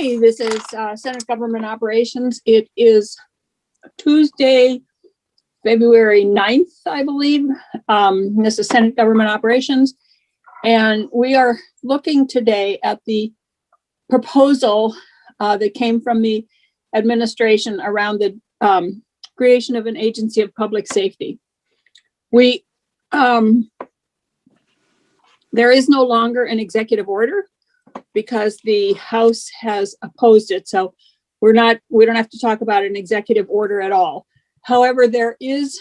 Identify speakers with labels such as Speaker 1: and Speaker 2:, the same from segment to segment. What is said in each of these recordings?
Speaker 1: Hi, this is Senate Government Operations. It is Tuesday, February 9th, I believe. This is Senate Government Operations. And we are looking today at the proposal that came from the administration around the creation of an agency of public safety. We, there is no longer an executive order because the House has opposed it. So we don't have to talk about an executive order at all. However, there is,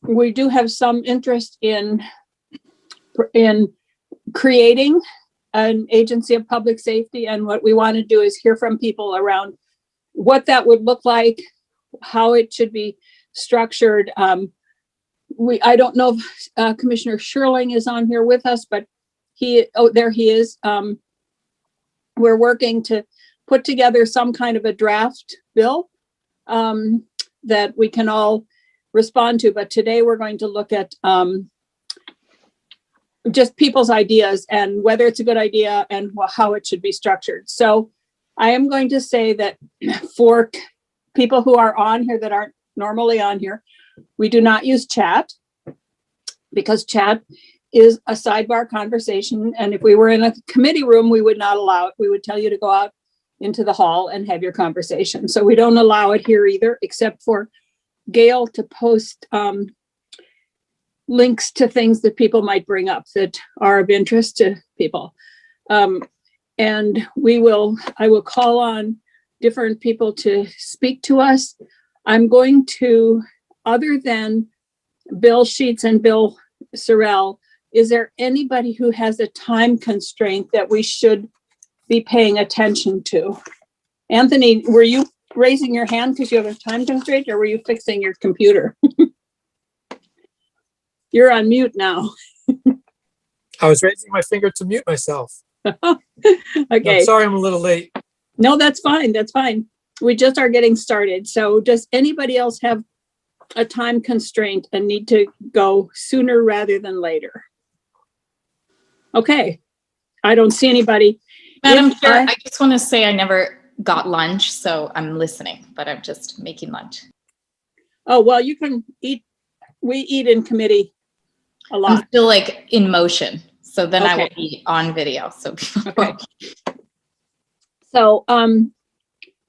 Speaker 1: we do have some interest in creating an agency of public safety. And what we want to do is hear from people around what that would look like, how it should be structured. I don't know if Commissioner Sherling is on here with us, but there he is. We're working to put together some kind of a draft bill that we can all respond to. But today we're going to look at just people's ideas and whether it's a good idea and how it should be structured. So I am going to say that for people who are on here that aren't normally on here, we do not use chat because chat is a sidebar conversation. And if we were in a committee room, we would not allow it. We would tell you to go out into the hall and have your conversation. So we don't allow it here either, except for Gail to post links to things that people might bring up that are of interest to people. And I will call on different people to speak to us. I'm going to, other than Bill Sheets and Bill Sorrell, is there anybody who has a time constraint that we should be paying attention to? Anthony, were you raising your hand because you have a time constraint, or were you fixing your computer? You're on mute now.
Speaker 2: I was raising my finger to mute myself.
Speaker 1: Okay.
Speaker 2: I'm sorry I'm a little late.
Speaker 1: No, that's fine. That's fine. We just are getting started. So does anybody else have a time constraint and need to go sooner rather than later? Okay. I don't see anybody.
Speaker 3: Madam Chair, I just want to say I never got lunch, so I'm listening, but I'm just making lunch.
Speaker 1: Oh, well, you can eat. We eat in committee a lot.
Speaker 3: I'm still like in motion, so then I
Speaker 1: Okay.
Speaker 3: will be on video. So
Speaker 1: Okay. So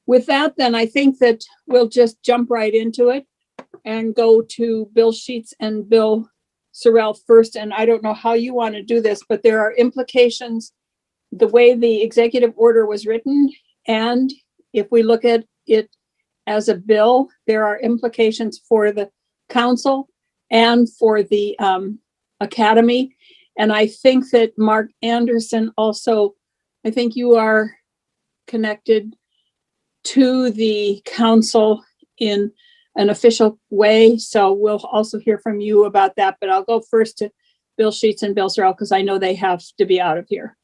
Speaker 1: with that, then I think that we'll just jump right into it and go to Bill Sheets and Bill Sorrell first. And I don't know how you want to do this, but there are implications the way the executive order was written. And if we look at it as a bill, there are implications for the council and for the academy. And I think that Mark Anderson also, I think you are connected to the council in an official way. So we'll also hear from you about that, but I'll go first to Bill Sheets and Bill Sorrell because I know they have to be out of here.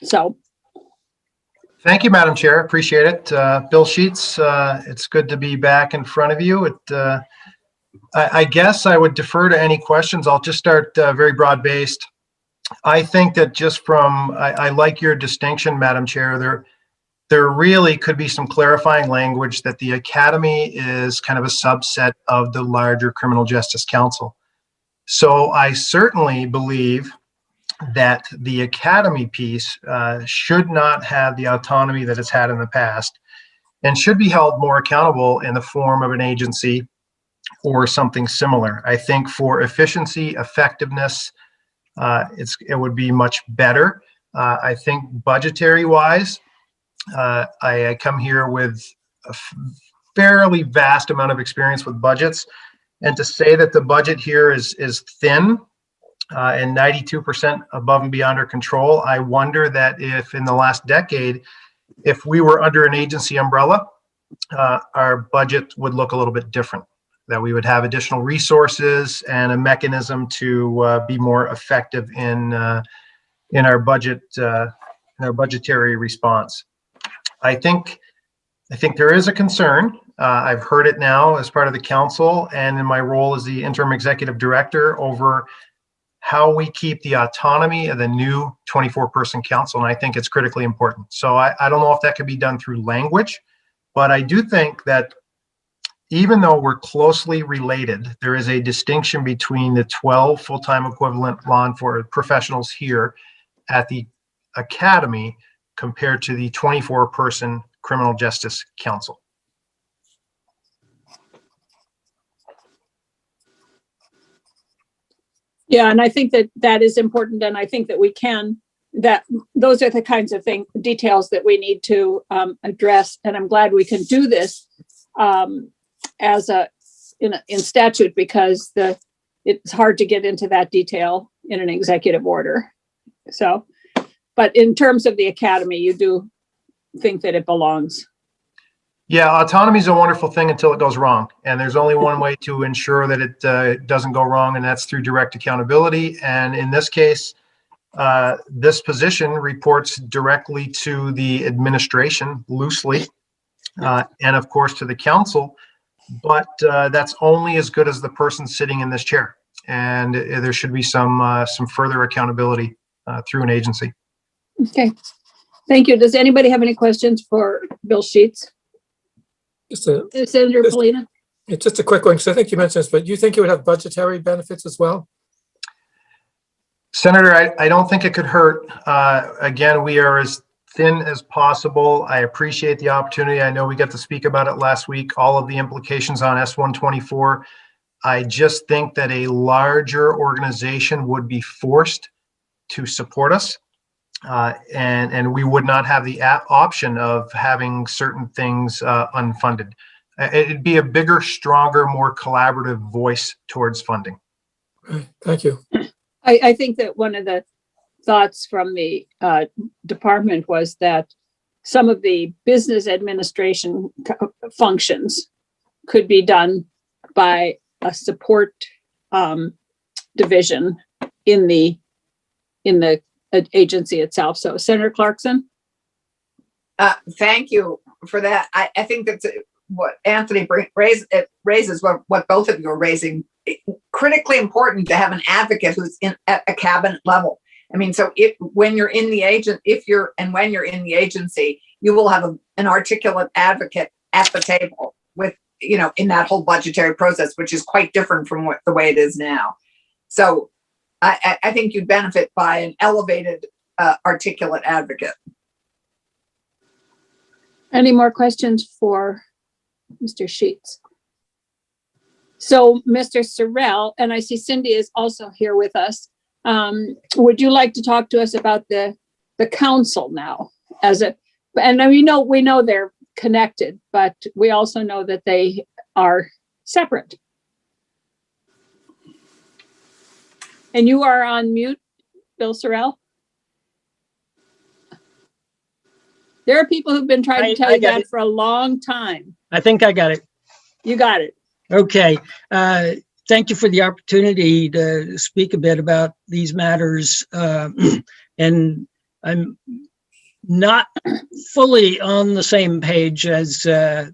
Speaker 1: So.
Speaker 4: Thank you, Madam Chair. Appreciate it. Bill Sheets, it's good to be back in front of you. I guess I would defer to any questions. I'll just start very broad-based. I think that just I like your distinction, Madam Chair. There really could be some clarifying language that the Academy is kind of a subset of the larger Criminal Justice Council. So I certainly believe that the Academy piece should not have the autonomy that it's had in the past and should be held more accountable in the form of an agency or something similar. I think for efficiency, effectiveness, it would be much better. I think budgetary wise, I come here with a fairly vast amount of experience with budgets, and to say that the budget here is thin and 92% above and beyond our control, I wonder that if in the last decade, if we were under an agency umbrella, our budget would look a little bit different, that we would have additional resources and a mechanism to be more effective in our budget, in our budgetary response. I think there is a concern. I've heard it now as part of the council and in my role as the interim executive director over how we keep the autonomy of the new 24-person council, and I think it's critically important. So I don't know if that could be done through language, but I do think that even though we're closely related, there is a distinction between the 12 full-time equivalent law enforcement professionals here at the academy compared to the 24-person criminal justice council.
Speaker 1: Yeah, and I think that that is important, and I think that we can, that those are the kinds of details that we need to address, and I'm glad we can do this as in statute, because it's hard to get into that detail in an executive order. So, but in terms of the academy, you do think that it belongs.
Speaker 4: Yeah, autonomy is a wonderful thing until it goes wrong. And there's only one way to ensure that it doesn't go wrong, and that's through direct accountability. And in this case, this position reports directly to the administration, loosely, and of course to the council. But that's only as good as the person sitting in this chair. And there should be some further accountability through an agency.
Speaker 1: Okay, thank you. Does anybody have any questions for Bill Sheets? Senator Polina?
Speaker 2: It's just a quick one, because I think you mentioned this, but you think it would have budgetary benefits as well?
Speaker 4: Senator, I don't think it could hurt. Again, we are as thin as possible. I appreciate the opportunity. I know we got to speak about it last week, all of the implications on S-124. I just think that a larger organization would be forced to support us. And we would not have the option of having certain things unfunded. It'd be a bigger, stronger, more collaborative voice towards funding.
Speaker 2: Thank you.
Speaker 1: I think that one of the thoughts from the department was that some of the business administration functions could be done by a support division in the agency itself. So Senator Clarkson?
Speaker 5: Thank you for that. I think that's what Anthony raises, what both of you are raising. Critically important to have an advocate who's at a cabinet level. I mean, so when you're in the agency, you will have an articulate advocate at the table with, in that whole budgetary process, which is quite different from the way it is now. So I think you'd benefit by an elevated, articulate advocate.
Speaker 1: Any more questions for Mr. Sheets? So Mr. Sorrell, and I see Cindy is also here with us. Would you like to talk to us about the council now? And we know they're connected, but we also know that they are separate. And you are on mute, Bill Sorrell. There are people who've been trying to tell you that for a long time.
Speaker 6: I think I got it.
Speaker 1: You got it.
Speaker 6: Okay. Thank you for the opportunity to speak a bit about these matters. And I'm not fully on the same page as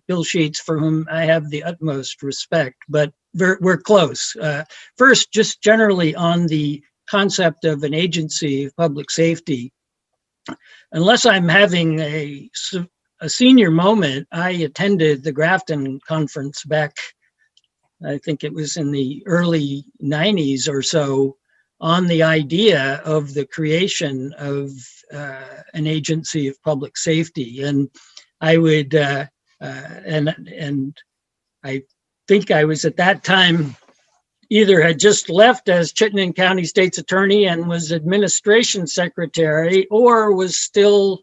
Speaker 6: Bill Sheets, for whom I have the utmost respect, but we're close. First, just generally on the concept of an agency of public safety, unless I'm having a senior moment, I attended the Grafton conference back, I think it was in the early 90s or so, on the idea of the creation of an agency of public safety. And I would, and I think I was at that time either had just left as Chittenden County State's Attorney and was administration secretary, or was still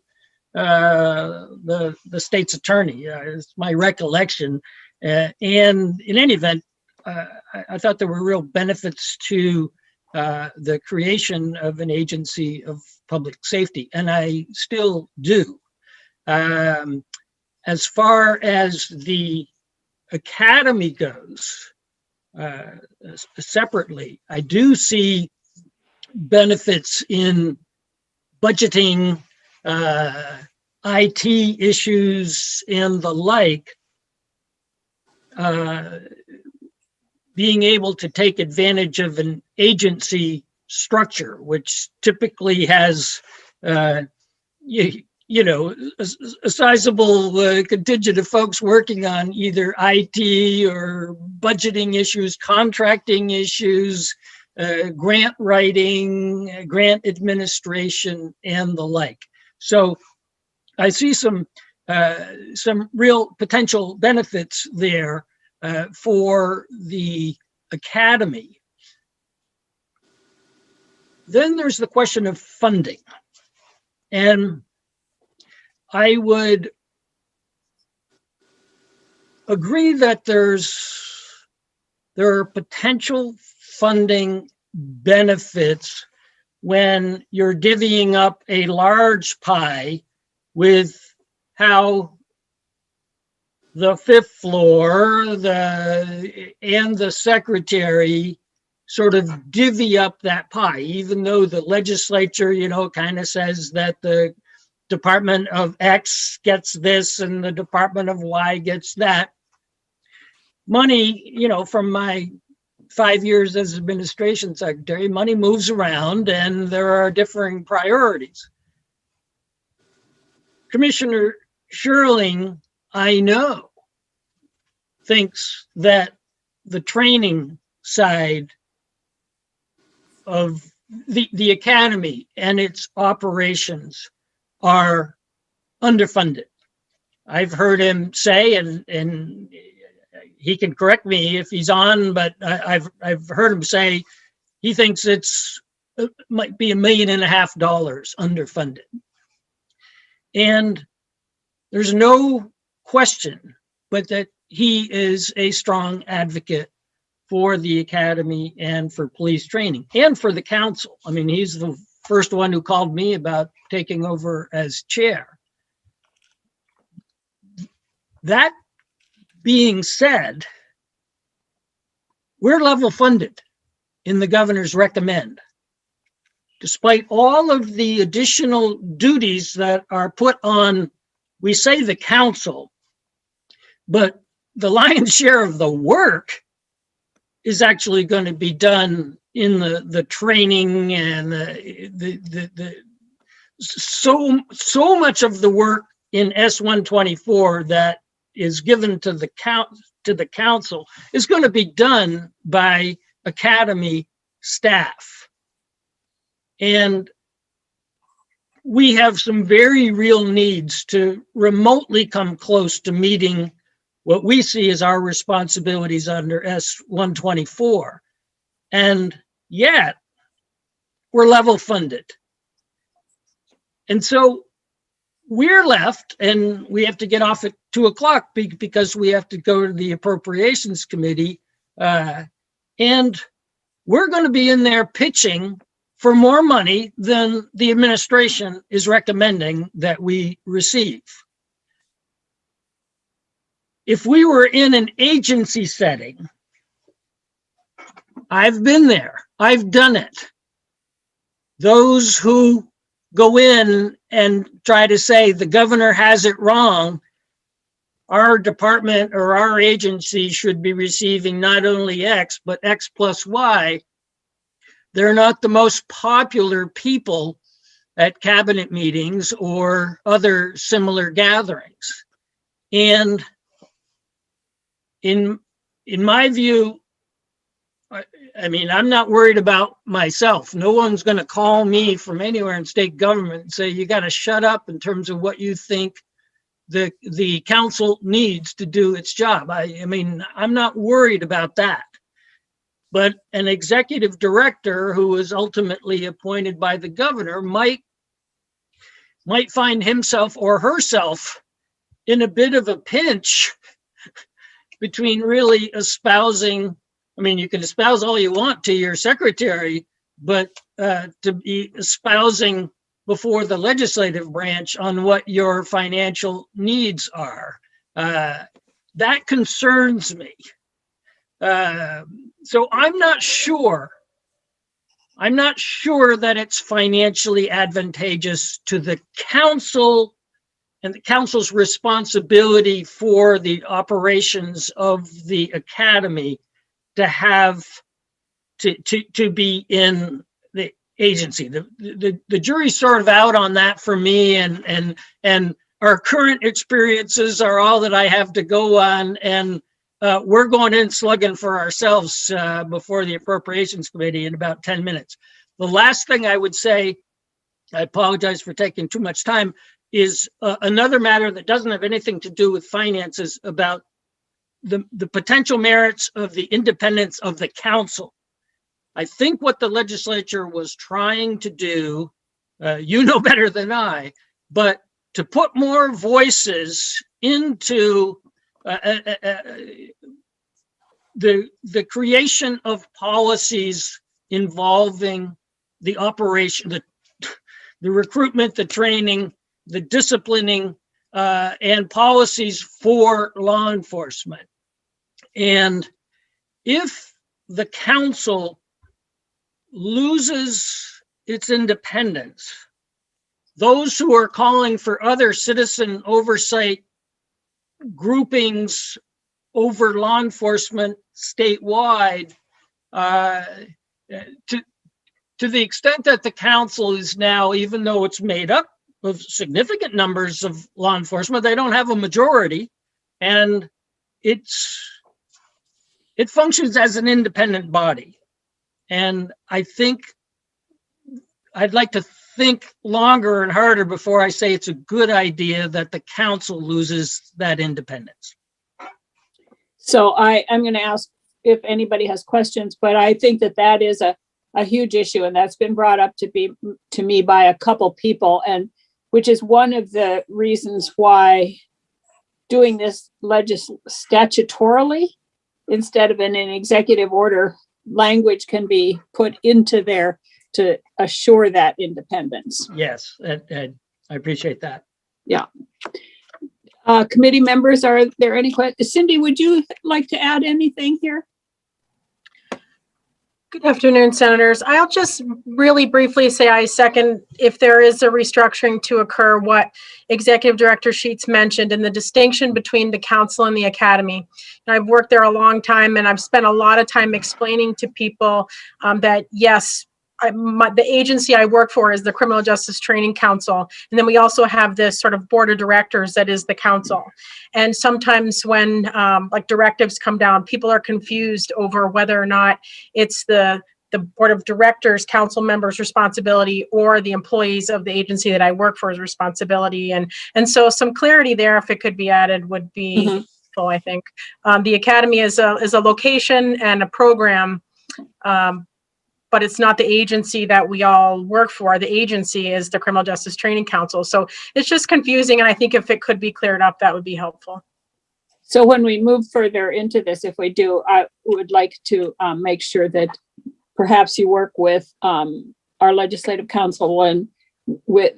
Speaker 6: the state's attorney. It's my recollection. And in any event, I thought there were real benefits to the creation of an agency of public safety, and I still do. As far as the academy goes, separately, I do see benefits in budgeting, IT issues, and the like, being able to take advantage of an agency structure, which typically has, you know, a sizable contingent of folks working on either IT or budgeting issues, contracting issues, grant writing, grant administration, and the like. So I see some real potential benefits there for the academy. Then there's the question of funding. And I would agree that there are potential funding benefits when you're divvying up a large pie with how the fifth floor and the secretary sort of divvy up that pie, even though the legislature, you know, kind of says that the Department of X gets this and the Department of Y gets that. Money, you know, from my 5 years as administration secretary, money moves around and there are differing priorities. Commissioner Sherling, I know, thinks that the training side of the academy and its operations are underfunded. I've heard him say, and he can correct me if he's on, but I've heard him say he thinks it might be $1.5 million underfunded. And there's no question but that he is a strong advocate for the academy and for police training and for the council. I mean, he's the first one who called me about taking over as chair. That being said, we're level funded in the governor's recommend, despite all of the additional duties that are put on, we say the council, but the lion's share of the work is actually going to be done in the training and so much of the work in S-124 that is given to the council is going to be done by academy staff. And we have some very real needs to remotely come close to meeting what we see as our responsibilities under S-124. And yet, we're level funded. And so we're left, and we have to get off at 2:00 because we have to go to the Appropriations Committee. And we're going to be in there pitching for more money than the administration is recommending that we receive. If we were in an agency setting, I've been there, I've done it. Those who go in and try to say the governor has it wrong, our department or our agency should be receiving not only X, but X plus Y. They're not the most popular people at cabinet meetings or other similar gatherings. And in my view, I mean, I'm not worried about myself. No one's going to call me from anywhere in state government and say, you got to shut up in terms of what you think the council needs to do its job. I mean, I'm not worried about that. But an executive director who is ultimately appointed by the governor might find himself or herself in a bit of a pinch between really espousing, I mean, you can espouse all you want to your secretary, but to be espousing before the legislative branch on what your financial needs are. That concerns me. So I'm not sure that it's financially advantageous to the council and the council's responsibility for the operations of the academy to have to be in agency. The jury's sort of out on that for me, and our current experiences are all that I have to go on, and we're going in slugging for ourselves before the Appropriations Committee in about 10 minutes. The last thing I would say, I apologize for taking too much time, is another matter that doesn't have anything to do with finances, about the potential merits of the independence of the council. I think what the legislature was trying to do, you know better than I, but to put more voices into the creation of policies involving the operation, the recruitment, the training, the disciplining, and policies for law enforcement. And if the council loses its independence, those who are calling for other citizen oversight groupings over law enforcement statewide, to the extent that the council is now, even though it's made up of significant numbers of law enforcement, they don't have a majority, and it functions as an independent body. And I think I'd like to think longer and harder before I say it's a good idea that the council loses that independence.
Speaker 1: So I'm going to ask if anybody has questions, but I think that is a huge issue, and that's been brought up to me by a couple people, and which is one of the reasons why doing this statutorily instead of in an executive order, language can be put into there to assure that independence.
Speaker 6: Yes, I appreciate that.
Speaker 1: Yeah. Committee members, are there any questions? Cindy, would you like to add anything here?
Speaker 7: Good afternoon, Senators. I'll just really briefly say I second, if there is a restructuring to occur, what Executive Director Sheets mentioned, and the distinction between the council and the academy. And I've worked there a long time, and I've spent a lot of time explaining to people that yes, the agency I work for is the Criminal Justice Training Council. And then we also have this sort of board of directors that is the council. And sometimes when like directives come down, people are confused over whether or not it's the board of directors, council members' responsibility, or the employees of the agency that I work for is responsibility. And so some clarity there, if it could be added, would be useful, I think. The academy is a location and a program, but it's not the agency that we all work for. The agency is the Criminal Justice Training Council. So it's just confusing. And I think if it could be cleared up, that would be helpful.
Speaker 1: So when we move further into this, if we do, I would like to make sure that perhaps you work with our legislative council and with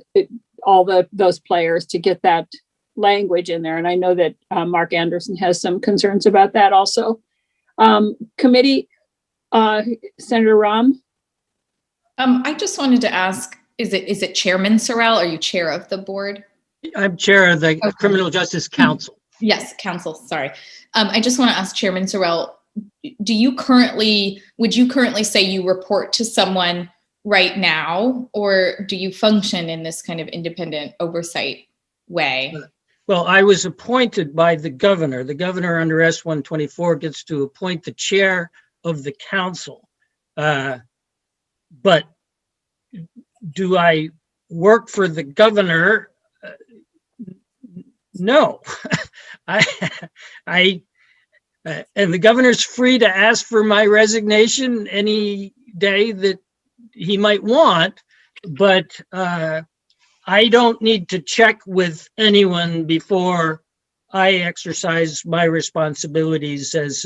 Speaker 1: all those players to get that language in there. And I know that Mark Anderson has some concerns about that also. Committee, Senator Rahm?
Speaker 3: I just wanted to ask, is it Chairman Sorrell? Are you chair of the board?
Speaker 6: I'm chair of the Criminal Justice Council.
Speaker 3: Yes, council, sorry. I just want to ask Chairman Sorrell, would you currently say you report to someone right now, or do you function in this kind of independent oversight way?
Speaker 6: Well, I was appointed by the governor. The governor under S-124 gets to appoint the chair of the council. But do I work for the governor? No. And the governor's free to ask for my resignation any day that he might want, but I don't need to check with anyone before I exercise my responsibilities as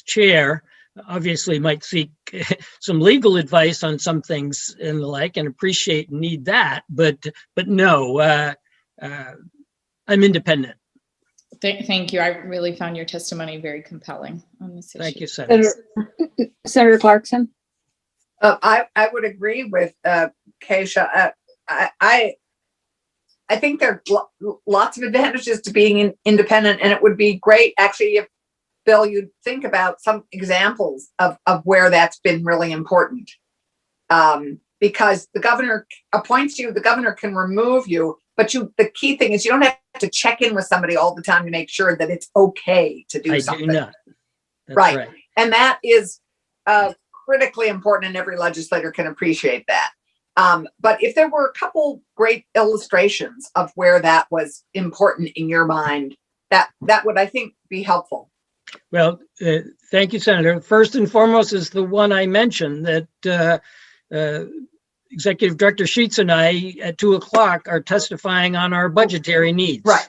Speaker 6: chair. Obviously might seek some legal advice on some things and the like, and appreciate and need that, but no, I'm independent.
Speaker 3: Thank you. I really found your testimony very compelling on this issue.
Speaker 6: Thank you, Senator.
Speaker 1: Senator Clarkson?
Speaker 5: I would agree with Keisha. I think there are lots of advantages to being independent, and it would be great, actually, if Bill, you'd think about some examples of where that's been really important. Because the governor appoints you, the governor can remove you, but the key thing is you don't have to check in with somebody all the time to make sure that it's okay to do
Speaker 6: I
Speaker 5: something.
Speaker 6: do not. That's
Speaker 5: Right.
Speaker 6: right.
Speaker 5: And that is critically important, and every legislator can appreciate that. But if there were a couple great illustrations of where that was important in your mind, that would, I think, be helpful.
Speaker 6: Well, thank you, Senator. First and foremost is the one I mentioned, that Executive Director Sheets and I at 2:00 are testifying on our budgetary needs.
Speaker 5: Right.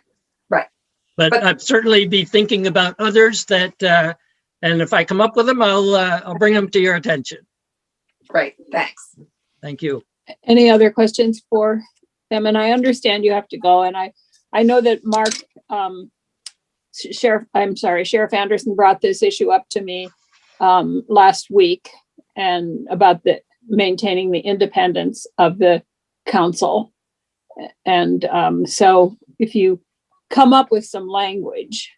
Speaker 6: But
Speaker 5: But-
Speaker 6: I'd certainly be thinking about others that, and if I come up with them, I'll bring them to your attention.
Speaker 5: Great. Thanks.
Speaker 6: Thank you.
Speaker 1: Any other questions for them? And I understand you have to go, and I know that Mark, Sheriff Anderson brought this issue up to me last week, and about maintaining the independence of the council. And so if you come up with some language,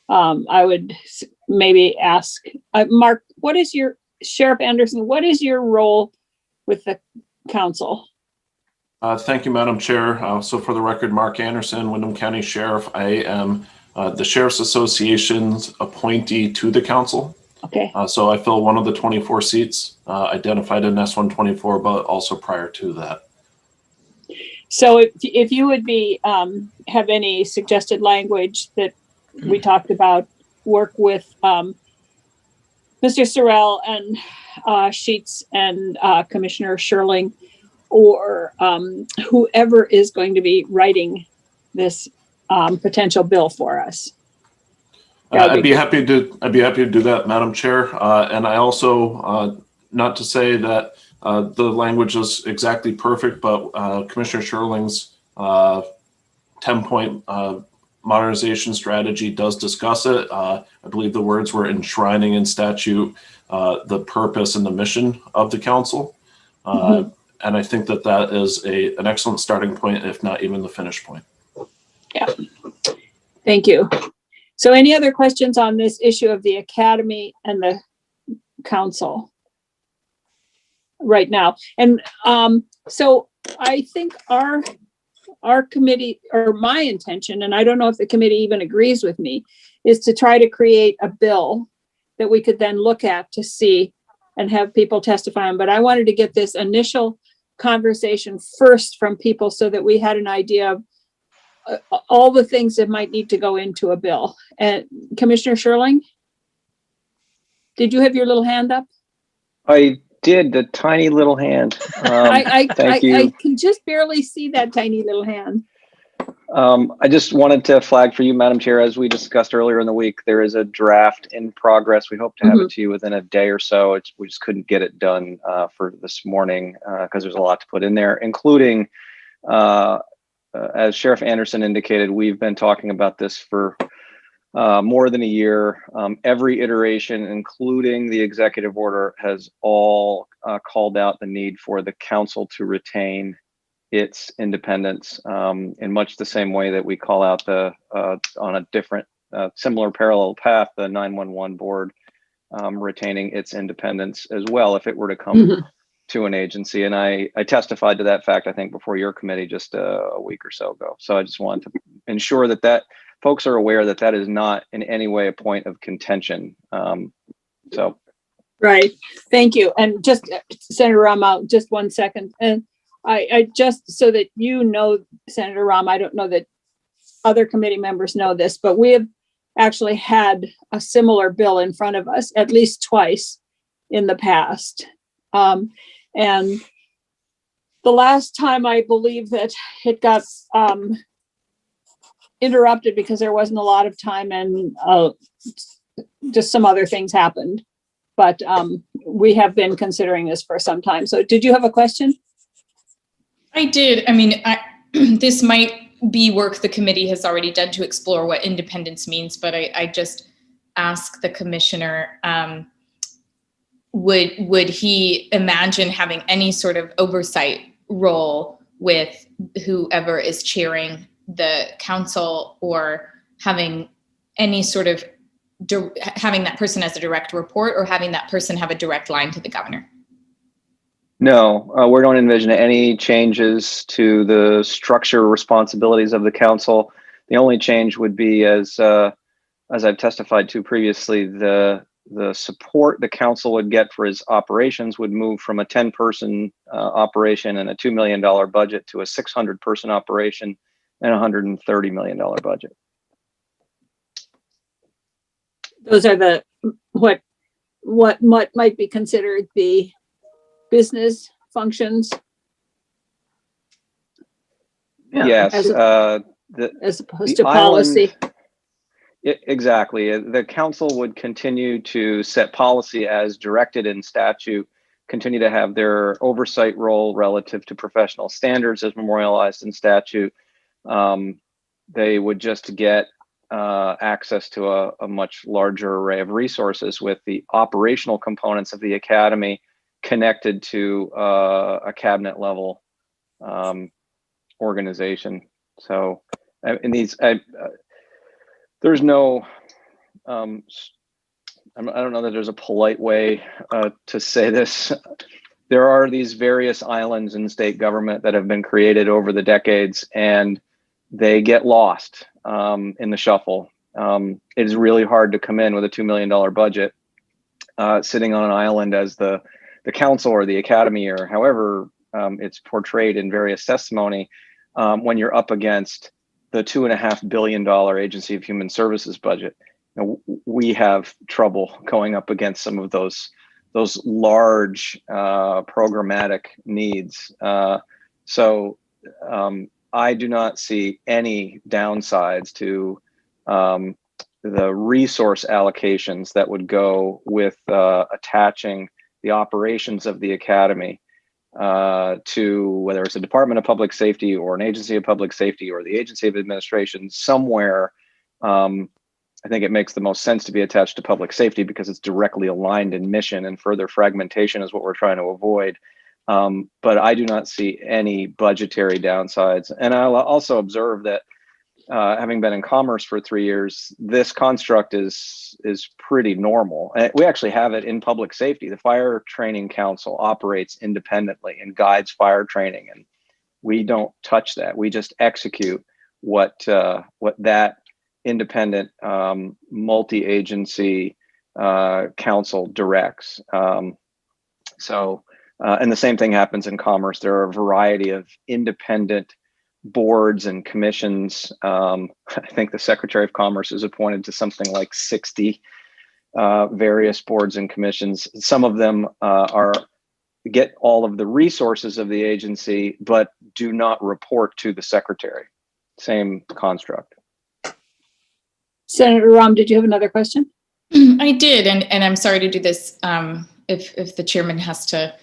Speaker 1: I would maybe ask, Mark, Sheriff Anderson, what is your role with the council?
Speaker 8: Thank you, Madam Chair. So for the record, Mark Anderson, Windham County Sheriff. I am the Sheriff's Association's appointee to the council.
Speaker 1: Okay.
Speaker 8: So I fill one of the 24 seats identified in S-124, but also prior to that.
Speaker 1: So if you would have any suggested language that we talked about, work with Mr. Sorrell and Sheets and Commissioner Sherling, or whoever is going to be writing this potential bill for us.
Speaker 8: I'd be happy to do that, Madam Chair. And I also, not to say that the language is exactly perfect, but Commissioner Sherling's 10-point modernization strategy does discuss it. I believe the words were enshrining in statute the purpose and the mission of the council. And I think that is an excellent starting point, if not even the finish point.
Speaker 1: Yeah. Thank you. So any other questions on this issue of the academy and the council right now? And so I think our committee, or my intention, and I don't know if the committee even agrees with me, is to try to create a bill that we could then look at to see and have people testify on. But I wanted to get this initial conversation first from people so that we had an idea of all the things that might need to go into a bill. And Commissioner Sherling, did you have your little hand up?
Speaker 9: I did, the tiny little hand. Thank you.
Speaker 1: I can just barely see that tiny little hand.
Speaker 9: I just wanted to flag for you, Madam Chair, as we discussed earlier in the week, there is a draft in progress. We hope to have it to you within a day or so. We just couldn't get it done for this morning because there's a lot to put in there, including, as Sheriff Anderson indicated, we've been talking about this for more than a year. Every iteration, including the executive order, has all called out the need for the council to retain its independence in much the same way that we call out on a different, similar parallel path, the 911 board retaining its independence as well if it were to come to an agency. And I testified to that fact, I think, before your committee just a week or so ago. So I just wanted to ensure that folks are aware that is not in any way a point of contention.
Speaker 1: Right. Thank you. And just Senator Rama, just 1 second. And I just, so that you know, Senator Rama, I don't know that other committee members know this, but we have actually had a similar bill in front of us at least twice in the past. And the last time I believe that it got interrupted because there wasn't a lot of time and just some other things happened. But we have been considering this for some time. So did you have a question?
Speaker 3: I did. I mean, this might be work the committee has already done to explore what independence means, but I just ask the commissioner, would he imagine having any sort of oversight role with whoever is chairing the council, or having any sort of having that person as a direct report, or having that person have a direct line to the governor?
Speaker 9: No, we don't envision any changes to the structure responsibilities of the council. The only change would be, as I've testified to previously, the support the council would get for his operations would move from a 10-person operation and a $2 million budget to a 600-person operation and a $130 million budget.
Speaker 1: Those are the, what might be considered the business functions.
Speaker 9: Yes,
Speaker 1: As opposed to
Speaker 9: island-
Speaker 1: policy.
Speaker 9: Exactly. The council would continue to set policy as directed in statute, continue to have their oversight role relative to professional standards as memorialized in statute. They would just get access to a much larger array of resources with the operational components of the academy connected to a cabinet level organization. So in these, there's no, I don't know that there's a polite way to say this. There are these various islands in state government that have been created over the decades, and they get lost in the shuffle. It is really hard to come in with a $2 million budget sitting on an island as the council or the academy or however it's portrayed in various testimony when you're up against the $2.5 billion Agency of Human Services budget. We have trouble going up against some of those large programmatic needs. So I do not see any downsides to the resource allocations that would go with attaching the operations of the academy to whether it's a Department of Public Safety or an Agency of Public Safety or the Agency of Administration somewhere. I think it makes the most sense to be attached to public safety because it's directly aligned in mission, and further fragmentation is what we're trying to avoid. But I do not see any budgetary downsides. And I'll also observe that having been in commerce for 3 years, this construct is pretty normal. And we actually have it in public safety. The Fire Training Council operates independently and guides fire training, and we don't touch that. We just execute what that independent multi-agency council directs. And the same thing happens in commerce. There are a variety of independent boards and commissions. I think the Secretary of Commerce is appointed to something like 60 various boards and commissions. Some of them get all of the resources of the agency, but do not report to the Secretary. Same construct.
Speaker 1: Senator Rahm, did you have another question?
Speaker 3: I did, and I'm sorry to do this if the chairman has to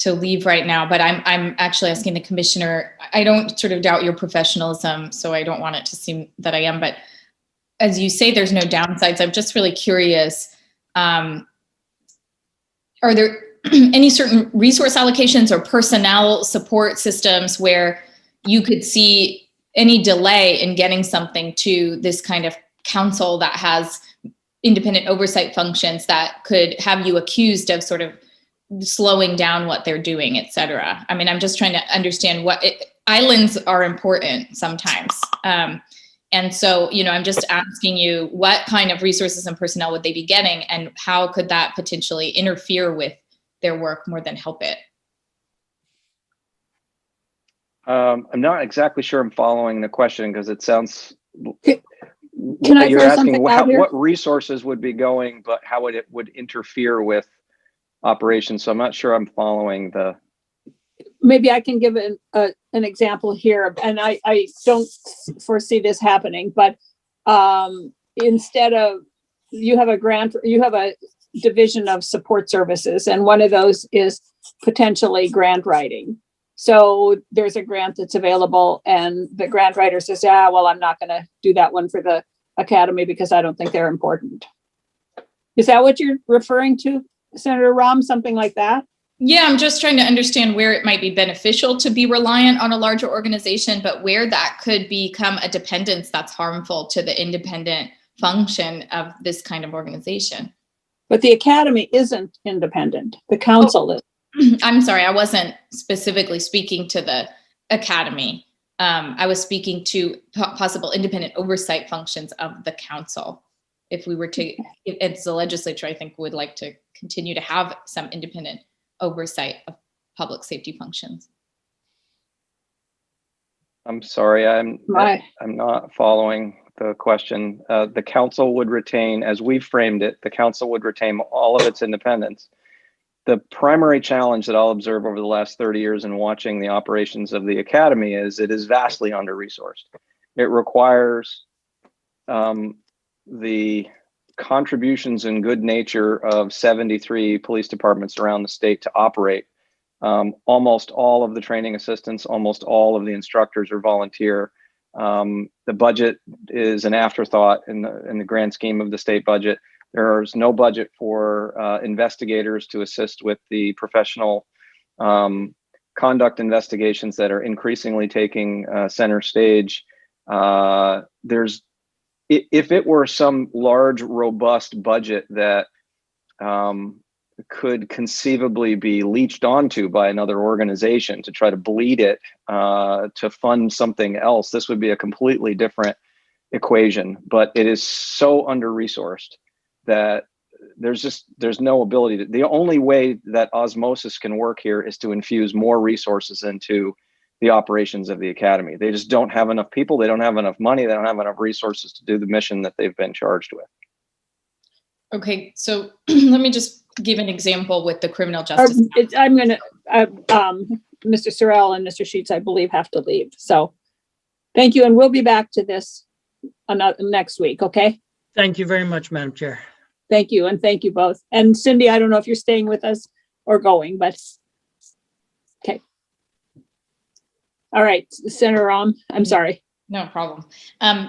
Speaker 3: leave right now, but I'm actually asking the commissioner. I don't sort of doubt your professionalism, so I don't want it to seem that I am, but as you say, there's no downsides. I'm just really curious. Are there any certain resource allocations or personnel support systems where you could see any delay in getting something to this kind of council that has independent oversight functions that could have you accused of sort of slowing down what they're doing, et cetera? I mean, I'm just trying to understand islands are important sometimes. And so, I'm just asking you, what kind of resources and personnel would they be getting, and how could that potentially interfere with their work more than help it?
Speaker 9: I'm not exactly sure I'm following the question because it sounds.
Speaker 1: Can I
Speaker 9: You're
Speaker 1: throw
Speaker 9: asking
Speaker 1: something out here?
Speaker 9: what resources would be going, but how it would interfere with operations. So I'm not sure I'm following the.
Speaker 1: Maybe I can give an example here, and I don't foresee this happening, but instead of, you have a division of support services, and one of those is potentially grant writing. So there's a grant that's available, and the grant writer says, well, I'm not going to do that one for the academy because I don't think they're important. Is that what you're referring to, Senator Rahm? Something like that?
Speaker 3: Yeah, I'm just trying to understand where it might be beneficial to be reliant on a larger organization, but where that could become a dependence that's harmful to the independent function of this kind of organization.
Speaker 1: But the academy isn't independent. The council is.
Speaker 3: I'm sorry, I wasn't specifically speaking to the academy. I was speaking to possible independent oversight functions of the council. If we were to, as the legislature, I think would like to continue to have some independent oversight of public safety functions.
Speaker 9: I'm sorry, I'm not following the question. The council would retain, as we framed it, the council would retain all of its independence. The primary challenge that I'll observe over the last 30 years in watching the operations of the academy is it is vastly under-resourced. It requires the contributions and good nature of 73 police departments around the state to operate. Almost all of the training assistants, almost all of the instructors are volunteer. The budget is an afterthought in the grand scheme of the state budget. There's no budget for investigators to assist with the professional conduct investigations that are increasingly taking center stage. If it were some large, robust budget that could conceivably be leached onto by another organization to try to bleed it to fund something else, this would be a completely different equation. But it is so under-resourced that there's no ability to, the only way that osmosis can work here is to infuse more resources into the operations of the academy. They just don't have enough people. They don't have enough money. They don't have enough resources to do the mission that they've been charged with.
Speaker 3: Okay, so let me just give an example with the criminal justice.
Speaker 1: I'm going to, Mr. Sorrell and Mr. Sheets, I believe, have to leave. So thank you. And we'll be back to this next week. Okay.
Speaker 6: Thank you very much, Madam Chair.
Speaker 1: Thank you. And thank you both. And Cindy, I don't know if you're staying with us or going, but okay. All right, Senator I'm sorry.
Speaker 3: No problem.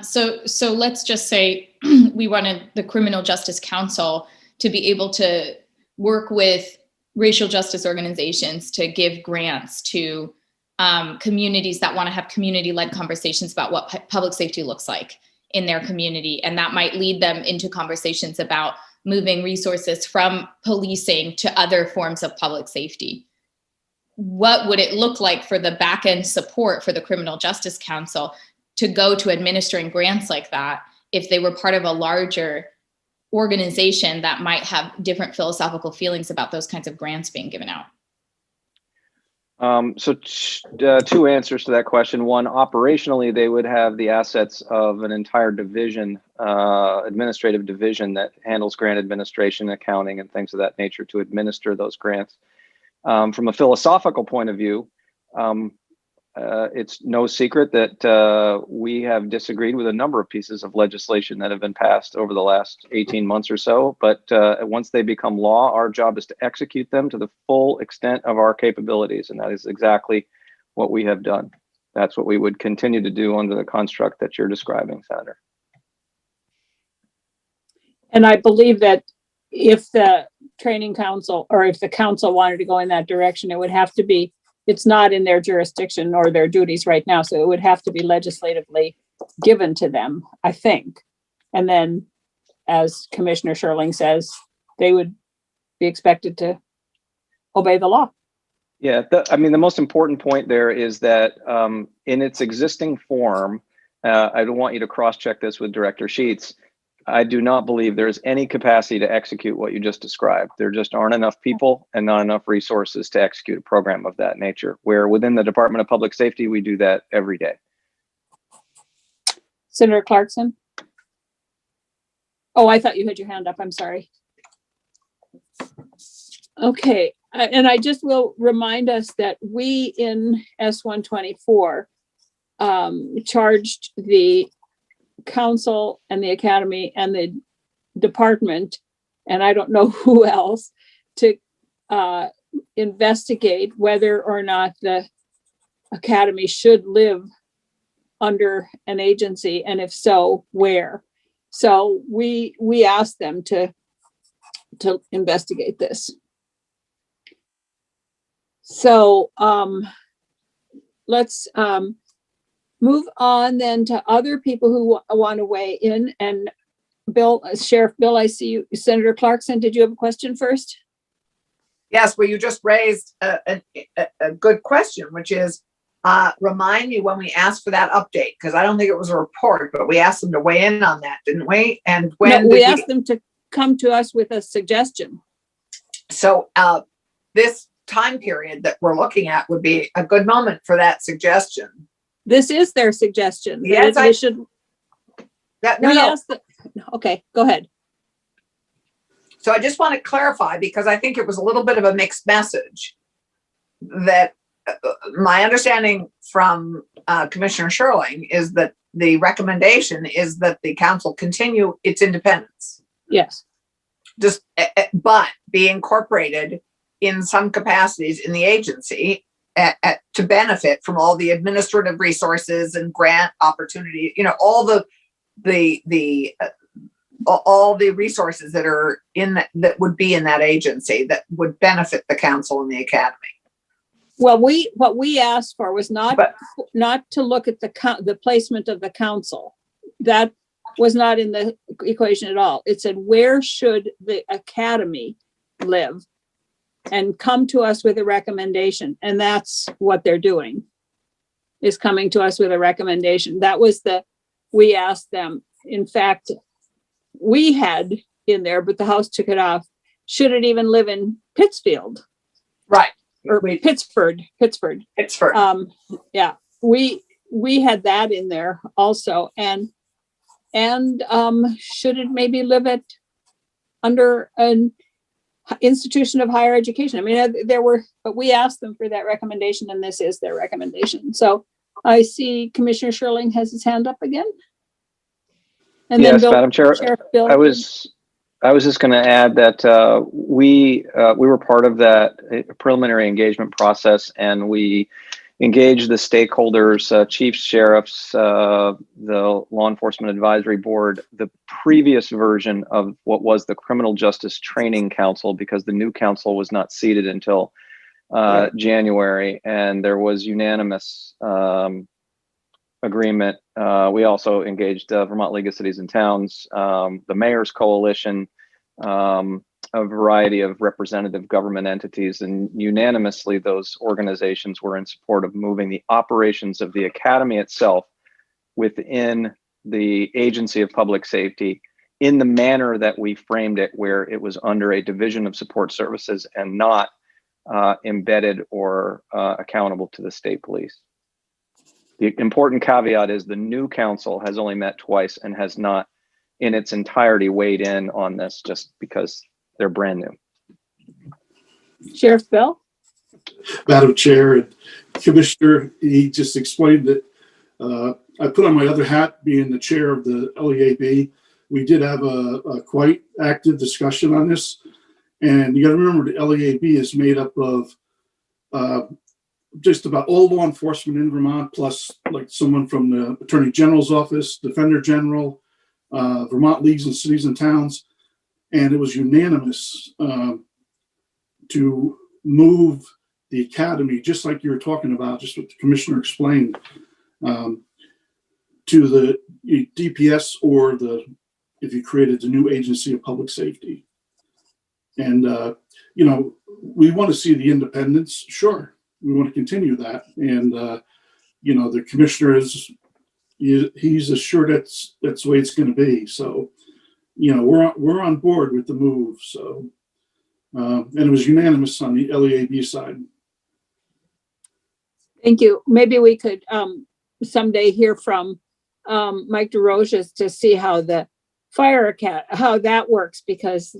Speaker 3: So let's just say we wanted the Criminal Justice Council to be able to work with racial justice organizations to give grants to communities that want to have community-led conversations about what public safety looks like in their community. And that might lead them into conversations about moving resources from policing to other forms of public safety. What would it look like for the back end support for the Criminal Justice Council to go to administering grants like that if they were part of a larger organization that might have different philosophical feelings about those kinds of grants being given out?
Speaker 9: So two answers to that question. One, operationally, they would have the assets of an entire division, administrative division that handles grant administration, accounting, and things of that nature to administer those grants. From a philosophical point of view, it's no secret that we have disagreed with a number of pieces of legislation that have been passed over the last 18 months or so. But once they become law, our job is to execute them to the full extent of our capabilities. And that is exactly what we have done. That's what we would continue to do under the construct that you're describing, Senator.
Speaker 1: And I believe that if the training council or if the council wanted to go in that direction, it would have to be, it's not in their jurisdiction or their duties right now. So it would have to be legislatively given to them, I think. And then, as Commissioner Sherling says, they would be expected to obey the law.
Speaker 9: Yeah, I mean, the most important point there is that in its existing form, I don't want you to cross-check this with Director Sheets. I do not believe there's any capacity to execute what you just described. There just aren't enough people and not enough resources to execute a program of that nature, where within the Department of Public Safety, we do that every day.
Speaker 1: Senator Clarkson? Oh, I thought you had your hand up. I'm sorry. Okay, and I just will remind us that we in S-124 charged the council and the academy and the department, and I don't know who else, to investigate whether or not the academy should live under an agency, and if so, where. So we asked them to investigate this. So let's move on then to other people who want to weigh in. And Bill, Sheriff Bill, I see you. Senator Clarkson, did you have a question first?
Speaker 5: Yes, well, you just raised a good question, which is, remind me when we asked for that update, because I don't think it was a report, but we asked them to weigh in on that, didn't we? And
Speaker 1: No,
Speaker 5: when
Speaker 1: we
Speaker 5: did
Speaker 1: asked them to come to us with a suggestion.
Speaker 5: So this time period that we're looking at would be a good moment for that suggestion.
Speaker 1: This is their suggestion.
Speaker 5: Yes,
Speaker 1: They should,
Speaker 5: No,
Speaker 1: we
Speaker 5: no.
Speaker 1: asked, okay, go ahead.
Speaker 5: So I just want to clarify, because I think it was a little bit of a mixed message, that my understanding from Commissioner Sherling is that the recommendation is that the council continue its independence,
Speaker 1: Yes,
Speaker 5: just but be incorporated in some capacities in the agency to benefit from all the administrative resources and grant opportunity, all the resources that are that would be in that agency that would benefit the council and the academy.
Speaker 1: well, what we asked for was not
Speaker 5: But-
Speaker 1: to look at the placement of the council. That was not in the equation at all. It said, where should the academy live? And come to us with a recommendation. And that's what they're doing, is coming to us with a recommendation. That was we asked them. In fact, we had in there, but the House took it off. Should it even live in Pittsfield?
Speaker 5: Right.
Speaker 1: Or Pittsford?
Speaker 5: Pittsburgh.
Speaker 1: Yeah, we had that in there also. And should it maybe live under an institution of higher education? I mean, but we asked them for that recommendation, and this is their recommendation. So I see Commissioner Sherling has his hand up again. And
Speaker 9: Yes,
Speaker 1: then
Speaker 9: Madam Chair,
Speaker 1: Sheriff Bill.
Speaker 9: I was just going to add that we were part of that preliminary engagement process, and we engaged the stakeholders, chiefs, sheriffs, the Law Enforcement Advisory Board, the previous version of what was the Criminal Justice Training Council, because the new council was not seated until January, and there was unanimous agreement. We also engaged Vermont League of Cities and Towns, the Mayor's Coalition, a variety of representative government entities, and unanimously those organizations were in support of moving the operations of the academy itself within the Agency of Public Safety in the manner that we framed it, where it was under a division of support services and not embedded or accountable to the state police. The important caveat is the new council has only met twice and has not in its entirety weighed in on this, just because they're brand new.
Speaker 1: Sheriff Bill.
Speaker 10: Madam Chair and Commissioner, he just explained that I put on my other hat, being the chair of the LEAB. We did have a quite active discussion on this. And you got to remember, the LEAB is made up of just about all law enforcement in Vermont, plus like someone from the Attorney General's office, Defender General, Vermont Leagues and Cities and Towns. And it was unanimous to move the academy, just like you were talking about, just what the commissioner explained, to the DPS, or if you created the new Agency of Public Safety. And, we want to see the independence. Sure. We want to continue that. And, the commissioner he's assured that's the way it's going to be. So, we're on board with the move. So, and it was unanimous on the LEAB side.
Speaker 1: Thank you. Maybe we could someday hear from Mike DeRoches to see how the how that works, because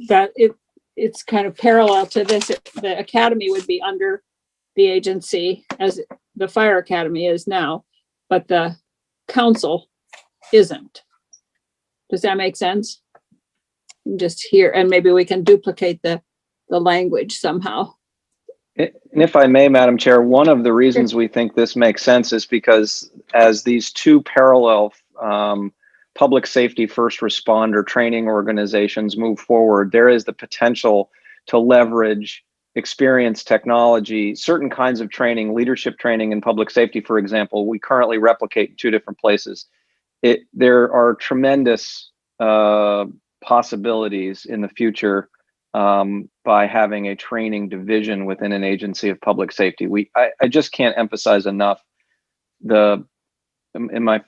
Speaker 1: it's kind of parallel to this. The academy would be under the agency as the fire academy is now, but the council isn't. Does that make sense? Just here, and maybe we can duplicate the language somehow.
Speaker 9: And if I may, Madam Chair, one of the reasons we think this makes sense is because as these two parallel public safety first responder training organizations move forward, there is the potential to leverage experience, technology, certain kinds of training, leadership training in public safety, for example. We currently replicate in two different places. There are tremendous possibilities in the future by having a training division within an agency of public safety. I just can't emphasize enough in my,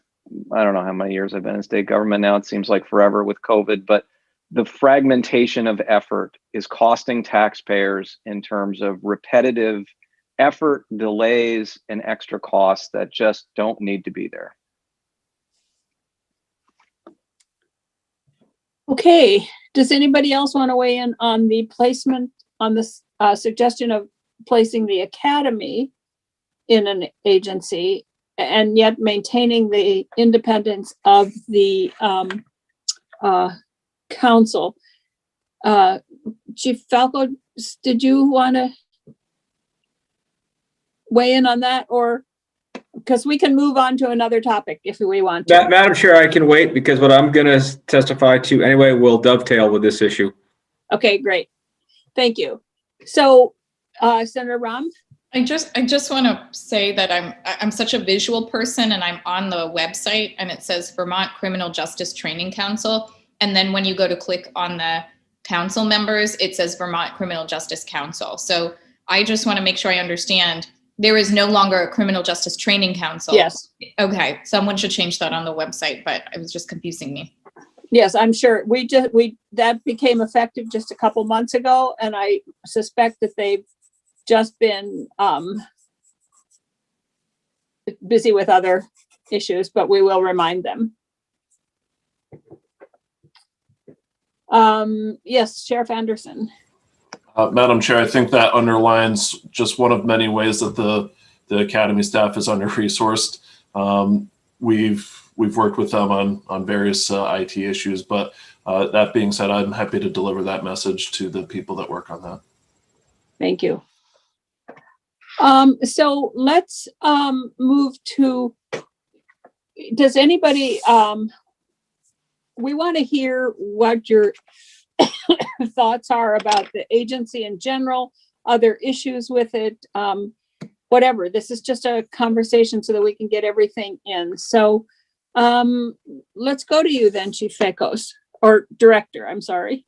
Speaker 9: I don't know how many years I've been in state government now, it seems like forever with COVID, but the fragmentation of effort is costing taxpayers in terms of repetitive effort, delays, and extra costs that just don't need to be there.
Speaker 1: Okay, does anybody else want to weigh in on the placement, on this suggestion of placing the academy in an agency and yet maintaining the independence of the council? Chief Falco, did you want to weigh in on that, or because we can move on to another topic if we want to?
Speaker 11: Madam Chair, I can wait because what I'm going to testify to anyway will dovetail with this issue.
Speaker 1: Okay, great. Thank you. So, Senator Rahm?
Speaker 3: I just want to say that I'm such a visual person, and I'm on the website and it says Vermont Criminal Justice Training Council. And then when you go to click on the council members, it says Vermont Criminal Justice Council. So I just want to make sure I understand there is no longer a Criminal Justice Training Council.
Speaker 1: Yes.
Speaker 3: Okay. Someone should change that on the website, but it was just confusing me.
Speaker 1: Yes, I'm sure. That became effective just a couple months ago, and I suspect that they've just been busy with other issues, but we will remind them. Yes, Sheriff Anderson.
Speaker 8: Madam Chair, I think that underlines just one of many ways that the Academy staff is under-resourced. We've worked with them on various IT issues, but that being said, I'm happy to deliver that message to the people that work on that.
Speaker 1: Thank you. So let's move to, does anybody, we want to hear what your thoughts are about the agency in general, other issues with it, whatever. This is just a conversation so that we can get everything in. So let's go to you then, Chief Fakis, or Director, I'm sorry.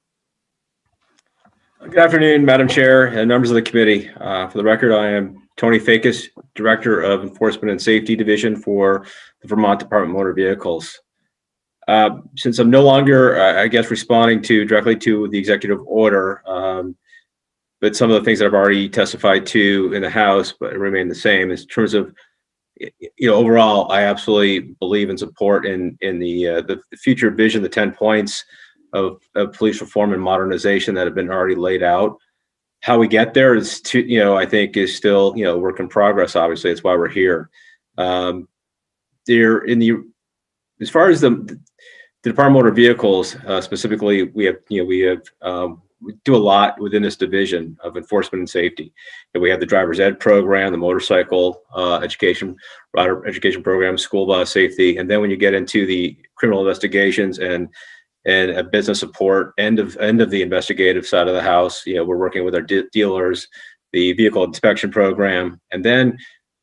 Speaker 11: Good afternoon, Madam Chair and members of the committee. For the record, I am Tony Fakis, Director of Enforcement and Safety Division for the Vermont Department of Motor Vehicles. Since I'm no longer, I guess, responding directly to the executive order, but some of the things that I've already testified to in the House, but remain the same in terms of, overall, I absolutely believe and support in the future vision, the 10 points of police reform and modernization that have been already laid out. How we get there is I think is still, work in progress. Obviously, that's why we're here. As far as the Department of Motor Vehicles, specifically, we do a lot within this division of enforcement and safety. And we have the driver's ed program, the motorcycle education, rider education program, school bus safety. And then when you get into the criminal investigations and a business support end of the investigative side of the house, we're working with our dealers, the vehicle inspection program. And then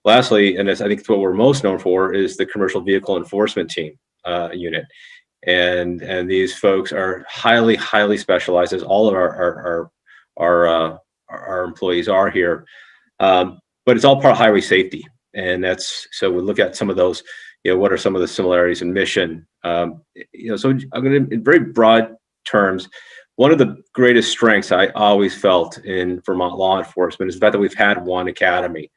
Speaker 11: lastly, and I think what we're most known for, is the commercial vehicle enforcement team unit. And these folks are highly specialized, as all of our employees are here. But it's all part of highway safety. And so we look at some of those, what are some of the similarities in mission? So I'm going to, in very broad terms, one of the greatest strengths I always felt in Vermont law enforcement is the fact that we've had one academy.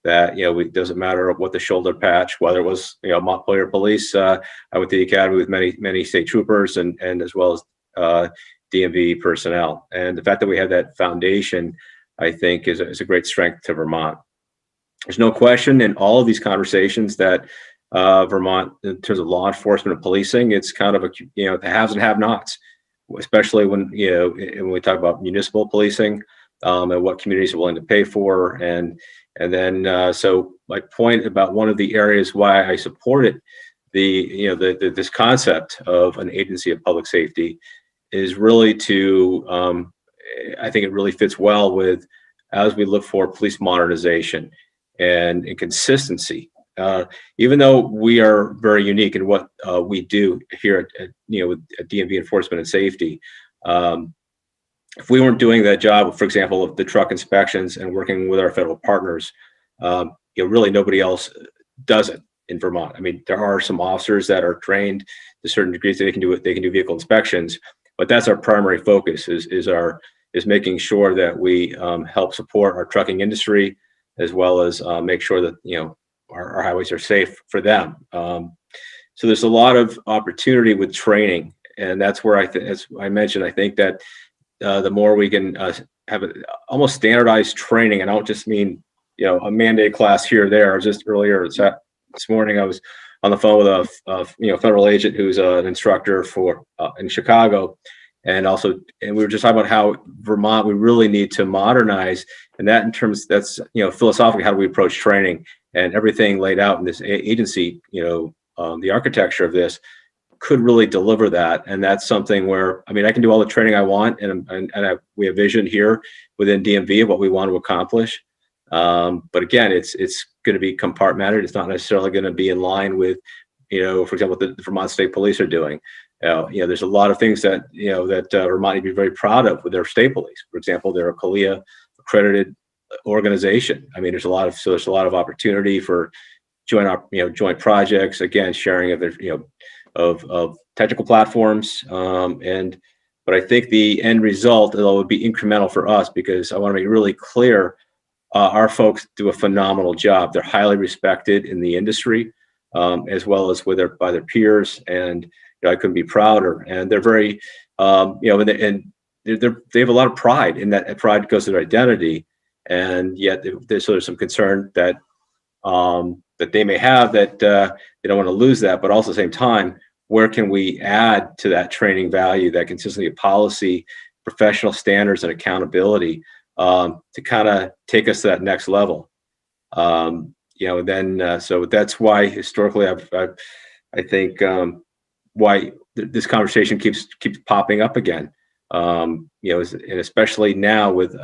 Speaker 11: That, it doesn't matter what the shoulder patch, whether it was, Montpelier Police, I went to the academy with many state troopers and as well as DMV personnel. And the fact that we have that foundation, I think, is a great strength to Vermont. There's no question in all of these conversations that Vermont, in terms of law enforcement and policing, it's kind of the haves and have-nots, especially when we talk about municipal policing and what communities are willing to pay for. And then, so my point about one of the areas why I supported this concept of an agency of public safety is really to, I think it really fits well with, as we look for police modernization and consistency. Even though we are very unique in what we do here at DMV Enforcement and Safety, if we weren't doing that job, for example, of the truck inspections and working with our federal partners, really nobody else does it in Vermont. I mean, there are some officers that are trained to certain degrees that they can do vehicle inspections, but that's our primary focus is making sure that we help support our trucking industry, as well as make sure that our highways are safe for them. So there's a lot of opportunity with training, and that's where as I mentioned, I think that the more we can have almost standardized training, and I don't just mean a mandate class here or there. I was just earlier this morning, I was on the phone with a federal agent who's an instructor in Chicago, and we were just talking about how Vermont, we really need to modernize, and that's philosophically, how do we approach training, and everything laid out in this agency, the architecture of this could really deliver that. And that's something where, I mean, I can do all the training I want, and we have vision here within DMV of what we want to accomplish. But again, it's going to be compartmented. It's not necessarily going to be in line with, for example, what the Vermont State Police are doing. There's a lot of things that Vermont would be very proud of with their state police. For example, they're a CALIA accredited organization. I mean, there's a lot of opportunity for joint projects. Again, sharing of their of technical platforms. But I think the end result, although it would be incremental for us, because I want to make it really clear, our folks do a phenomenal job. They're highly respected in the industry, as well as by their peers, and I couldn't be prouder. And they're very, and they have a lot of pride in that. Pride goes to their identity, and yet there's some concern that they may have that they don't want to lose that, but also at the same time, where can we add to that training value, that consistency of policy, professional standards, and accountability to kind of take us to that next level? So that's why historically I think why this conversation keeps popping up again. And especially now with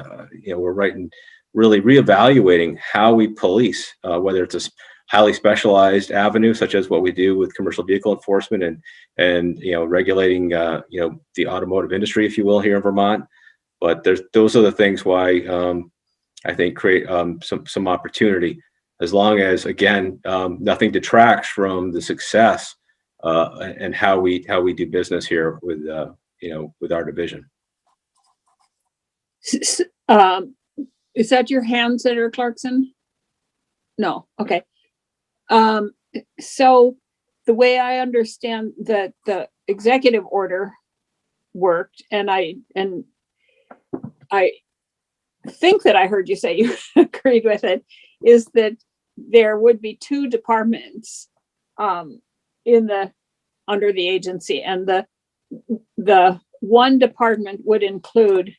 Speaker 11: we're really reevaluating how we police, whether it's a highly specialized avenue, such as what we do with commercial vehicle enforcement and regulating the automotive industry, if you will, here in Vermont. But those are the things why I think create some opportunity, as long as, again, nothing detracts from the success and how we do business here with our division.
Speaker 1: Is that your hand, Senator Clarkson? No. Okay. So the way I understand that the executive order worked, and I think that I heard you say you agreed with it, is that there would be two departments under the agency, and the one department would include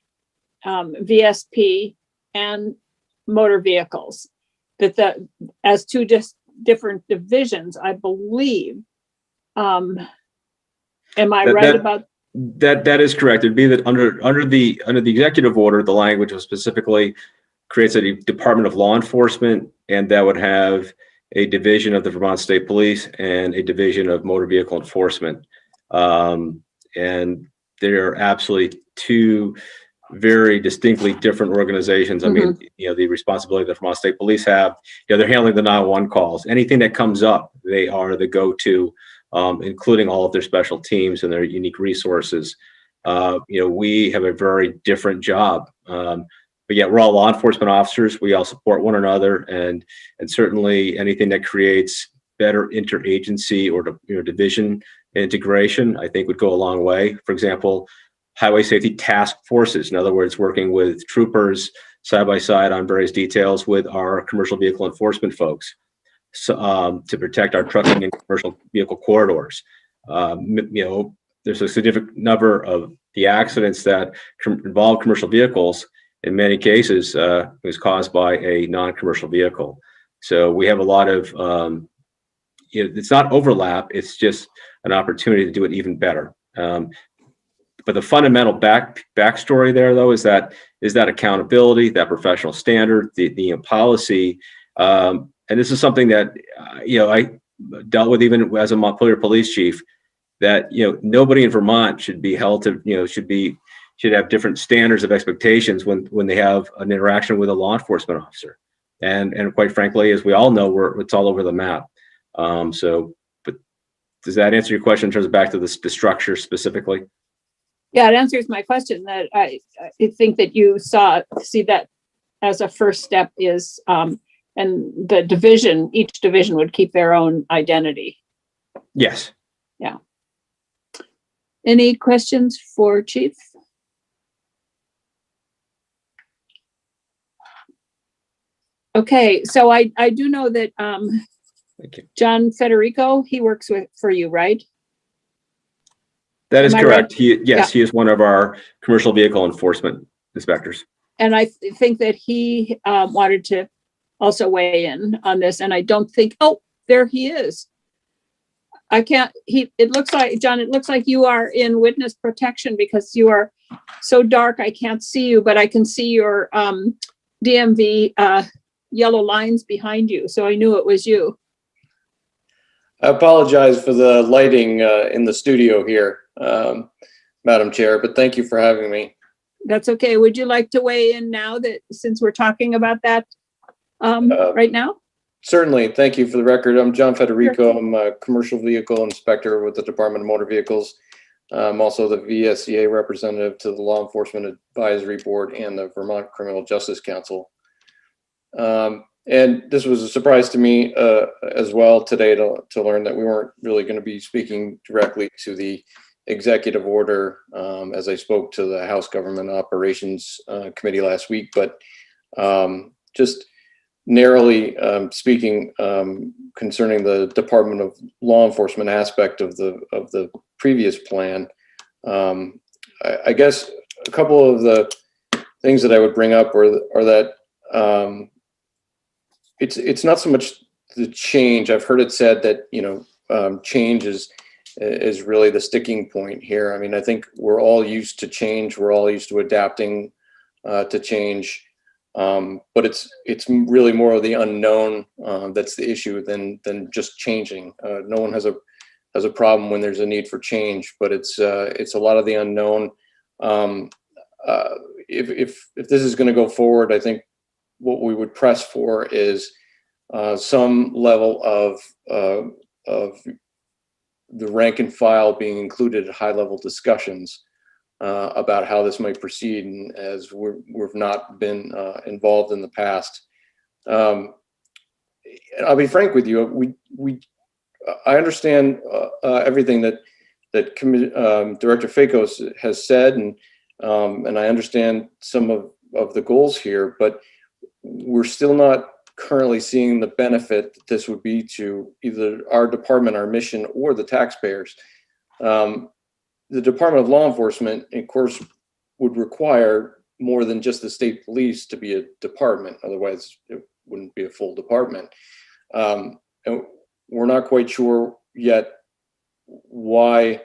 Speaker 1: VSP and motor vehicles, as two different divisions, I believe. Am I right about
Speaker 11: that? Is correct. It'd be that under the executive order, the language was specifically creates a Department of Law Enforcement, and that would have a division of the Vermont State Police and a division of motor vehicle enforcement. And they're absolutely two very distinctly different organizations. I mean, the responsibility that the Vermont State Police have, they're handling the 911 calls. Anything that comes up, they are the go-to, including all of their special teams and their unique resources. We have a very different job, but yet we're all law enforcement officers. We all support one another, and certainly anything that creates better interagency or division integration, I think, would go a long way. For example, highway safety task forces, in other words, working with troopers side by side on various details with our commercial vehicle enforcement folks, so, to protect our trucking and commercial vehicle corridors. There's a significant number of the accidents that involve commercial vehicles. In many cases, was caused by a non-commercial vehicle. So we have a lot of, it's not overlap, it's just an opportunity to do it even better. But the fundamental backstory there, though, is that accountability, that professional standard, the policy, and this is something that I dealt with even as a Montpelier police chief. That nobody in Vermont should be held to should should have different standards of expectations when they have an interaction with a law enforcement officer. And quite frankly, as we all know, it's all over the map. But does that answer your question in terms of back to the structure specifically?
Speaker 1: Yeah, it answers my question that I think that you see that as a first step is, and the each division would keep their own identity.
Speaker 11: Yes.
Speaker 1: Yeah. Any questions for Chief? Okay, so I do know that
Speaker 11: Thank you.
Speaker 1: John Federico, he works for you, right?
Speaker 11: That is
Speaker 1: Am I
Speaker 11: correct.
Speaker 1: right?
Speaker 11: He is one of our commercial vehicle enforcement inspectors.
Speaker 1: And I think that he wanted to also weigh in on this, and I don't think, oh, there he is. It looks like, John, it looks like you are in witness protection because you are so dark, I can't see you, but I can see your DMV yellow lines behind you, so I knew it was you.
Speaker 12: I apologize for the lighting in the studio here, Madam Chair, but thank you for having me.
Speaker 1: That's okay. Would you like to weigh in now that, since we're talking about that right now?
Speaker 12: Certainly. Thank you. For the record, I'm John Federico. I'm a commercial vehicle inspector with the Department of Motor Vehicles. I'm also the VSCA representative to the Law Enforcement Advisory Board and the Vermont Criminal Justice Council. And this was a surprise to me as well today to learn that we weren't really going to be speaking directly to the executive order as I spoke to the House Government Operations Committee last week, but just narrowly speaking concerning the Department of Law Enforcement aspect of the previous plan, I guess a couple of the things that I would bring up are that it's not so much the change. I've heard it said that change is really the sticking point here. I mean, I think we're all used to change. We're all used to adapting to change. But it's really more of the unknown that's the issue than just changing. No one has a problem when there's a need for change, but it's a lot of the unknown. If this is going to go forward, I think what we would press for is some level of the rank and file being included at high level discussions about how this might proceed, and as we've not been involved in the past. I'll be frank with you. I understand everything that Director Fakis has said, and I understand some of the goals here, but we're still not currently seeing the benefit that this would be to either our department, our mission, or the taxpayers. The Department of Law Enforcement, of course, would require more than just the state police to be a department. Otherwise, it wouldn't be a full department. And we're not quite sure yet why,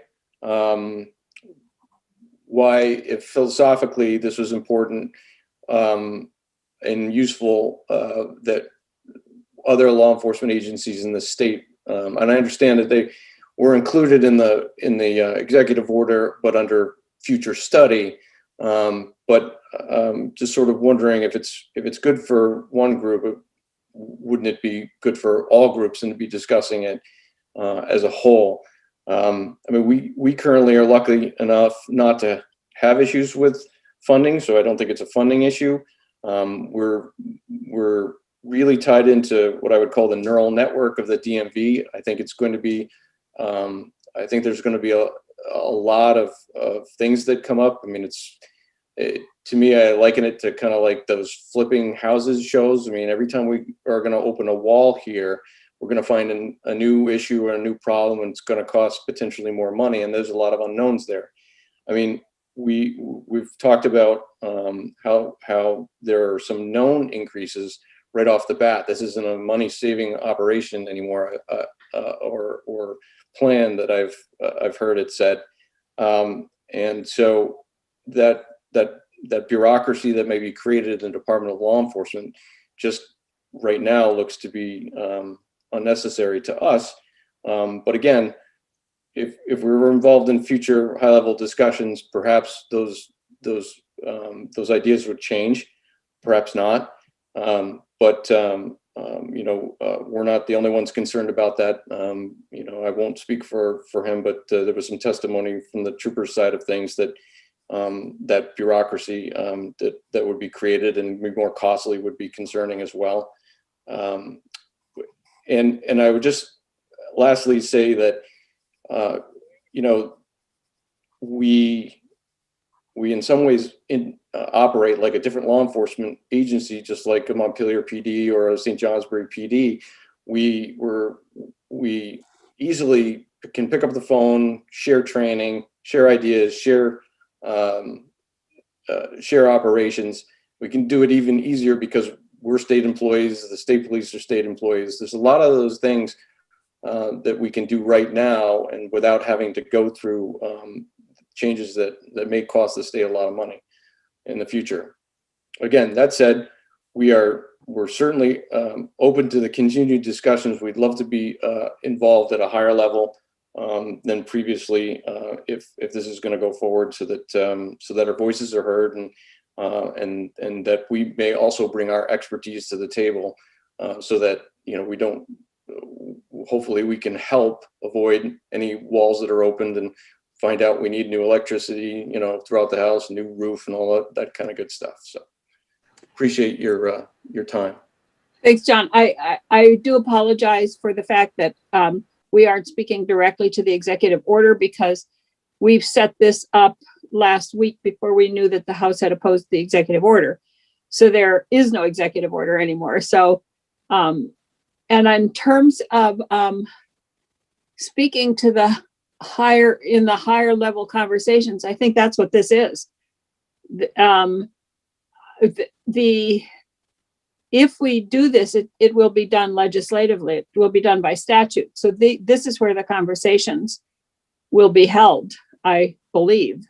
Speaker 12: if philosophically this was important and useful, that other law enforcement agencies in the state, and I understand that they were included in the executive order, but under future study. But just sort of wondering if it's good for one group, wouldn't it be good for all groups and to be discussing it as a whole? I mean, we currently are lucky enough not to have issues with funding, so I don't think it's a funding issue. We're really tied into what I would call the neural network of the DMV. I think it's going to be, I think there's going to be a lot of things that come up. I mean, to me, I liken it to kind of like those flipping houses shows. I mean, every time we are going to open a wall here, we're going to find a new issue or a new problem, and it's going to cost potentially more money. And there's a lot of unknowns there. I mean, we've talked about how there are some known increases right off the bat. This isn't a money-saving operation anymore, or plan that I've heard it said, and so that bureaucracy that may be created in the Department of Law Enforcement just right now looks to be unnecessary to us. But again, if we were involved in future high-level discussions, perhaps those those ideas would change, perhaps not. But we're not the only ones concerned about that. I won't speak for him, but there was some testimony from the trooper side of things that that bureaucracy that would be created and be more costly would be concerning as well. And I would just lastly say that we in some ways operate like a different law enforcement agency, just like a Montpelier PD or a St. Johnsbury PD. We easily can pick up the phone, share training, share ideas, share operations. We can do it even easier because we're state employees. The state police are state employees. There's a lot of those things that we can do right now, and without having to go through changes that may cost the state a lot of money in the future. Again, that said, we're certainly open to the continued discussions. We'd love to be involved at a higher level than previously, if this is going to go forward, so that our voices are heard, and that we may also bring our expertise to the table, so that we don't. Hopefully, we can help avoid any walls that are opened, and find out we need new electricity, throughout the house, new roof, and all that kind of good stuff. So, appreciate your time.
Speaker 1: Thanks, John. I do apologize for the fact that we aren't speaking directly to the executive order, because we've set this up last week before we knew that the House had opposed the executive order. So there is no executive order anymore. So, and in terms of speaking to the higher level conversations, I think that's what this is. If we do this, it will be done legislatively. It will be done by statute. So this is where the conversations will be held, I believe.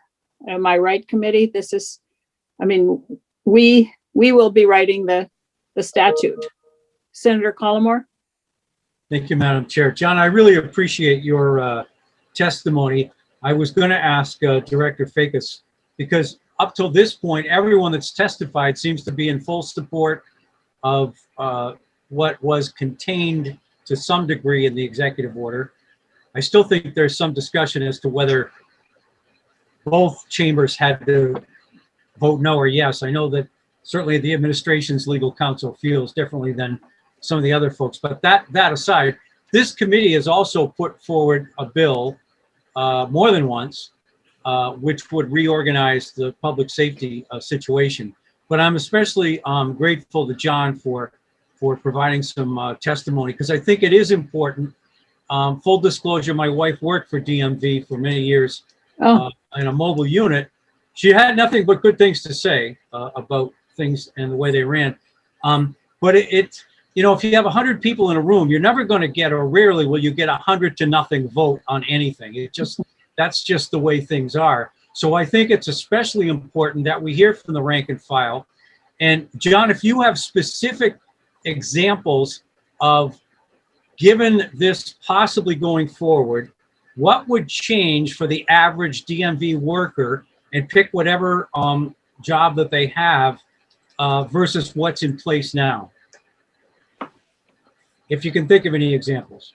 Speaker 1: Am I right, committee? We will be writing the statute. Senator Collmore?
Speaker 13: Thank you, Madam Chair. John, I really appreciate your testimony. I was going to ask Director Fakis, because up till this point, everyone that's testified seems to be in full support of what was contained to some degree in the executive order. I still think there's some discussion as to whether both chambers had to vote no or yes. I know that certainly the administration's legal counsel feels differently than some of the other folks, but that aside, this committee has also put forward a bill more than once, which would reorganize the public safety situation. But I'm especially grateful to John for providing some testimony, because I think it is important. Full disclosure, my wife worked for DMV for many years in a mobile unit. She had nothing but good things to say about things and the way they ran. But if you have 100 people in a room, you're never going to get, or rarely will you get 100-0 vote on anything. That's just the way things are. So I think it's especially important that we hear from the rank and file. And John, if you have specific examples of, given this possibly going forward, what would change for the average DMV worker, and pick whatever job that they have versus what's in place now? If you can think of any examples.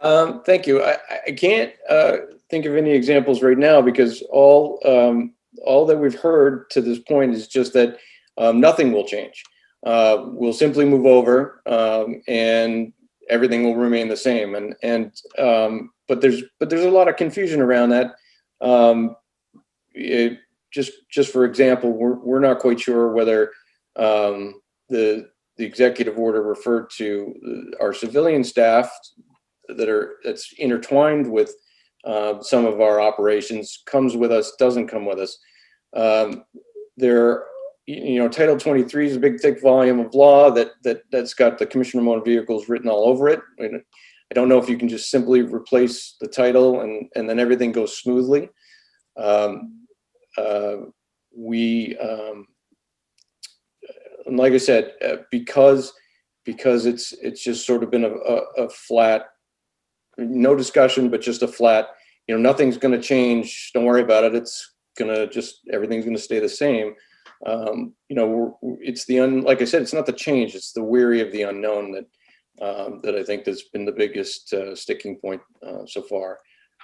Speaker 12: Thank you. I can't think of any examples right now, because all that we've heard to this point is just that nothing will change. We'll simply move over, and everything will remain the same. But there's a lot of confusion around that. Just for example, we're not quite sure whether the executive order referred to our civilian staff that's intertwined with some of our operations, comes with us, doesn't come with us. Title 23 is a big, thick volume of law that's got the Commissioner of Motor Vehicles written all over it. I don't know if you can just simply replace the title and then everything goes smoothly. And like I said, because it's just sort of been a flat, no discussion, but just a flat, nothing's going to change. Don't worry about it. everything's gonna stay the same. It's like I said, it's not the change, it's the weary of the unknown that I think has been the biggest sticking point so far.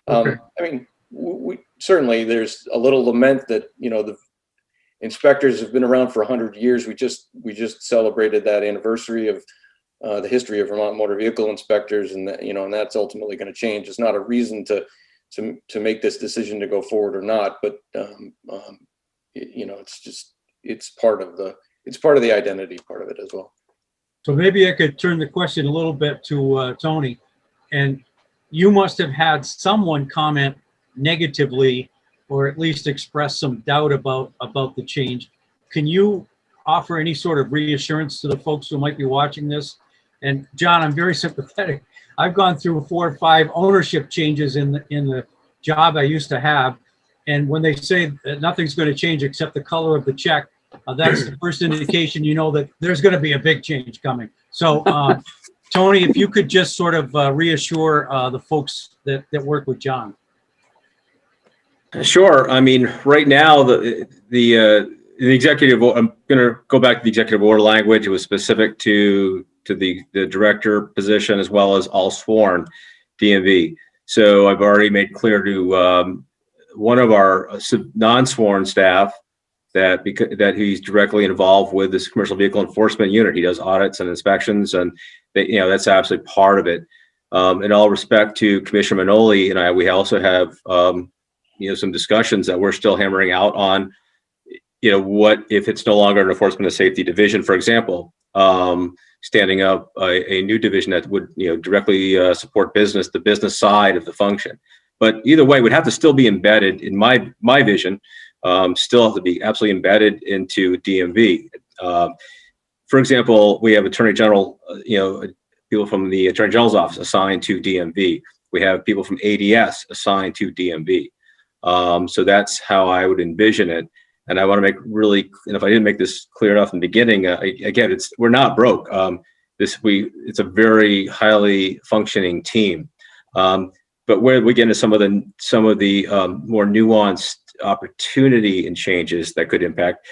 Speaker 2: Okay.
Speaker 12: I mean, we certainly, there's a little lament that, the inspectors have been around for 100 years. We just celebrated that anniversary of the history of Vermont motor vehicle inspectors, and that, and that's ultimately going to change. It's not a reason to make this decision to go forward or not, but it's part of the identity part of it as well.
Speaker 13: So maybe I could turn the question a little bit to Tony, and you must have had someone comment negatively or at least express some doubt about the change. Can you offer any sort of reassurance to the folks who might be watching this? And John, I'm very sympathetic. I've gone through 4 or 5 ownership changes in the job I used to have. And when they say that nothing's going to change except the color of the check, that's the first indication that there's going to be a big change coming. So, Tony, if you could just sort of reassure the folks that work with John.
Speaker 11: Sure. I mean, right now, the executive, I'm going to go back to the executive order language. It was specific to the director position as well as all sworn DMV. So I've already made clear to one of our non-sworn staff that he's directly involved with this commercial vehicle enforcement unit. He does audits and inspections, and that's absolutely part of it. In all respect to Commissioner Manoli and I, we also have some discussions that we're still hammering out on. What if it's no longer an enforcement and safety division, for example, standing up a new division that would directly support the business side of the function. But either way, it would have to still be embedded in my vision. Still have to be absolutely embedded into DMV. For example, we have Attorney General, people from the Attorney General's office assigned to DMV. We have people from ADS assigned to DMV. So that's how I would envision it. And I want to make really, and if I didn't make this clear enough in the beginning, again, we're not broke. It's a very highly functioning team. But where we get into some of the more nuanced opportunity and changes that could impact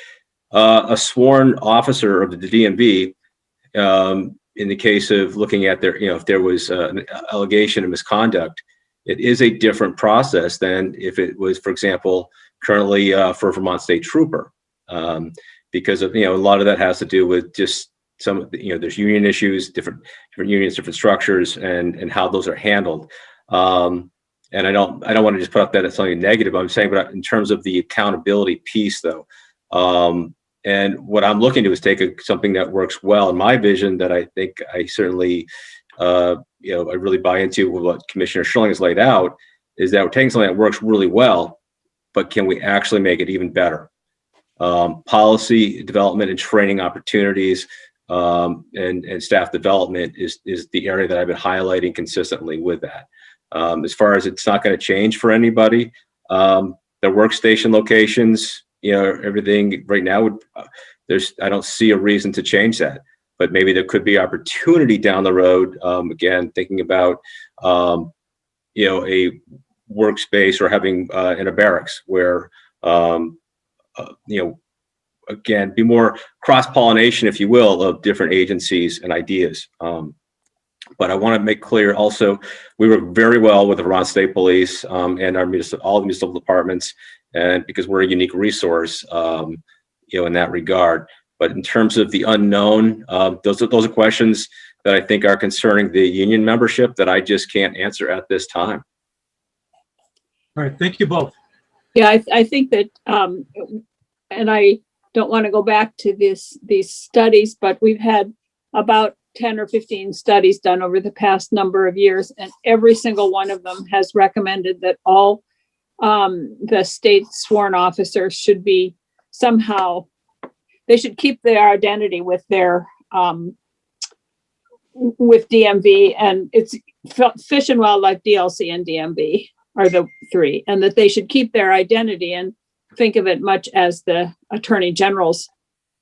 Speaker 11: a sworn officer of the DMV, in the case of looking at if there was an allegation of misconduct, it is a different process than if it was, for example, currently for a Vermont State Trooper, because of a lot of that has to do with just there's union issues, different unions, different structures, and how those are handled. And I don't want to just put up that as something negative. I'm saying, but in terms of the accountability piece, though, and what I'm looking to is take something that works well in my vision that I think I certainly, I really buy into with what Commissioner Schilling has laid out, is that we're taking something that works really well, but can we actually make it even better? Policy development and training opportunities and staff development is the area that I've been highlighting consistently with that. As far as it's not going to change for anybody, the workstation locations, everything right now I don't see a reason to change that, but maybe there could be opportunity down the road. Again, thinking about, a workspace or having in a barracks where, again, be more cross-pollination, if you will, of different agencies and ideas. But I want to make clear also, we work very well with the Vermont State Police and all the municipal departments, and because we're a unique resource, in that regard. But in terms of the unknown, those are questions that I think are concerning the union membership that I just can't answer at this time.
Speaker 13: All right, thank you both.
Speaker 1: Yeah, I think that, and I don't want to go back to these studies, but we've had about 10 or 15 studies done over the past number of years, and every single one of them has recommended that all the state sworn officers should be somehow, they should keep their identity with their with DMV, and it's Fish and Wildlife, DLC, and DMV are the 3, and that they should keep their identity and think of it much as the Attorney General's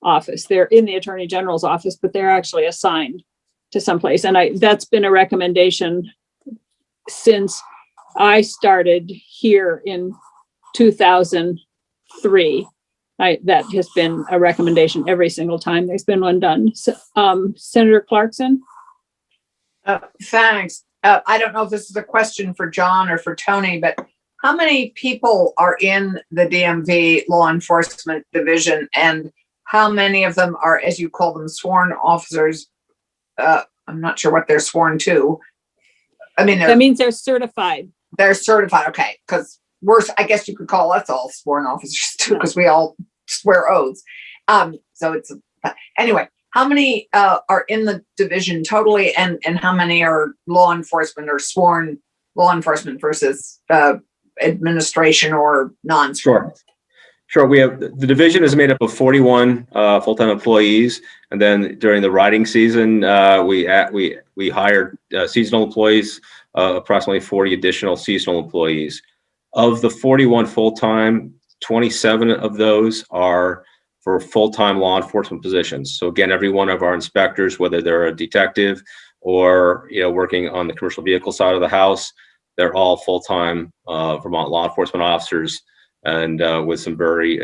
Speaker 1: office. They're in the Attorney General's office, but they're actually assigned to someplace. And that's been a recommendation since I started here in 2000, 3. That has been a recommendation every single time there's been one done. So, Senator Clarkson?
Speaker 5: Thanks. I don't know if this is a question for John or for Tony, but how many people are in the DMV law enforcement division, and how many of them are, as you call them, sworn officers? I'm not sure what they're sworn to. I mean,
Speaker 1: That means they're certified.
Speaker 5: they're certified. Okay. Because I guess you could call us all sworn officers too, because we all swear oaths. So it's, anyway, how many are in the division totally, and how many are law enforcement or sworn law enforcement versus administration or non-sworn?
Speaker 11: Sure. We have the division is made up of 41 full-time employees, and then during the riding season, we hired seasonal employees, approximately 40 additional seasonal employees. Of the 41 full-time, 27 of those are for full-time law enforcement positions. So again, every one of our inspectors, whether they're a detective or working on the commercial vehicle side of the house, they're all full-time Vermont law enforcement officers, and with some very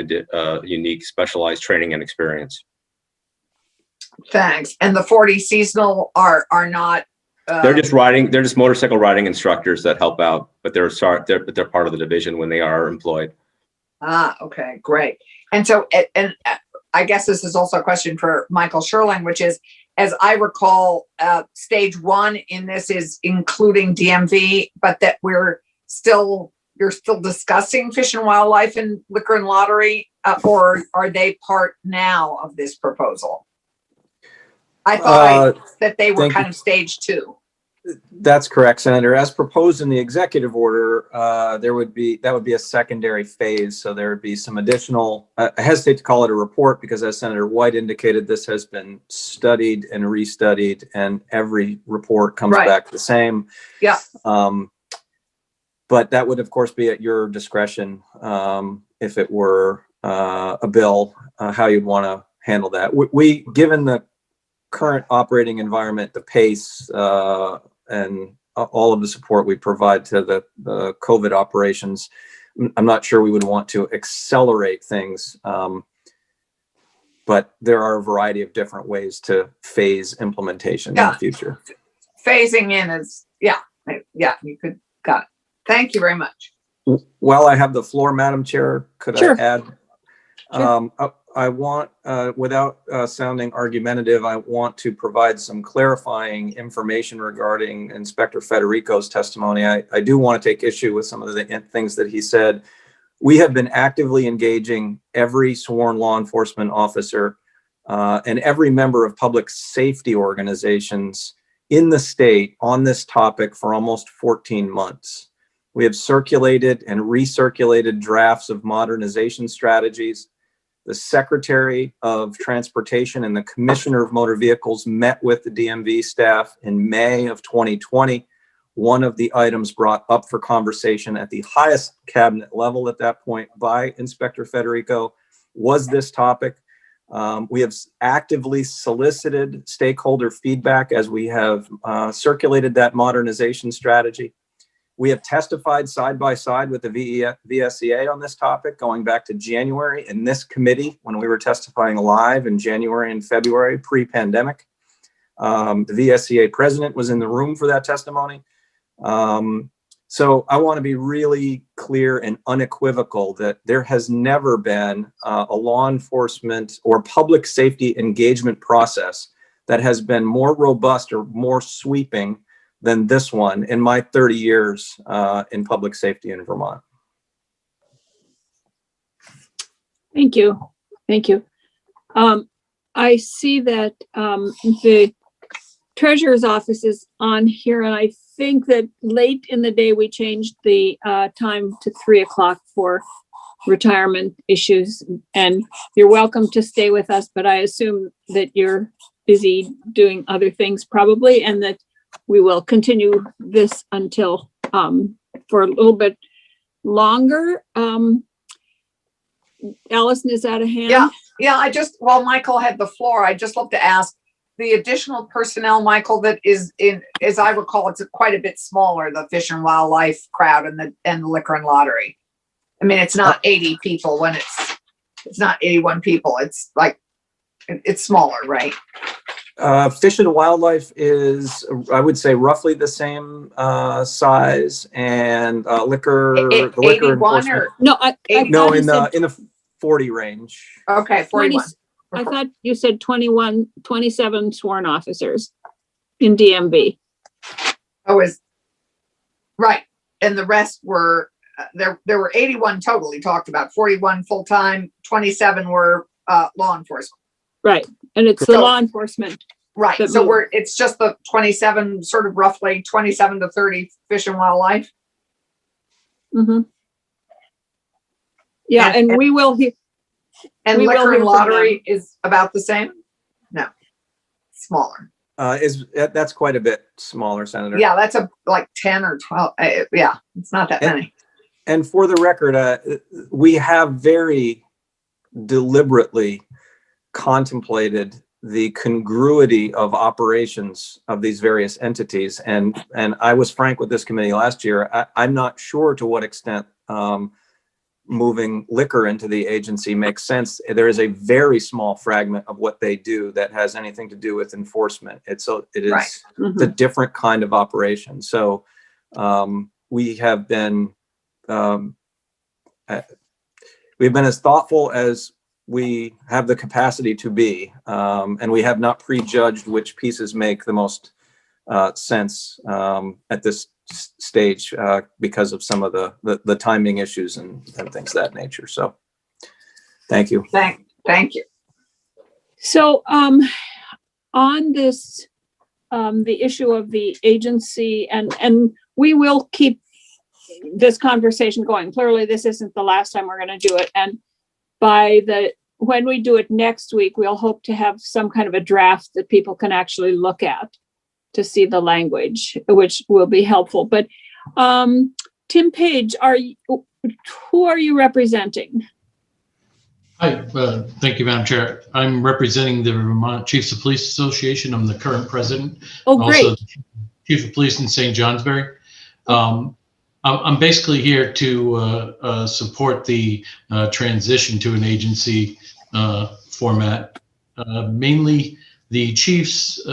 Speaker 11: unique specialized training and experience.
Speaker 5: Thanks. And the 40 seasonal are not.
Speaker 11: They're just motorcycle riding instructors that help out, but they're part of the division when they are employed.
Speaker 5: Okay, great. And so, and I guess this is also a question for Michael Sherling, which is, as I recall, stage 1 in this is including DMV, but that you're still discussing Fish and Wildlife and Liquor and Lottery, or are they part now of this proposal? I thought that they were kind of stage 2.
Speaker 14: That's correct, Senator. As proposed in the executive order, that would be a secondary phase. So there would be some additional, I hesitate to call it a report because, as Senator White indicated, this has been studied and restudied, and every report comes back the same.
Speaker 5: Yeah.
Speaker 14: But that would, of course, be at your discretion if it were a bill, how you'd want to handle that. We, given the current operating environment, the pace, and all of the support we provide to the COVID operations, I'm not sure we would want to accelerate things. But there are a variety of different ways to phase implementation in the future.
Speaker 5: Phasing in is, you could, got it. Thank you very much.
Speaker 14: While I have the floor, Madam Chair, could
Speaker 1: Sure.
Speaker 14: I add?
Speaker 1: Sure.
Speaker 14: I want, without sounding argumentative, I want to provide some clarifying information regarding Inspector Federico's testimony. I do want to take issue with some of the things that he said. We have been actively engaging every sworn law enforcement officer and every member of public safety organizations in the state on this topic for almost 14 months. We have circulated and recirculated drafts of modernization strategies. The Secretary of Transportation and the Commissioner of Motor Vehicles met with the DMV staff in May of 2020. One of the items brought up for conversation at the highest cabinet level at that point by Inspector Federico was this topic. We have actively solicited stakeholder feedback as we have circulated that modernization strategy. We have testified side by side with the VSEA on this topic going back to January in this committee when we were testifying live in January and February pre-pandemic. The VSEA president was in the room for that testimony. So I want to be really clear and unequivocal that there has never been a law enforcement or public safety engagement process that has been more robust or more sweeping than this one in my 30 years in public safety in Vermont.
Speaker 1: Thank you. Thank you. I see that the treasurer's office is on here, and I think that late in the day we changed the time to 3 o'clock for retirement issues, and you're welcome to stay with us, but I assume that you're busy doing other things probably, and that we will continue this until for a little bit longer. Allison, is that a hand?
Speaker 5: Yeah. While Michael had the floor, I just love to ask the additional personnel, Michael, that is in, as I recall, it's quite a bit smaller, the Fish and Wildlife crowd and the Liquor and Lottery. I mean, it's not 80 people when it's not 81 people. It's like, it's smaller, right?
Speaker 14: Fish and Wildlife is, I would say, roughly the same size, and liquor, the liquor
Speaker 5: 81
Speaker 14: enforcement.
Speaker 5: or
Speaker 1: No, I
Speaker 14: No,
Speaker 1: thought he said
Speaker 14: in the 40 range.
Speaker 5: okay,
Speaker 1: 20,
Speaker 5: 41.
Speaker 1: I thought you said 27 sworn officers in DMV.
Speaker 5: Oh, is right. And the rest were there were 81 total. He talked about 41 full-time, 27 were law enforcement.
Speaker 1: Right. And it's the
Speaker 5: So-
Speaker 1: law enforcement.
Speaker 5: Right.
Speaker 1: That
Speaker 5: So
Speaker 1: moved.
Speaker 5: it's just the 27, sort of roughly 27 to 30 fish and wildlife.
Speaker 1: Mhm. Yeah,
Speaker 5: And-
Speaker 1: and we will hear,
Speaker 5: And
Speaker 1: We will
Speaker 5: liquor
Speaker 1: hear
Speaker 5: and
Speaker 1: from
Speaker 5: lottery is about the same? No, smaller.
Speaker 14: That's quite a bit smaller, Senator.
Speaker 5: Yeah, that's like 10 or 12. Yeah, it's not that many.
Speaker 14: And for the record, we have very deliberately contemplated the congruity of operations of these various entities. And I was frank with this committee last year. I'm not sure to what extent moving liquor into the agency makes sense. There is a very small fragment of what they do that has anything to do with enforcement. It is
Speaker 5: Right.
Speaker 14: a different kind of operation. So we have been we've been as thoughtful as we have the capacity to be, and we have not prejudged which pieces make the most sense at this stage because of some of the timing issues and things of that nature. So thank you.
Speaker 5: Thank you.
Speaker 1: so on this, the issue of the agency, and we will keep this conversation going. Clearly, this isn't the last time we're going to do it. And when we do it next week, we'll hope to have some kind of a draft that people can actually look at to see the language, which will be helpful. But Tim Page, who are you representing?
Speaker 15: Hi, thank you, Madam Chair. I'm representing the Vermont Chiefs of Police Association. I'm the current president.
Speaker 1: Oh, great.
Speaker 15: Also Chief of Police in St. Johnsbury. I'm basically here to support the transition to an agency format. Mainly, the chiefs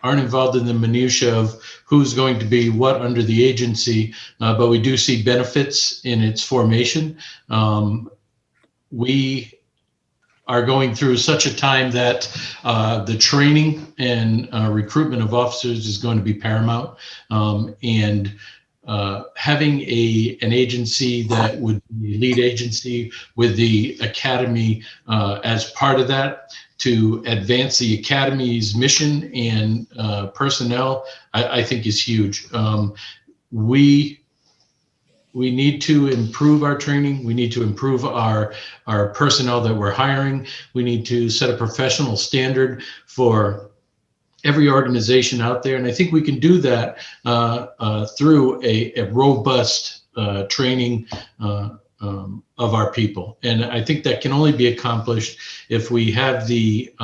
Speaker 15: aren't involved in the minutia of who's going to be what under the agency, but we do see benefits in its formation. We are going through such a time that the training and recruitment of officers is going to be paramount. And having an agency that would be a lead agency with the academy as part of that to advance the academy's mission and personnel, I think is huge. We need to improve our training. We need to improve our personnel that we're hiring. We need to set a professional standard for every organization out there. And I think we can do that through a robust training of our people. And I think that can only be accomplished if we have the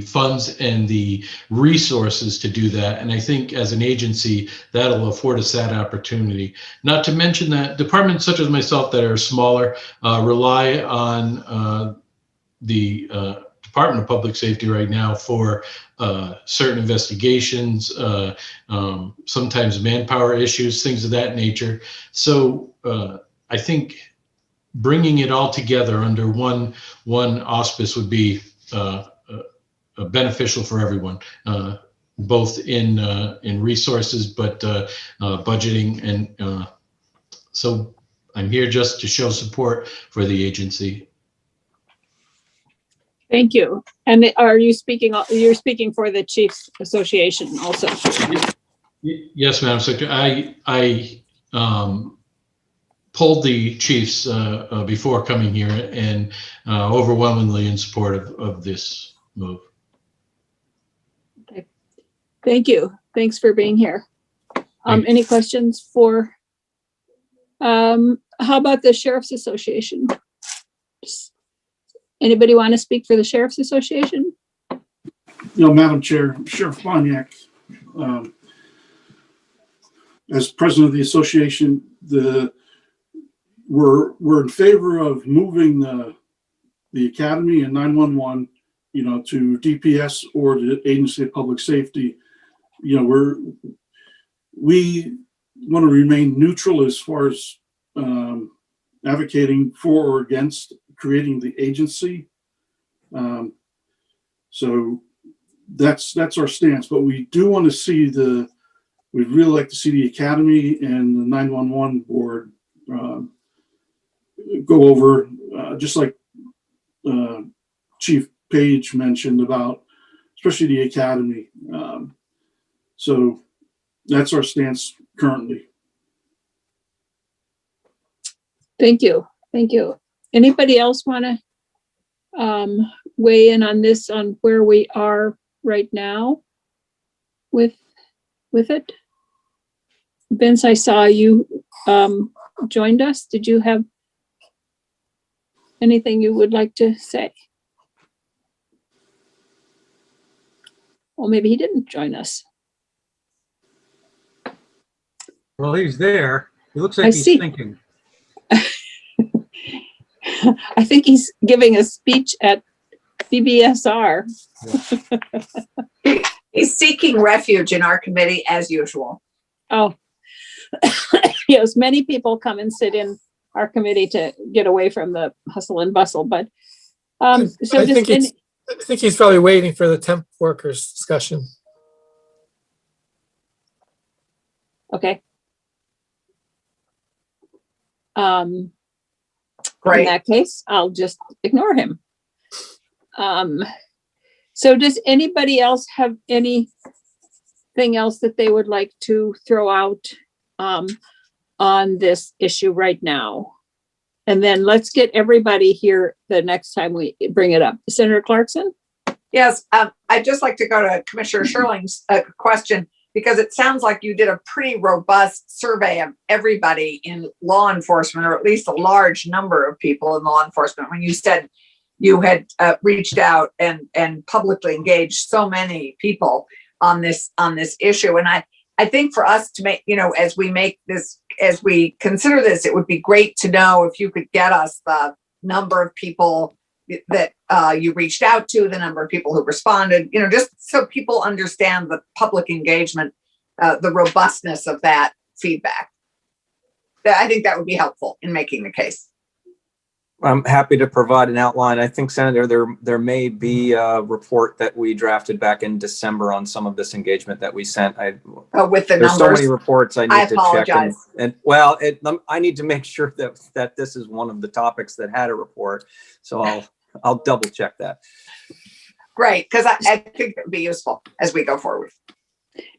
Speaker 15: funds and the resources to do that. And I think as an agency, that'll afford us that opportunity. Not to mention that departments such as myself that are smaller rely on the Department of Public Safety right now for certain investigations, sometimes manpower issues, things of that nature. So I think bringing it all together under one auspice would be beneficial for everyone, both in resources, but budgeting. And so I'm here just to show support for the agency.
Speaker 1: Thank you. And are you speaking, you're speaking for the Chiefs Association also?
Speaker 15: Yes, Madam Secretary. I polled the chiefs before coming here and overwhelmingly in support of this move.
Speaker 1: Okay. Thank you. Thanks for being here. Any questions for, how about the Sheriff's Association? Anybody want to speak for the Sheriff's Association?
Speaker 10: Madam Chair, Sheriff Boniak, as president of the association, we're in favor of moving the academy and 911, to DPS or the Agency of Public Safety. We want to remain neutral as far as advocating for or against creating the agency. So that's our stance. But we do want to see we'd really like to see the academy and the 911 board go over, just like Chief Page mentioned about, especially the academy. So that's our stance currently.
Speaker 1: Thank you. Thank you. Anybody else want to weigh in on this, on where we are right now with it? Vince, I saw you joined us. Did you have anything you would like to say? Well, maybe he didn't join us.
Speaker 13: Well, he's there. He looks like
Speaker 1: I
Speaker 13: he's
Speaker 1: see.
Speaker 13: thinking.
Speaker 1: I think he's giving a speech at BBSR.
Speaker 5: He's seeking refuge in our committee as usual.
Speaker 1: Oh, yes, many people come and sit in our committee to get away from the hustle and bustle, but
Speaker 2: I think he's probably waiting for the temp workers discussion.
Speaker 1: Okay.
Speaker 5: Great.
Speaker 1: In that case, I'll just ignore him. So does anybody else have anything else that they would like to throw out on this issue right now? And then let's get everybody here the next time we bring it up. Senator Clarkson?
Speaker 5: Yes, I'd just like to go to Commissioner Sherling's question, because it sounds like you did a pretty robust survey of everybody in law enforcement, or at least a large number of people in law enforcement, when you said you had reached out and publicly engaged so many people on this issue. And I think for us to make, as we consider this, it would be great to know if you could get us the number of people that you reached out to, the number of people who responded, just so people understand the public engagement, the robustness of that feedback. I think that would be helpful in making the case.
Speaker 14: I'm happy to provide an outline. I think, Senator, there may be a report that we drafted back in December on some of this engagement that we sent.
Speaker 5: With the
Speaker 14: there's
Speaker 5: numbers.
Speaker 14: So many reports I need to
Speaker 5: apologize.
Speaker 14: check. I need to make sure that this is one of the topics that had a report. So I'll double check that.
Speaker 5: Great, because I think that would be useful as we go forward.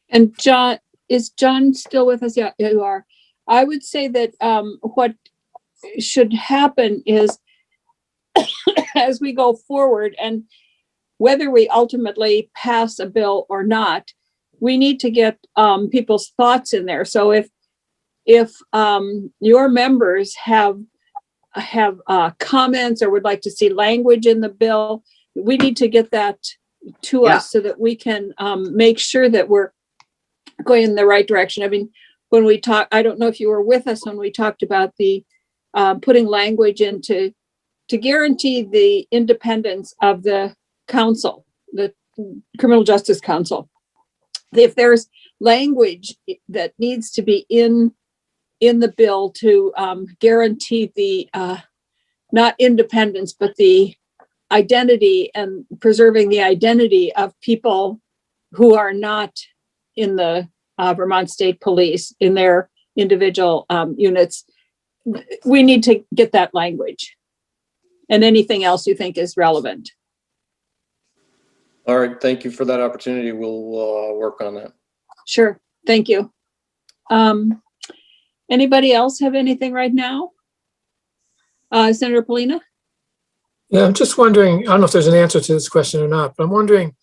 Speaker 1: And John, is John still with us? Yeah, you are. I would say that what should happen is as we go forward, and whether we ultimately pass a bill or not, we need to get people's thoughts in there. So if your members have comments or would like to see language in the bill, we need to get that to us so that we can make sure that we're going in the right direction. I mean, when we talk, I don't know if you were with us when we talked about the putting language into to guarantee the independence of the council, the Criminal Justice Council. If there's language that needs to be in the bill to guarantee the not independence, but the identity and preserving the identity of people who are not in the Vermont State Police in their individual units, we need to get that language. And anything else you think is relevant.
Speaker 12: All right, thank you for that opportunity. We'll work on that.
Speaker 1: Sure, thank you. Anybody else have anything right now? Senator Polina?
Speaker 2: Yeah, I'm just wondering, I don't know if there's an answer to this question or not, but I'm wondering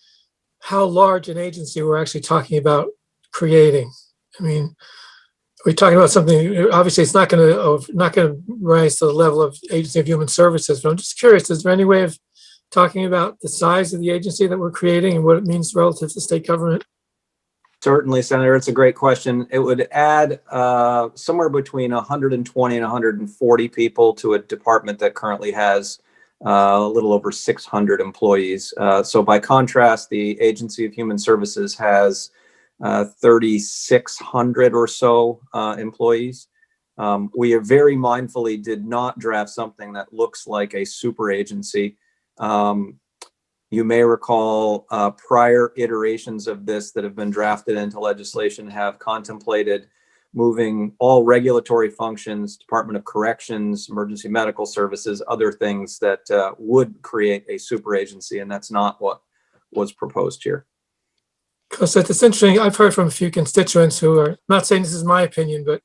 Speaker 2: how large an agency we're actually talking about creating. I mean, we're talking about something, obviously it's not going to rise to the level of Agency of Human Services, but I'm just curious, is there any way of talking about the size of the agency that we're creating and what it means relative to state government?
Speaker 14: Certainly, Senator. It's a great question. It would add somewhere between 120 and 140 people to a department that currently has a little over 600 employees. So by contrast, the Agency of Human Services has 3,600 or so employees. We have very mindfully did not draft something that looks like a super agency. You may recall prior iterations of this that have been drafted into legislation have contemplated moving all regulatory functions, Department of Corrections, Emergency Medical Services, other things that would create a super agency, and that's not what was proposed here.
Speaker 2: Because it's interesting, I've heard from a few constituents who are, not saying this is my opinion, but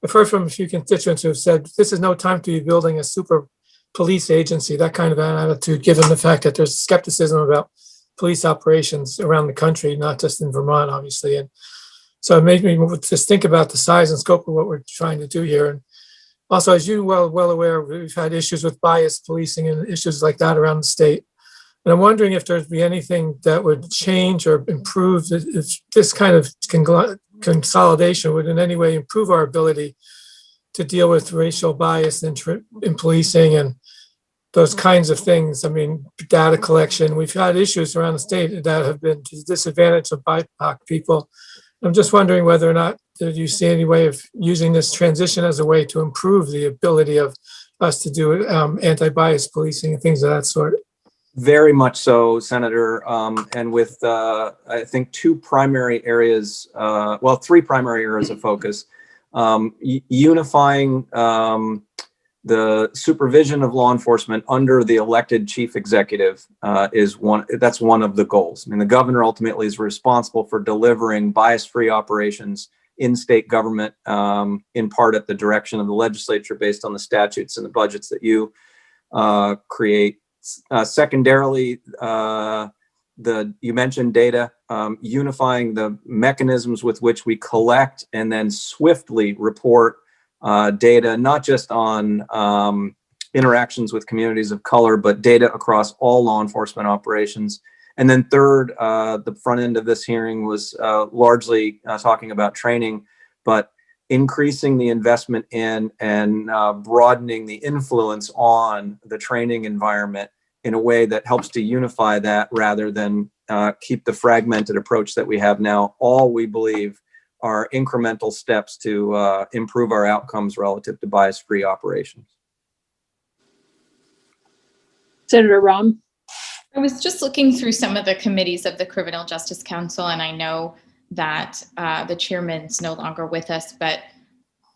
Speaker 2: I've heard from a few constituents who have said, this is no time to be building a super police agency, that kind of an attitude, given the fact that there's skepticism about police operations around the country, not just in Vermont, obviously. And so it made me just think about the size and scope of what we're trying to do here. And also, as you well aware, we've had issues with bias policing and issues like that around the state. And I'm wondering if there'd be anything that would change or improve if this kind of consolidation would in any way improve our ability to deal with racial bias in policing and those kinds of things. I mean, data collection. We've had issues around the state that have been to the disadvantage of BIPOC people. I'm just wondering whether or not do you see any way of using this transition as a way to improve the ability of us to do anti-bias policing and things of that sort.
Speaker 14: Very much so, Senator. And with, I think, three primary areas of focus. Unifying the supervision of law enforcement under the elected chief executive that's one of the goals. I mean, the governor ultimately is responsible for delivering bias-free operations in state government, in part at the direction of the legislature based on the statutes and the budgets that you create. Secondarily, you mentioned data, unifying the mechanisms with which we collect and then swiftly report data, not just on interactions with communities of color, but data across all law enforcement operations. And then third, the front end of this hearing was largely talking about training, but increasing the investment in and broadening the influence on the training environment in a way that helps to unify that rather than keep the fragmented approach that we have now. All we believe are incremental steps to improve our outcomes relative to bias-free operations.
Speaker 1: Senator Rahm.
Speaker 3: I was just looking through some of the committees of the Criminal Justice Council, and I know that the chairman's no longer with us, but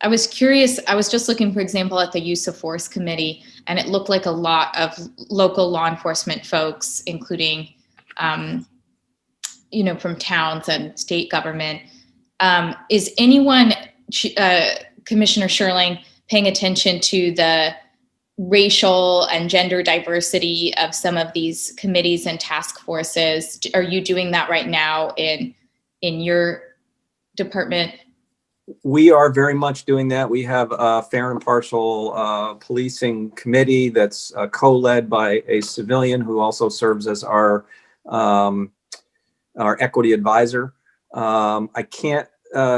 Speaker 3: I was curious. I was just looking, for example, at the Use of Force Committee, and it looked like a lot of local law enforcement folks, including, from towns and state government. Is anyone, Commissioner Sherling, paying attention to the racial and gender diversity of some of these committees and task forces? Are you doing that right now in your department?
Speaker 14: We are very much doing that. We have a fair and impartial policing committee that's co-led by a civilian who also serves as our equity advisor. I can't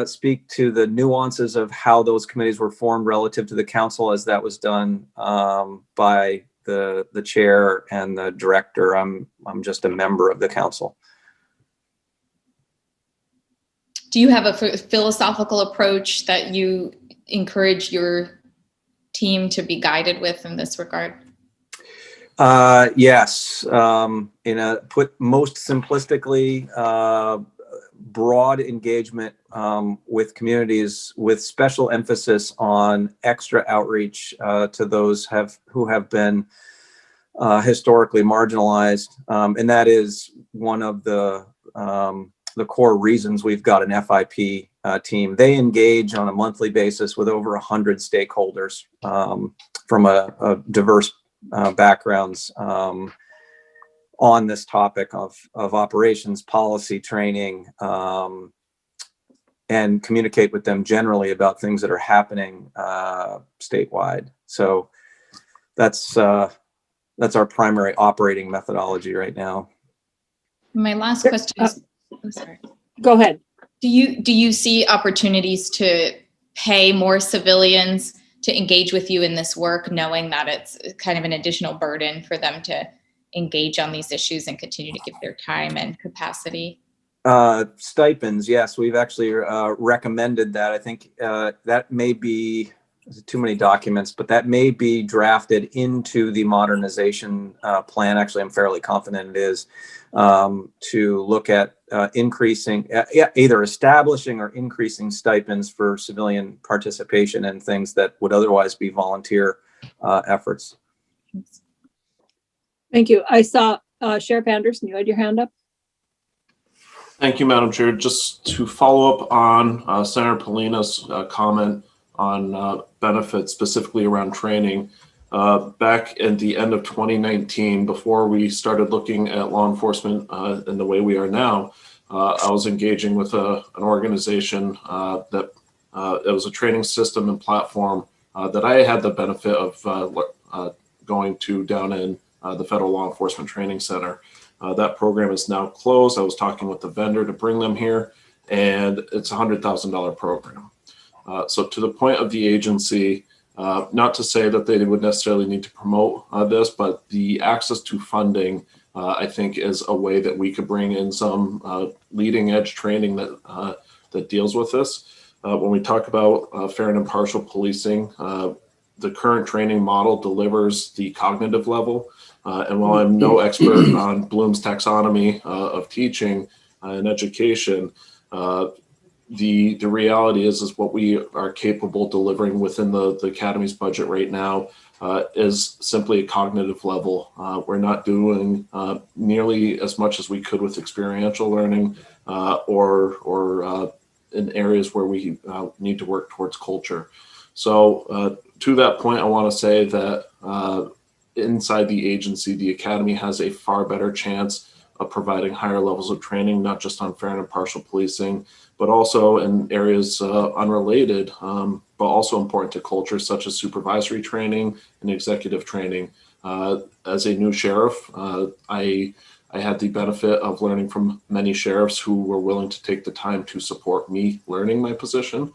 Speaker 14: speak to the nuances of how those committees were formed relative to the council, as that was done by the chair and the director. I'm just a member of the council.
Speaker 3: Do you have a philosophical approach that you encourage your team to be guided with in this regard?
Speaker 14: Yes. Put most simplistically, broad engagement with communities with special emphasis on extra outreach to those who have been historically marginalized. And that is one of the core reasons we've got an FIP team. They engage on a monthly basis with over 100 stakeholders from a diverse backgrounds on this topic of operations, policy, training, and communicate with them generally about things that are happening statewide. So that's our primary operating methodology right now.
Speaker 3: My last question is, I'm sorry.
Speaker 1: Go ahead.
Speaker 3: Do you see opportunities to pay more civilians to engage with you in this work, knowing that it's kind of an additional burden for them to engage on these issues and continue to give their time and capacity?
Speaker 14: Stipends, yes, we've actually recommended that. I think that may be too many documents, but that may be drafted into the modernization plan. Actually, I'm fairly confident it is, to look at increasing, either establishing or increasing stipends for civilian participation in things that would otherwise be volunteer efforts.
Speaker 1: Thank you. I saw Sheriff Anderson, you had your hand up.
Speaker 8: Thank you, Madam Chair. Just to follow up on Senator Polina's comment on benefits, specifically around training. Back at the end of 2019, before we started looking at law enforcement in the way we are now, I was engaging with an organization that it was a training system and platform that I had the benefit of going to down in the Federal Law Enforcement Training Center. That program is now closed. I was talking with the vendor to bring them here, and it's a $100,000 program. So to the point of the agency, not to say that they would necessarily need to promote this, but the access to funding, I think, is a way that we could bring in some leading edge training that that deals with this. When we talk about fair and impartial policing, the current training model delivers the cognitive level. And while I'm no expert on Bloom's taxonomy of teaching and education, the reality is what we are capable delivering within the Academy's budget right now is simply a cognitive level. We're not doing nearly as much as we could with experiential learning or in areas where we need to work towards culture. So to that point, I want to say that inside the agency, the Academy has a far better chance of providing higher levels of training, not just on fair and impartial policing, but also in areas unrelated, but also important to culture, such as supervisory training and executive training. As a new sheriff, I had the benefit of learning from many sheriffs who were willing to take the time to support me learning my position,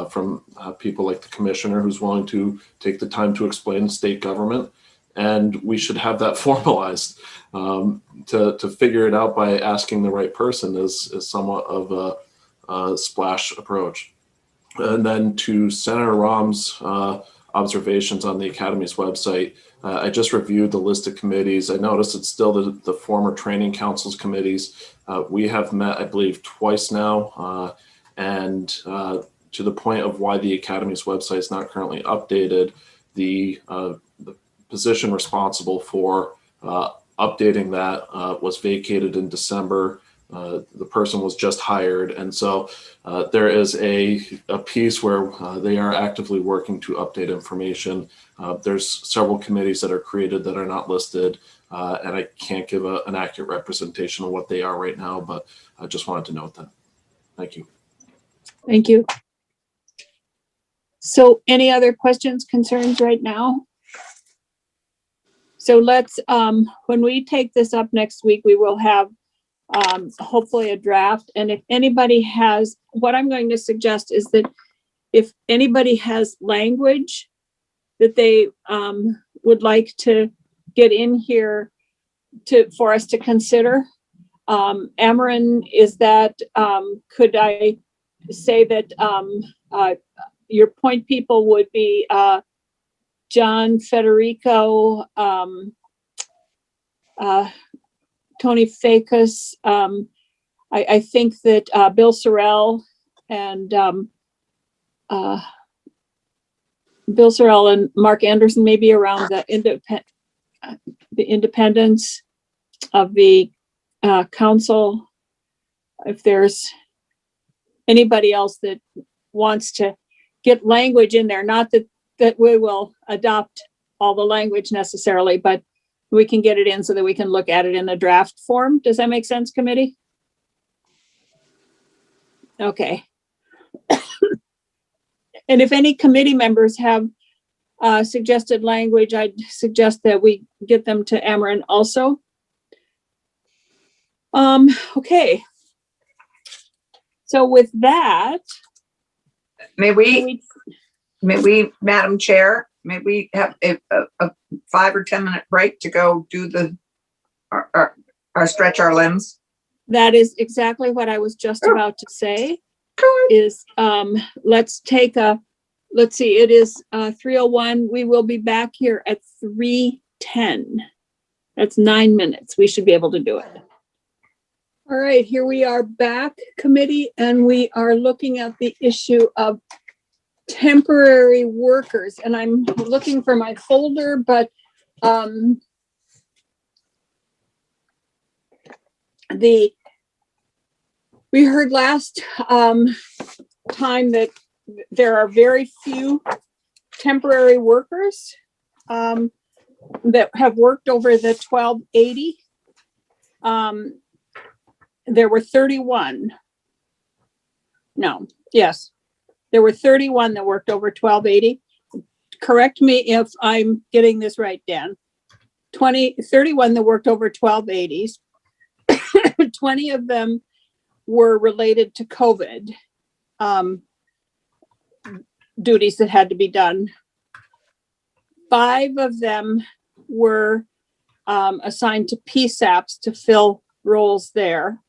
Speaker 8: from people like the commissioner who's willing to take the time to explain state government. And we should have that formalized. To figure it out by asking the right person is somewhat of a splash approach. And then to Senator Rahm's observations on the Academy's website, I just reviewed the list of committees. I noticed it's still the former training councils committees. We have met, I believe, twice now. And to the point of why the Academy's website is not currently updated, the position responsible for updating that was vacated in December. The person was just hired. And so there is a piece where they are actively working to update information. There's several committees that are created that are not listed, and I can't give an accurate representation of what they are right now, but I just wanted to note that. Thank you.
Speaker 1: Thank you. So any other questions, concerns right now? So let's, when we take this up next week, we will have hopefully a draft. And if anybody has, what I'm going to suggest is that if anybody has language that they would like to get in here for us to consider. Amarin, is that, could I say that your point people would be John Federico, Tony Fakis. I think that Bill Sorrell and Mark Anderson may be around the independence of the council. If there's anybody else that wants to get language in there, not that we will adopt all the language necessarily, but we can get it in so that we can look at it in a draft form. Does that make sense, committee? Okay. And if any committee members have suggested language, I'd suggest that we get them to Amarin also. Okay. So with that,
Speaker 5: May we, Madam Chair, may we have a 5 or 10 minute break to go do our stretch our limbs?
Speaker 1: that is exactly what I was just about to say. Is let's see, it is 3:01. We will be back here at 3:10. That's 9 minutes. We should be able to do it. All right, here we are back, committee, and we are looking at the issue of temporary workers. And I'm looking for my folder, but we heard last time that there are very few temporary workers that have worked over the 1280. There were 31. No, yes. There were 31 that worked over 1280. Correct me if I'm getting this right, Dan. 31 that worked over 1280s. 20 of them were related to COVID duties that had to be done. 5 of them were assigned to PSAPs to fill roles there.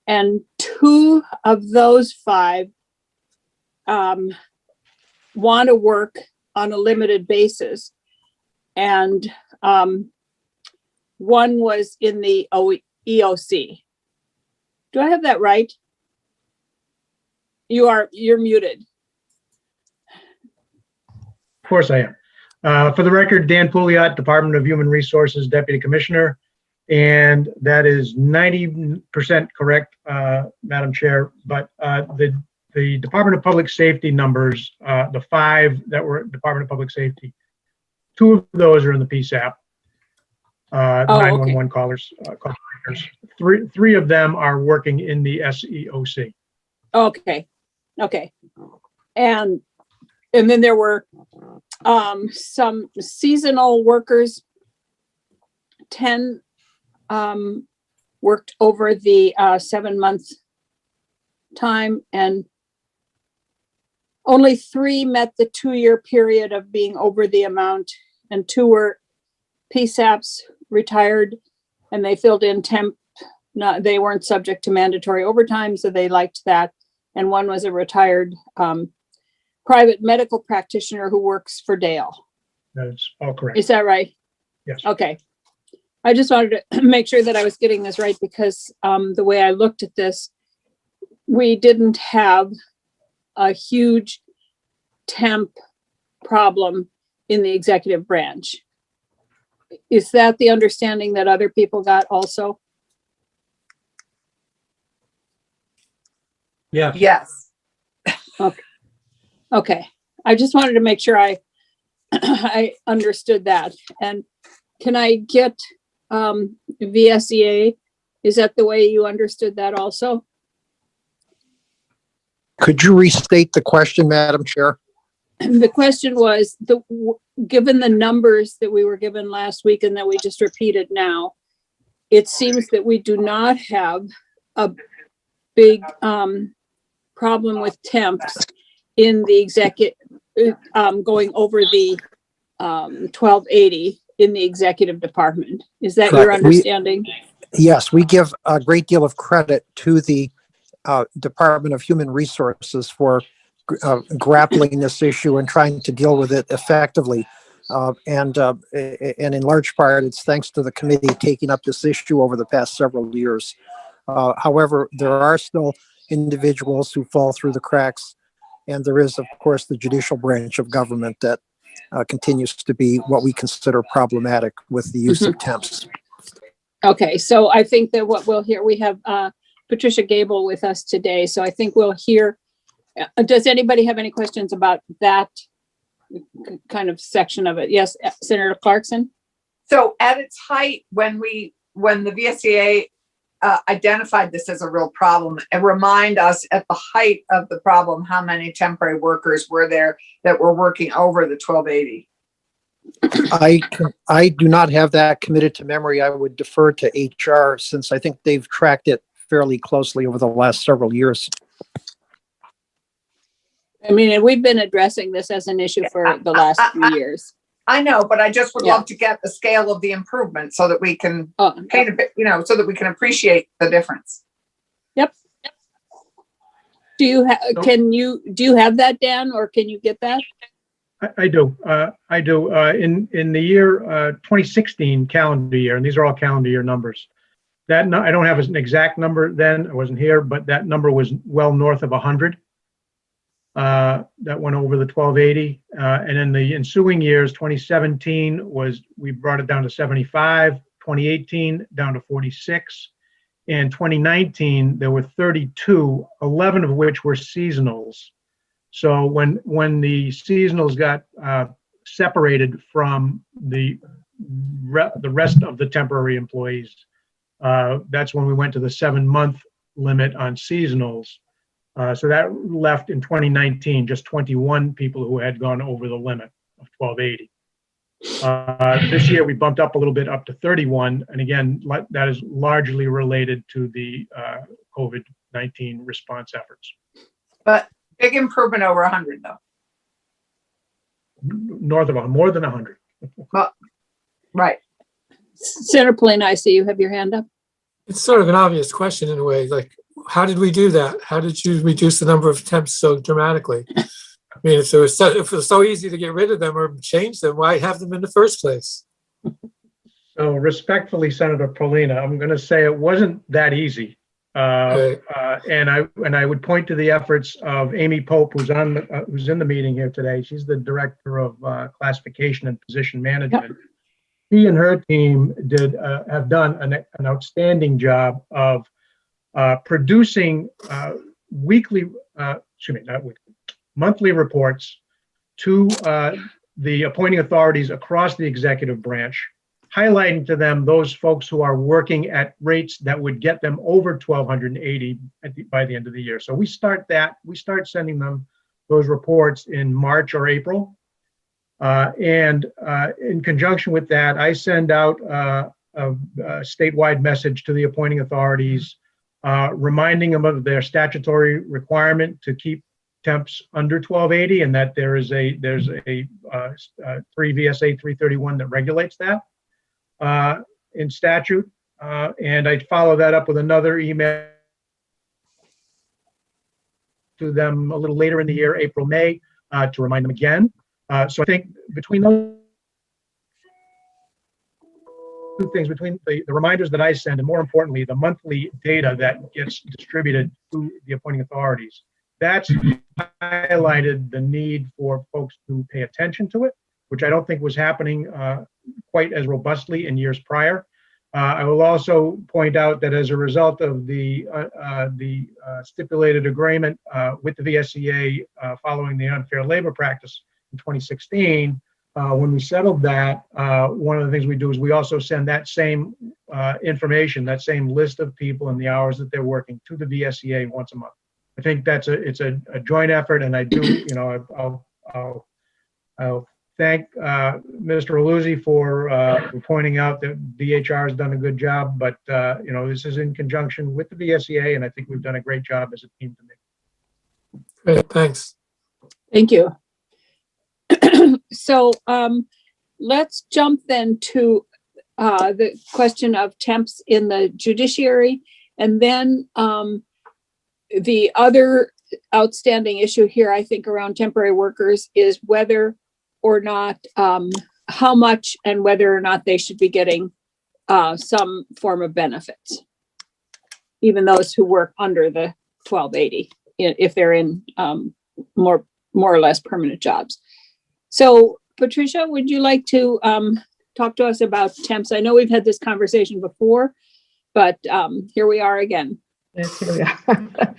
Speaker 1: And 2 of those 5 want to work on a limited basis. And 1 was in the EOC. Do I have that right? You're muted.
Speaker 16: Of course I am. For the record, Dan Pouliot, Department of Human Resources Deputy Commissioner, and that is 90% correct, Madam Chair. But the Department of Public Safety numbers, the 5 that were Department of Public Safety, 2 of those are in the PSAP, 911 callers. 3 of them are working in the SEOC.
Speaker 1: Okay. And then there were some seasonal workers. 10 worked over the 7-month time, and only 3 met the 2-year period of being over the amount, and 2 were PSAPs, retired, and they filled in temp. They weren't subject to mandatory overtime, so they liked that. And 1 was a retired private medical practitioner who works for Dale.
Speaker 16: That is all correct.
Speaker 1: Is that right?
Speaker 16: Yes.
Speaker 1: Okay. I just wanted to make sure that I was getting this right, because the way I looked at this, we didn't have a huge temp problem in the executive branch. Is that the understanding that other people got also?
Speaker 13: Yeah.
Speaker 5: Yes.
Speaker 1: Okay. I just wanted to make sure I understood that. And can I get VSEA? Is that the way you understood that also?
Speaker 17: Could you restate the question, Madam Chair?
Speaker 1: The question was, given the numbers that we were given last week and that we just repeated now, it seems that we do not have a big problem with temps in the executive, going over the 1280 in the executive department. Is that your
Speaker 17: Correct.
Speaker 1: understanding?
Speaker 17: Yes, we give a great deal of credit to the Department of Human Resources for grappling this issue and trying to deal with it effectively. And in large part, it's thanks to the committee taking up this issue over the past several years. However, there are still individuals who fall through the cracks. And there is, of course, the judicial branch of government that continues to be what we consider problematic with the use of temps.
Speaker 1: Okay, so I think that what we'll hear, we have Patricia Gable with us today. So I think we'll hear, does anybody have any questions about that kind of section of it? Yes, Senator Clarkson?
Speaker 5: So at its height, when the VSEA identified this as a real problem, and remind us at the height of the problem, how many temporary workers were there that were working over the 1280?
Speaker 17: I do not have that committed to memory. I would defer to HR, since I think they've tracked it fairly closely over the last several years.
Speaker 1: I mean, and we've been addressing this as an issue for the last few years.
Speaker 5: I know, but I just would
Speaker 1: Yeah.
Speaker 5: love to get the scale of the improvement so that we can
Speaker 1: Oh,
Speaker 5: paint a bit, so that we can appreciate the difference.
Speaker 1: yep. Do you have that, Dan, or can you get that?
Speaker 16: I do. I do. In the year 2016 calendar year, and these are all calendar year numbers. I don't have an exact number then. I wasn't here, but that number was well north of 100. That went over the 1280. And in the ensuing years, 2017 we brought it down to 75. 2018 down to 46. In 2019, there were 32, 11 of which were seasonals. So when the seasonals got separated from the rest of the temporary employees, that's when we went to the 7-month limit on seasonals. So that left in 2019 just 21 people who had gone over the limit of 1280. This year we bumped up a little bit up to 31, and again that is largely related to the COVID-19 response efforts.
Speaker 5: But big improvement over 100 though.
Speaker 16: North of more than 100.
Speaker 5: Well, right.
Speaker 1: Senator Pulliam, I see you have your hand up.
Speaker 2: It's sort of an obvious question in a way, like, how did we do that? How did you reduce the number of temps so dramatically? I mean, if it was so easy to get rid of them or change them, why have them in the first place?
Speaker 16: So respectfully, Senator Polina, I'm going to say it wasn't that easy. And I would point to the efforts of Amy Pope, who's in the meeting here today. She's the director of classification and position management. Yep. She and her team have done an outstanding job of producing monthly reports to the appointing authorities across the executive branch, highlighting to them those folks who are working at rates that would get them over 1,280 by the end of the year. So we start sending them those reports in March or April. And in conjunction with that, I send out a statewide message to the appointing authorities, reminding them of their statutory requirement to keep temps under 1280, and that there's a 3 VSA 331 that regulates that in statute. And I follow that up with another email to them a little later in the year, April, May, to remind them again. So I think between those two things, between the reminders that I send and more importantly, the monthly data that gets distributed to the appointing authorities, that's highlighted the need for folks to pay attention to it, which I don't think was happening quite as robustly in years prior. I will also point out that as a result of the stipulated agreement with the VSEA following the unfair labor practice in 2016, when we settled that, one of the things we do is we also send that same information, that same list of people and the hours that they're working to the VSEA once a month. I think it's a joint effort, and I do, I'll thank Mr. Aluzzi for pointing out that DHR has done a good job, but this is in conjunction with the VSEA, and I think we've done a great job as a team to make.
Speaker 2: Great, thanks.
Speaker 1: Thank you. So let's jump then to the question of temps in the judiciary, and then the other outstanding issue here, I think, around temporary workers is whether or not, how much and whether or not they should be getting some form of benefits, even those who work under the 1280, if they're in more or less permanent jobs. So, Patricia, would you like to talk to us about temps? I know we've had this conversation before, but here we are again.
Speaker 18: Yes, here we are.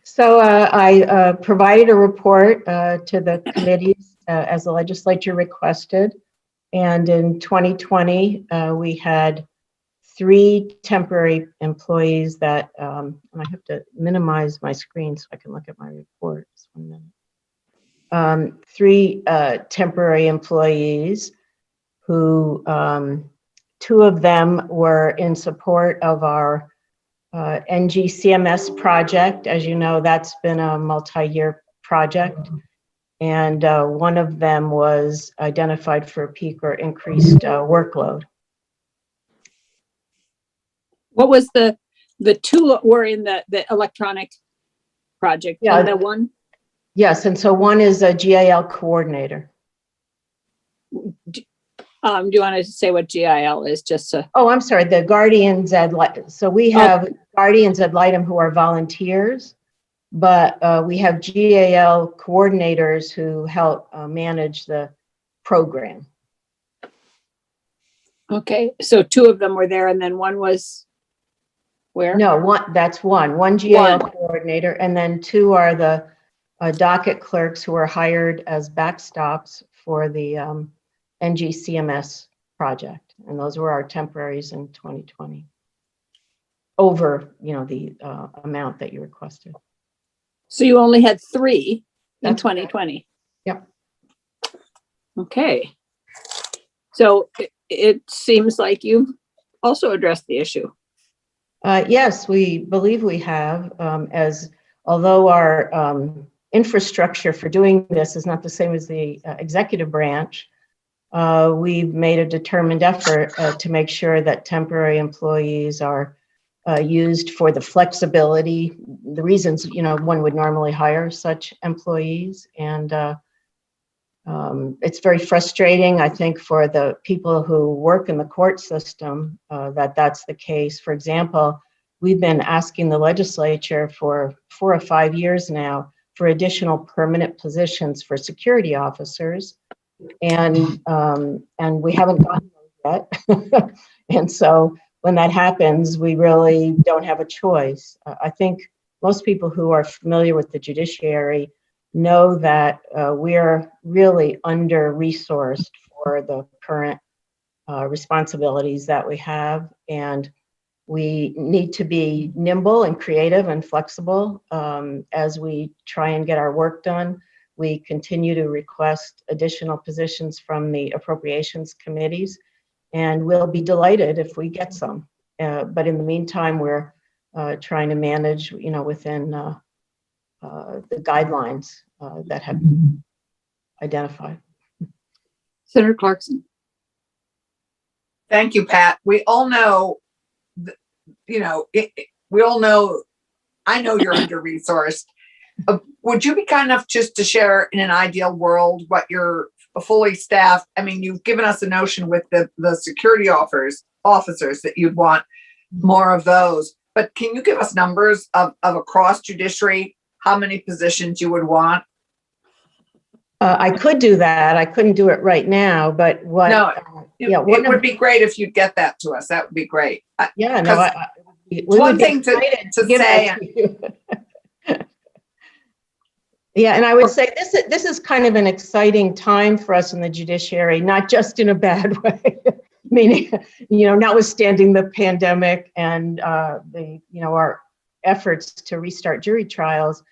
Speaker 18: So I provided a report to the committees as the legislature requested. And in 2020, we had 3 temporary employees that, and I have to minimize my screen so I can look at my report. Just 1 minute. 3 temporary employees who 2 of them were in support of our NGCMS project. As you know, that's been a multi-year project. And one of them was identified for peak or increased workload.
Speaker 1: What was the two were in the electronic project?
Speaker 18: Yeah.
Speaker 1: And the one?
Speaker 18: Yes, and so one is a GIL coordinator.
Speaker 1: Do you want to say what GIL is, just to?
Speaker 18: Oh, I'm sorry, the guardians ad litem. So we have guardians ad litem who are volunteers, but we have GAL coordinators who help manage the program.
Speaker 1: Okay, so two of them were there, and then one was where?
Speaker 18: No, that's one GAL coordinator, and then two are the docket clerks who are hired as backstops for the NGCMS project. And those were our temporaries in 2020 over, the amount that you requested.
Speaker 1: So you only had three in
Speaker 18: That's
Speaker 1: 2020?
Speaker 18: Yep.
Speaker 1: Okay. So it seems like you've also addressed the issue.
Speaker 18: Yes, we believe we have, although our infrastructure for doing this is not the same as the executive branch, we've made a determined effort to make sure that temporary employees are used for the flexibility, the reasons, one would normally hire such employees. And it's very frustrating, I think, for the people who work in the court system that that's the case. For example, we've been asking the legislature for 4 or 5 years now for additional permanent positions for security officers, and we haven't gotten those yet. And so when that happens, we really don't have a choice. I think most people who are familiar with the judiciary know that we're really under-resourced for the current responsibilities that we have, and we need to be nimble and creative and flexible as we try and get our work done. We continue to request additional positions from the appropriations committees, and we'll be delighted if we get some. But in the meantime, we're trying to manage, within the guidelines that have been identified.
Speaker 1: Senator Clarkson.
Speaker 5: Thank you, Pat. We all know, we all know, I know you're under-resourced. Would you be kind enough just to share in an ideal world what your fully staffed, you've given us a notion with the security officers that you'd want more of those, but can you give us numbers of across judiciary, how many positions you would want?
Speaker 18: I could do that. I couldn't do it right now, but what?
Speaker 5: No, it would be great if you'd get that to us. That would be great.
Speaker 18: Yeah, no,
Speaker 5: one thing to say. Yeah,
Speaker 18: and I would say this is kind of an exciting time for us in the judiciary, not just in a bad way. Meaning, notwithstanding the pandemic and our efforts to restart jury trials,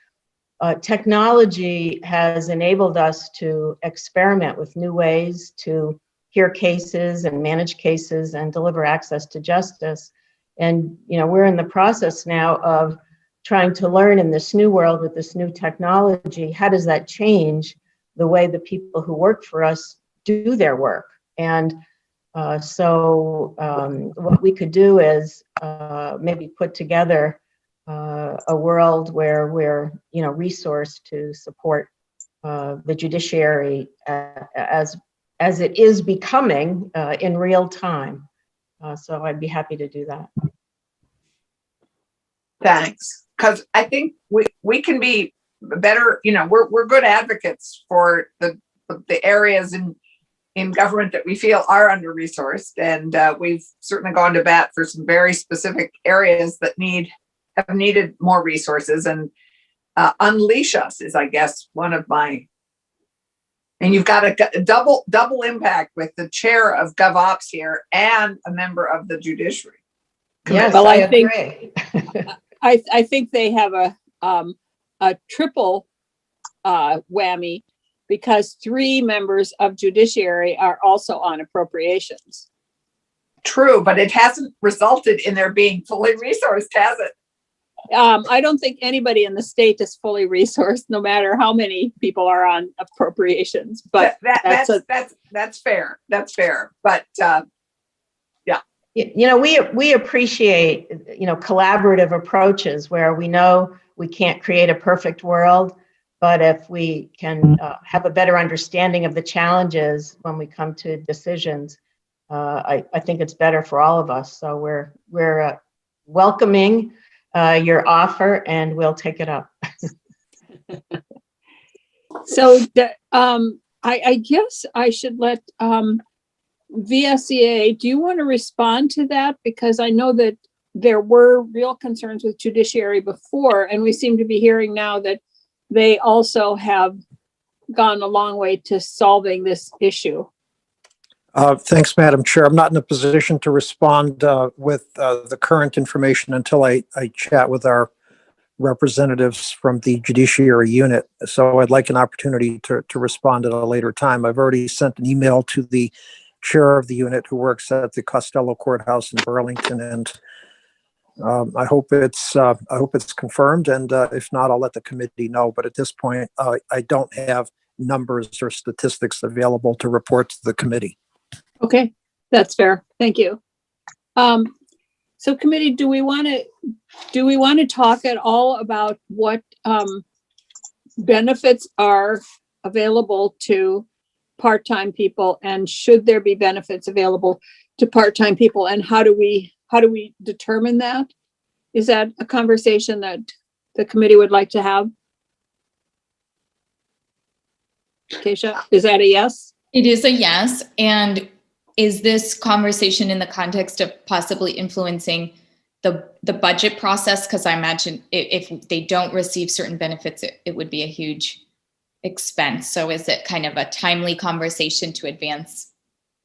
Speaker 18: technology has enabled us to experiment with new ways to hear cases and manage cases and deliver access to justice. And, we're in the process now of trying to learn in this new world with this new technology, how does that change the way the people who work for us do their work? And so what we could do is maybe put together a world where we're, resourced to support the judiciary as it is becoming in real time. So I'd be happy to do that.
Speaker 5: Thanks, because I think we can be better. We're good advocates for the areas in government that we feel are under-resourced, and we've certainly gone to bat for some very specific areas that have needed more resources, and Unleash Us is, I guess, one of my, and you've got a double impact with the chair of GovOps here and a member of the Judiciary.
Speaker 18: Yes,
Speaker 1: well,
Speaker 18: I
Speaker 1: think
Speaker 18: agree.
Speaker 1: I think they have a triple whammy, because 3 members of Judiciary are also on appropriations.
Speaker 5: true, but it hasn't resulted in their being fully resourced, has it?
Speaker 1: I don't think anybody in the state is fully resourced, no matter how many people are on appropriations, but
Speaker 5: That's fair. That's fair. But,
Speaker 18: We appreciate, collaborative approaches where we know we can't create a perfect world, but if we can have a better understanding of the challenges when we come to decisions, I think it's better for all of us. So we're welcoming your offer, and we'll take it up.
Speaker 1: So I guess I should let VSEA, do you want to respond to that? Because I know that there were real concerns with Judiciary before, and we seem to be hearing now that they also have gone a long way to solving this issue.
Speaker 17: Thanks, Madam Chair. I'm not in a position to respond with the current information until I chat with our representatives from the Judiciary unit. So I'd like an opportunity to respond at a later time. I've already sent an email to the chair of the unit who works at the Costello Courthouse in Burlington, and I hope it's confirmed. And if not, I'll let the committee know. But at this point, I don't have numbers or statistics available to report to the committee.
Speaker 1: Okay, that's fair. Thank you. So committee, do we want to talk at all about what benefits are available to part-time people, and should there be benefits available to part-time people, and how do we determine that? Is that a conversation that the committee would like to have? Keisha, is that a yes?
Speaker 3: It is a yes. And is this conversation in the context of possibly influencing the budget process? Because I imagine if they don't receive certain benefits, it would be a huge expense. So is it kind of a timely conversation to advance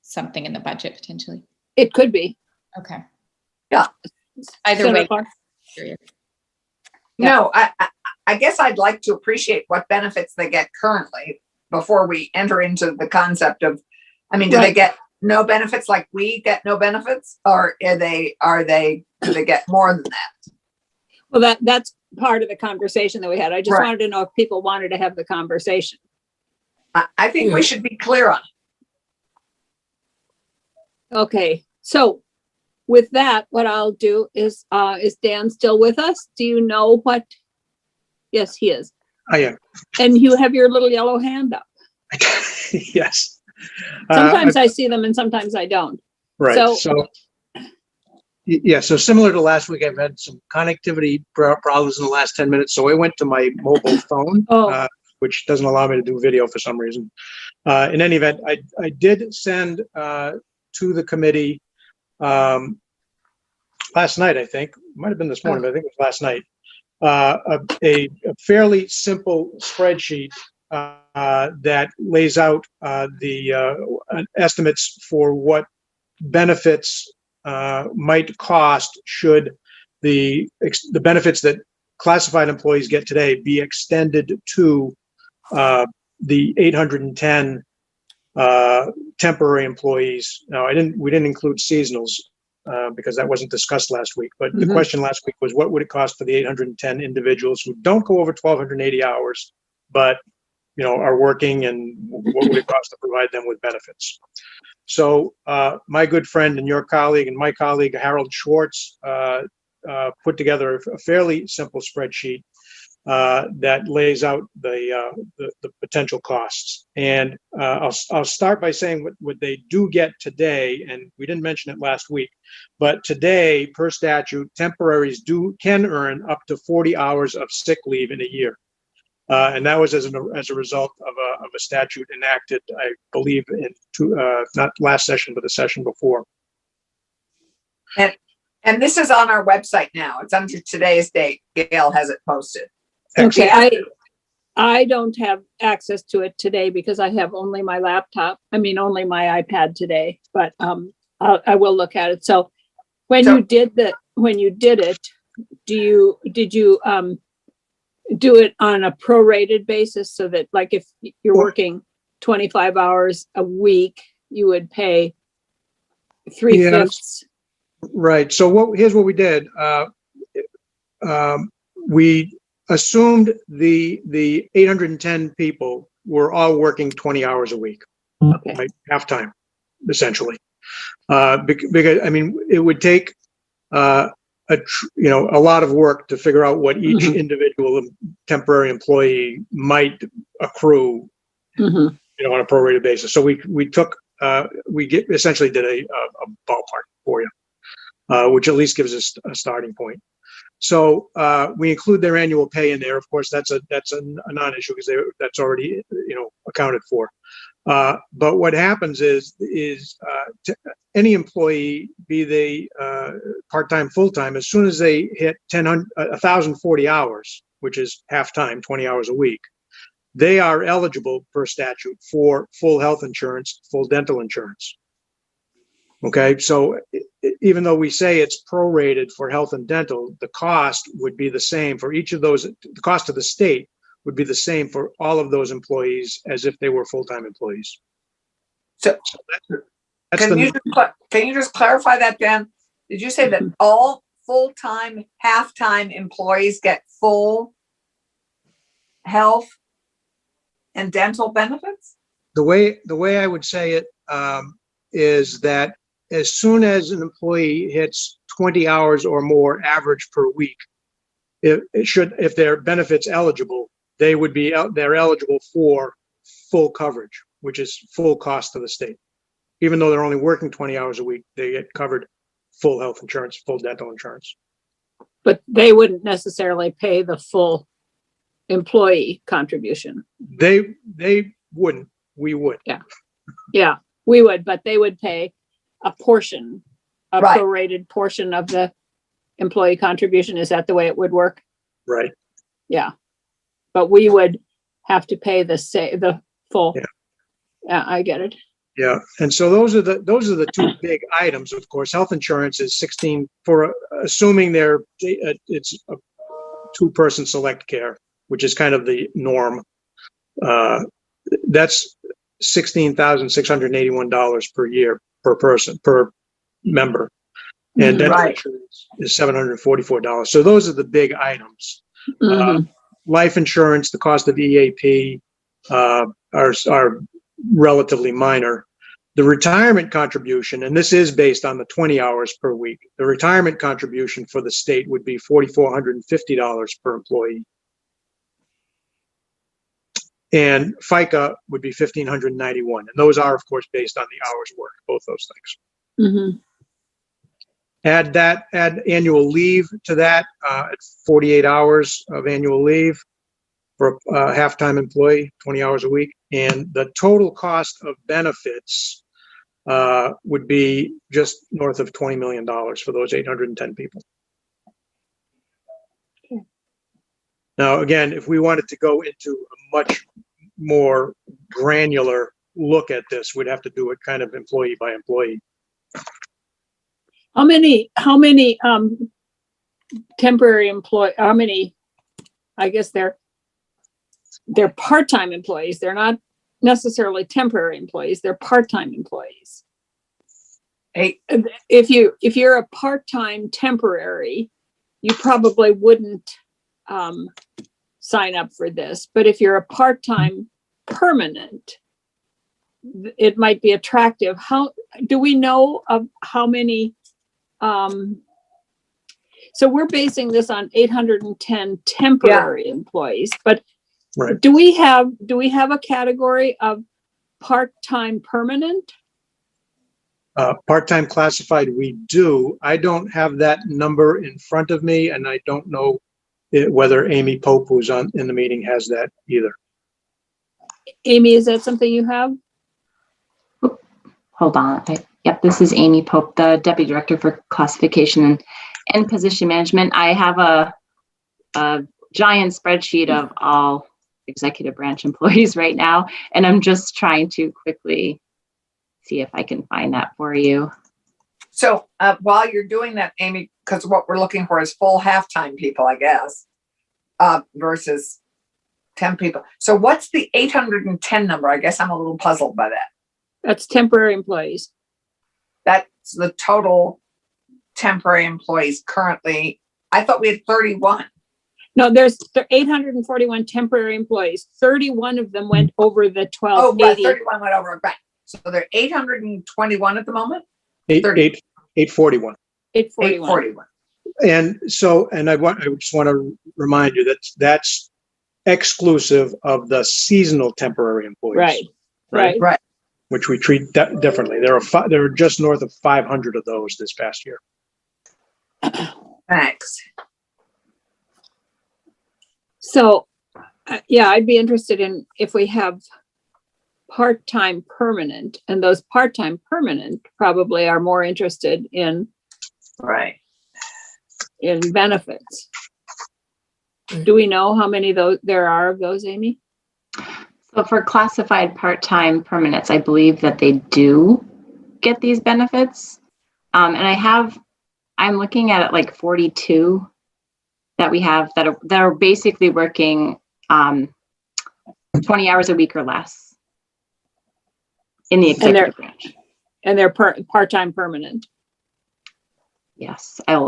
Speaker 3: something in the budget potentially?
Speaker 1: It could be.
Speaker 3: Okay.
Speaker 5: Yeah.
Speaker 3: Either way.
Speaker 5: No, I guess I'd like to appreciate what benefits they get currently before we enter into the concept of, do they get no benefits like we get no benefits, or do they get more than that?
Speaker 1: Well, that's part of the conversation that we had. I just
Speaker 5: Right.
Speaker 1: wanted to know if people wanted to have the conversation.
Speaker 5: I think we should be clear on it.
Speaker 1: Okay, so with that, what I'll do is Dan still with us? Do you know what? Yes, he is.
Speaker 16: I am.
Speaker 1: And you have your little yellow hand up.
Speaker 16: Yes.
Speaker 1: Sometimes I see them and sometimes I don't.
Speaker 16: Right. So similar to last week, I've had some connectivity problems in the last 10 minutes. So I went to my mobile phone, which doesn't allow me to do video for some reason. In any event, I did send to the committee last night, I think. It might have been this morning, but I think it was last night. A fairly simple spreadsheet that lays out the estimates for what benefits might cost should the benefits that classified employees get today be extended to the 810 temporary employees. Now, we didn't include seasonals because that wasn't discussed last week. But the question last week was, what would it cost for the 810 individuals who don't go over 1,280 hours, but are working, and what would it cost to provide them with benefits? So my good friend and your colleague and my colleague, Harold Schwartz, put together a fairly simple spreadsheet that lays out the potential costs. And I'll start by saying what they do get today, and we didn't mention it last week, but today, per statute, temporaries can earn up to 40 hours of sick leave in a year. And that was as a result of a statute enacted, I believe, not last session, but the session before.
Speaker 5: And this is on our website now. It's under today's date. Gail has it posted.
Speaker 1: Okay, I don't have access to it today because I have only my laptop. Only my iPad today. But I will look at it. So when you did it, did you do it on a prorated basis, so that, like, if you're working 25 hours a week, you would pay 3/5.
Speaker 16: Right. So here's what we did. We assumed the 810 people were all working 20 hours a week,
Speaker 1: Okay.
Speaker 16: right? Half-time, essentially. Because, I mean, it would take, a lot of work to figure out what each individual temporary employee might accrue, on a prorated basis. So we essentially did a ballpark for you, which at least gives us a starting point. So we include their annual pay in there. Of course, that's a non-issue because that's already accounted for. But what happens is any employee, be they part-time, full-time, as soon as they hit 1,040 hours, which is half-time, 20 hours a week, they are eligible per statute for full health insurance, full dental insurance. Okay, so even though we say it's prorated for health and dental, the cost would be the same for each of those. The cost to the state would be the same for all of those employees as if they were full-time employees.
Speaker 5: So
Speaker 16: that's
Speaker 5: can you just clarify that, Dan? Did you say that all full-time, half-time employees get full health and dental benefits?
Speaker 16: The way I would say it is that as soon as an employee hits 20 hours or more average per week, if they're benefits eligible, they're eligible for full coverage, which is full cost to the state. Even though they're only working 20 hours a week, they get covered full health insurance, full dental insurance.
Speaker 1: But they wouldn't necessarily pay the full employee contribution.
Speaker 16: They wouldn't. We would.
Speaker 1: Yeah, we would, but they would pay a portion, a
Speaker 5: Right.
Speaker 1: prorated portion of the employee contribution. Is that the way it would work?
Speaker 16: Right.
Speaker 1: Yeah. But we would have to pay the full. Yeah, I get it.
Speaker 16: Yeah, and so those are the two big items. Of course, health insurance is 16 for assuming it's a two-person select care, which is kind of the norm. That's $16,681 per year per person per member, and dental insurance is $744. So those are the big items. Life insurance, the cost of EAP are relatively minor. The retirement contribution, and this is based on the 20 hours per week, the retirement contribution for the state would be $4,450 per employee. And FICA would be $1,591. And those are, of course, based on the hours worked, both those things. Add annual leave to that, at 48 hours of annual leave for a half-time employee, 20 hours a week. And the total cost of benefits would be just north of $20 million for those 810 people. Now, again, if we wanted to go into a much more granular look at this, we'd have to do it kind of employee by employee.
Speaker 1: How many temporary how many, I guess they're part-time employees. They're not necessarily temporary employees. They're part-time employees.
Speaker 5: Hey,
Speaker 1: if you're a part-time temporary, you probably wouldn't sign up for this. But if you're a part-time permanent, it might be attractive. How do we know of how many? So we're basing this on 810 temporary employees, but do we have a category of part-time permanent?
Speaker 16: Part-time classified, we do. I don't have that number in front of me, and I don't know whether Amy Pope, who's in the meeting, has that either.
Speaker 1: Amy, is that something you have?
Speaker 19: Hold on. Yep, this is Amy Pope, the Deputy Director for Classification and Position Management. I have a giant spreadsheet of all executive branch employees right now, and I'm just trying to quickly see if I can find that for you.
Speaker 5: So while you're doing that, Amy, because what we're looking for is full halftime people, I guess, versus 10 people. So what's the 810 number? I guess I'm a little puzzled by that.
Speaker 1: That's temporary employees.
Speaker 5: That what's the total temporary employees currently? I thought we had 31.
Speaker 1: No, there's 841 temporary employees. 31 of them went over the
Speaker 5: Oh, right,
Speaker 1: 1280.
Speaker 5: 31 went over, right. So there are 821 at the moment?
Speaker 16: 841.
Speaker 1: 841.
Speaker 16: And so, and I just want to remind you that that's exclusive of the seasonal temporary employees.
Speaker 1: Right.
Speaker 16: Which we treat differently. There are just north of 500 of those this past year.
Speaker 5: Thanks.
Speaker 1: So, yeah, I'd be interested in if we have part-time permanent, and those part-time permanent probably are more interested in benefits. Do we know how many there are of those, Amy?
Speaker 19: So for classified part-time permanents, I believe that they do get these benefits. And I'm looking at it like 42 that we have that are basically working 20 hours a week or less in the executive branch.
Speaker 1: And they're part-time permanent.
Speaker 19: Yes, I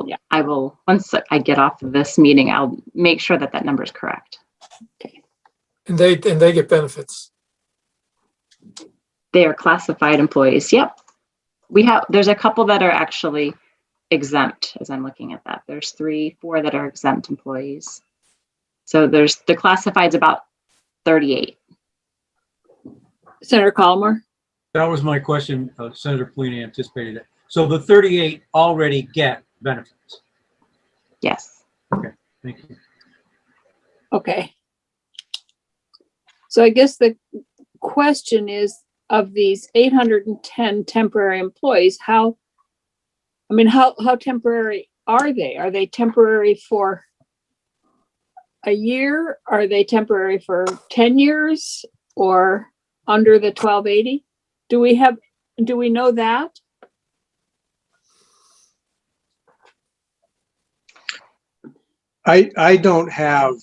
Speaker 19: will, once I get off of this meeting, I'll make sure that number is correct.
Speaker 1: Okay.
Speaker 2: And they get benefits.
Speaker 19: They are classified employees. Yep. There's a couple that are actually exempt as I'm looking at that. There's 4 that are exempt employees. So the classified's about 38.
Speaker 1: Senator Collmore?
Speaker 13: That was my question. Senator Polini anticipated it. So the 38 already get benefits?
Speaker 19: Yes.
Speaker 13: Okay, thank you.
Speaker 1: Okay. So I guess the question is, of these 810 temporary employees, how temporary are they? Are they temporary for a year? Are they temporary for 10 years or under the 1280? Do we know that?
Speaker 16: I don't have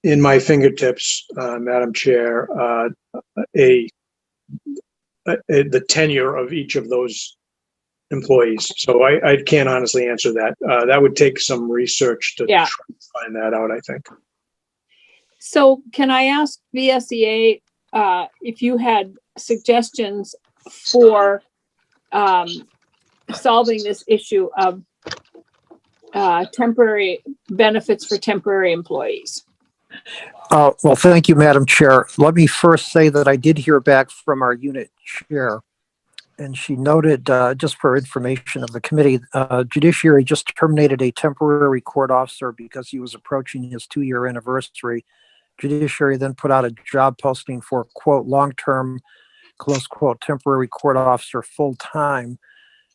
Speaker 16: in my fingertips, Madam Chair, the tenure of each of those employees. So I can't honestly answer that. That would take some research to try to find that out, I think.
Speaker 1: So can I ask VSEA if you had suggestions for solving this issue of temporary benefits for temporary employees?
Speaker 17: Well, thank you, Madam Chair. Let me first say that I did hear back from our unit chair, and she noted, just for information of the committee, Judiciary just terminated a temporary court officer because he was approaching his 2-year anniversary. Judiciary then put out a job posting for, quote, long-term, close quote, temporary court officer full-time.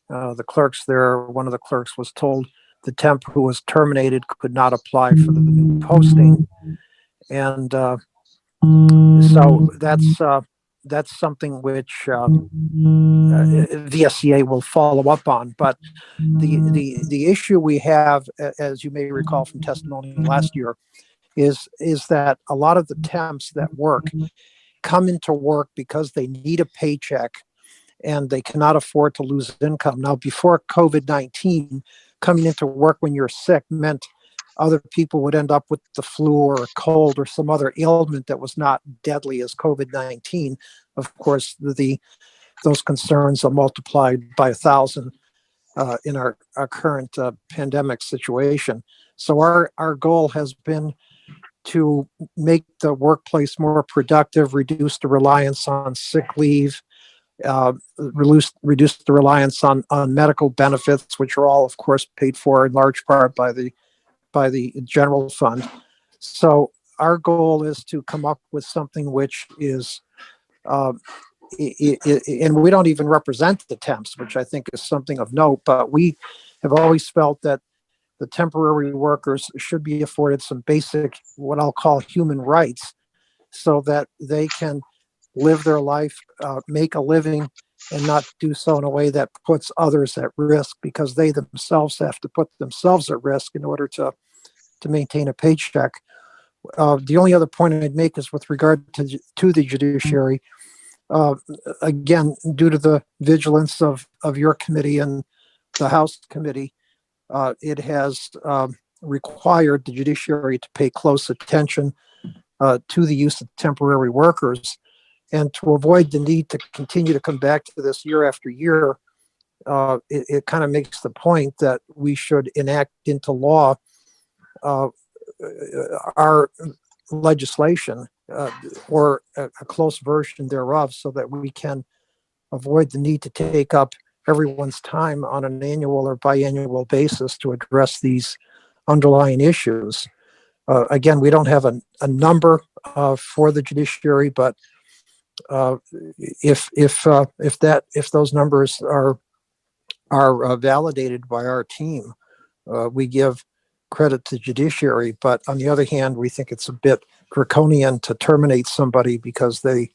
Speaker 17: The clerks there, one of the clerks was told the temp who was terminated could not apply for the new posting. And so that's something which VSEA will follow up on. But the issue we have, as you may recall from testimony last year, is that a lot of the temps that work come into work because they need a paycheck and they cannot afford to lose income. Now, before COVID-19, coming into work when you're sick meant other people would end up with the flu or a cold or some other ailment that was not deadly as COVID-19. Of course, those concerns are multiplied by 1,000 in our current pandemic situation. So our goal has been to make the workplace more productive, reduce the reliance on sick leave, reduce the reliance on medical benefits, which are all, of course, paid for in large part by the general fund. So our goal is to come up with something which is, and we don't even represent the temps, which I think is something of note, but we have always felt that the temporary workers should be afforded some basic, what I'll call human rights, so that they can live their life, make a living, and not do so in a way that puts others at risk, because they themselves have to put themselves at risk in order to maintain a paycheck. The only other point I'd make is with regard to the judiciary. again, due to the vigilance of your committee and the House committee, it has required the judiciary to pay close attention to the use of temporary workers. And to avoid the need to continue to come back to this year after year, it kind of makes the point that we should enact into law our legislation or a close version thereof, so that we can avoid the need to take up everyone's time on an annual or biannual basis to address these underlying issues. Again, we don't have a number for the judiciary, but if those numbers are validated by our team, we give credit to judiciary. But on the other hand, we think it's a bit draconian to terminate somebody because they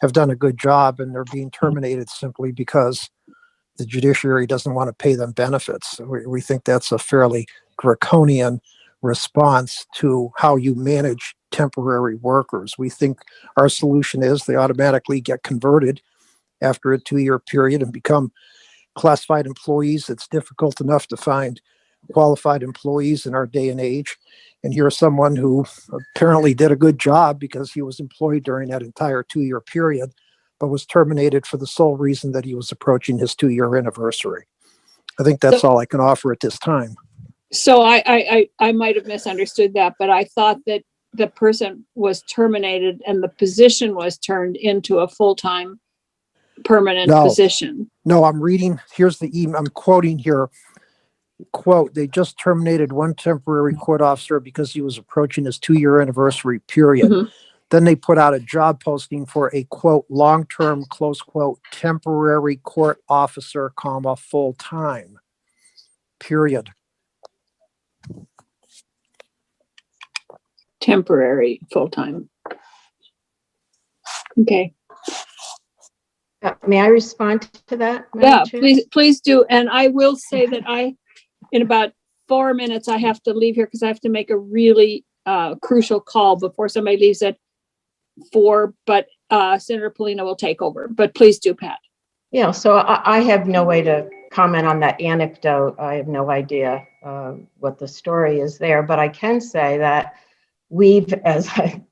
Speaker 17: have done a good job and they're being terminated simply because the judiciary doesn't want to pay them benefits. We think that's a fairly draconian response to how you manage temporary workers. We think our solution is they automatically get converted after a 2-year period and become classified employees. It's difficult enough to find qualified employees in our day and age. And here's someone who apparently did a good job because he was employed during that entire 2-year period, but was terminated for the sole reason that he was approaching his 2-year anniversary. I think that's all I can offer at this time.
Speaker 1: So I might have misunderstood that, but I thought that the person was terminated and the position was turned into a full-time permanent position.
Speaker 17: No, I'm reading, here's the email, I'm quoting here. Quote, they just terminated one temporary court officer because he was approaching his 2-year anniversary period.
Speaker 1: Mhm.
Speaker 17: Then they put out a job posting for a quote, long-term, close quote, temporary court officer, comma, full-time, period.
Speaker 1: Temporary, full-time. Okay.
Speaker 18: May I respond to that? Madam
Speaker 1: Yeah,
Speaker 18: Chair?
Speaker 1: please do. And I will say that in about 4 minutes, I have to leave here because I have to make a really crucial call before somebody leaves at 4, but Senator Polina will take over. But please do, Pat.
Speaker 18: Yeah, so I have no way to comment on that anecdote. I have no idea what the story is there, but I can say that we've, as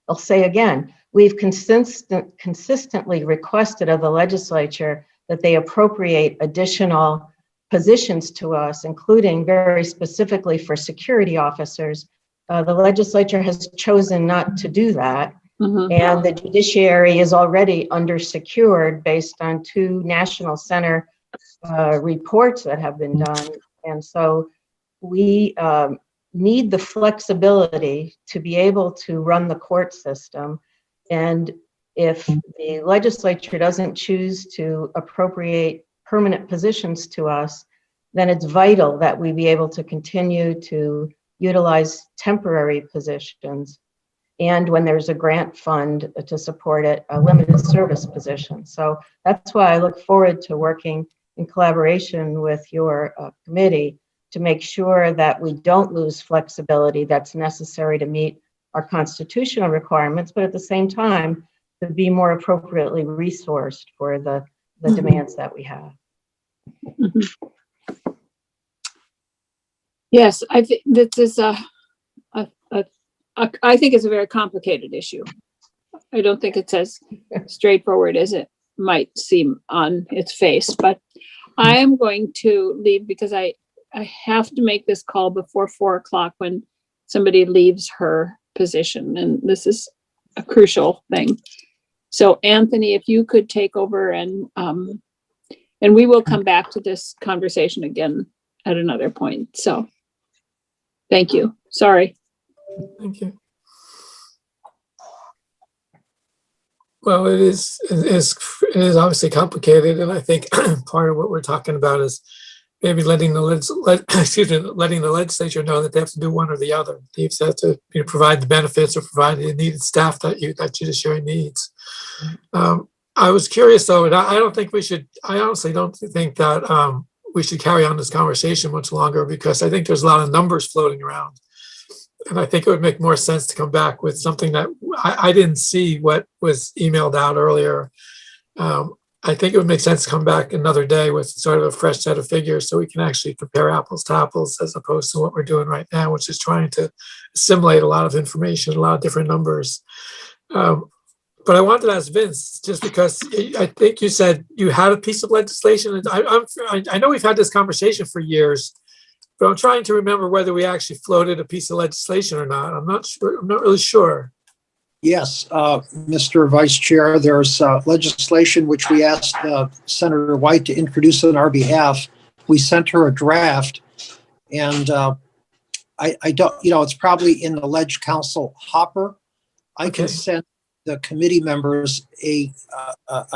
Speaker 18: I'll say again, we've consistently requested of the legislature that they appropriate additional positions to us, including very specifically for security officers. The legislature has chosen not to do that.
Speaker 1: Mhm.
Speaker 18: And the judiciary is already undersecured based on 2 National Center reports that have been done. And so we need the flexibility to be able to run the court system. And if the legislature doesn't choose to appropriate permanent positions to us, then it's vital that we be able to continue to utilize temporary positions. And when there's a grant fund to support it, a limited service position. So that's why I look forward to working in collaboration with your committee to make sure that we don't lose flexibility that's necessary to meet our constitutional requirements, but at the same time, to be more appropriately resourced for the demands that we have.
Speaker 1: Mhm. Yes, I think this is I think it's a very complicated issue. I don't think it's as straightforward as it might seem on its face, but I am going to leave because I have to make this call before 4 o'clock when somebody leaves her position, and this is a crucial thing. So Anthony, if you could take over and we will come back to this conversation again at another point. So thank you. Sorry.
Speaker 2: Thank you. Well, it is obviously complicated, and I think part of what we're talking about is maybe letting the legislature know that they have to do one or the other. They have to provide the benefits or provide the needed staff that judiciary needs. I was curious though, and I don't think we should. I honestly don't think that we should carry on this conversation much longer because I think there's a lot of numbers floating around. And I think it would make more sense to come back with something that I didn't see what was emailed out earlier. I think it would make sense to come back another day with sort of a fresh set of figures so we can actually compare apples to apples as opposed to what we're doing right now, which is trying to assimilate a lot of information, a lot of different numbers. But I wanted to ask Vince, just because I think you said you had a piece of legislation. And I know we've had this conversation for years, but I'm trying to remember whether we actually floated a piece of legislation or not. I'm not sure. I'm not really sure.
Speaker 17: Yes, Mr. Vice Chair, there's legislation which we asked Senator White to introduce on our behalf. We sent her a draft, and I don't, it's probably in the Leg Council hopper. I can send the committee members a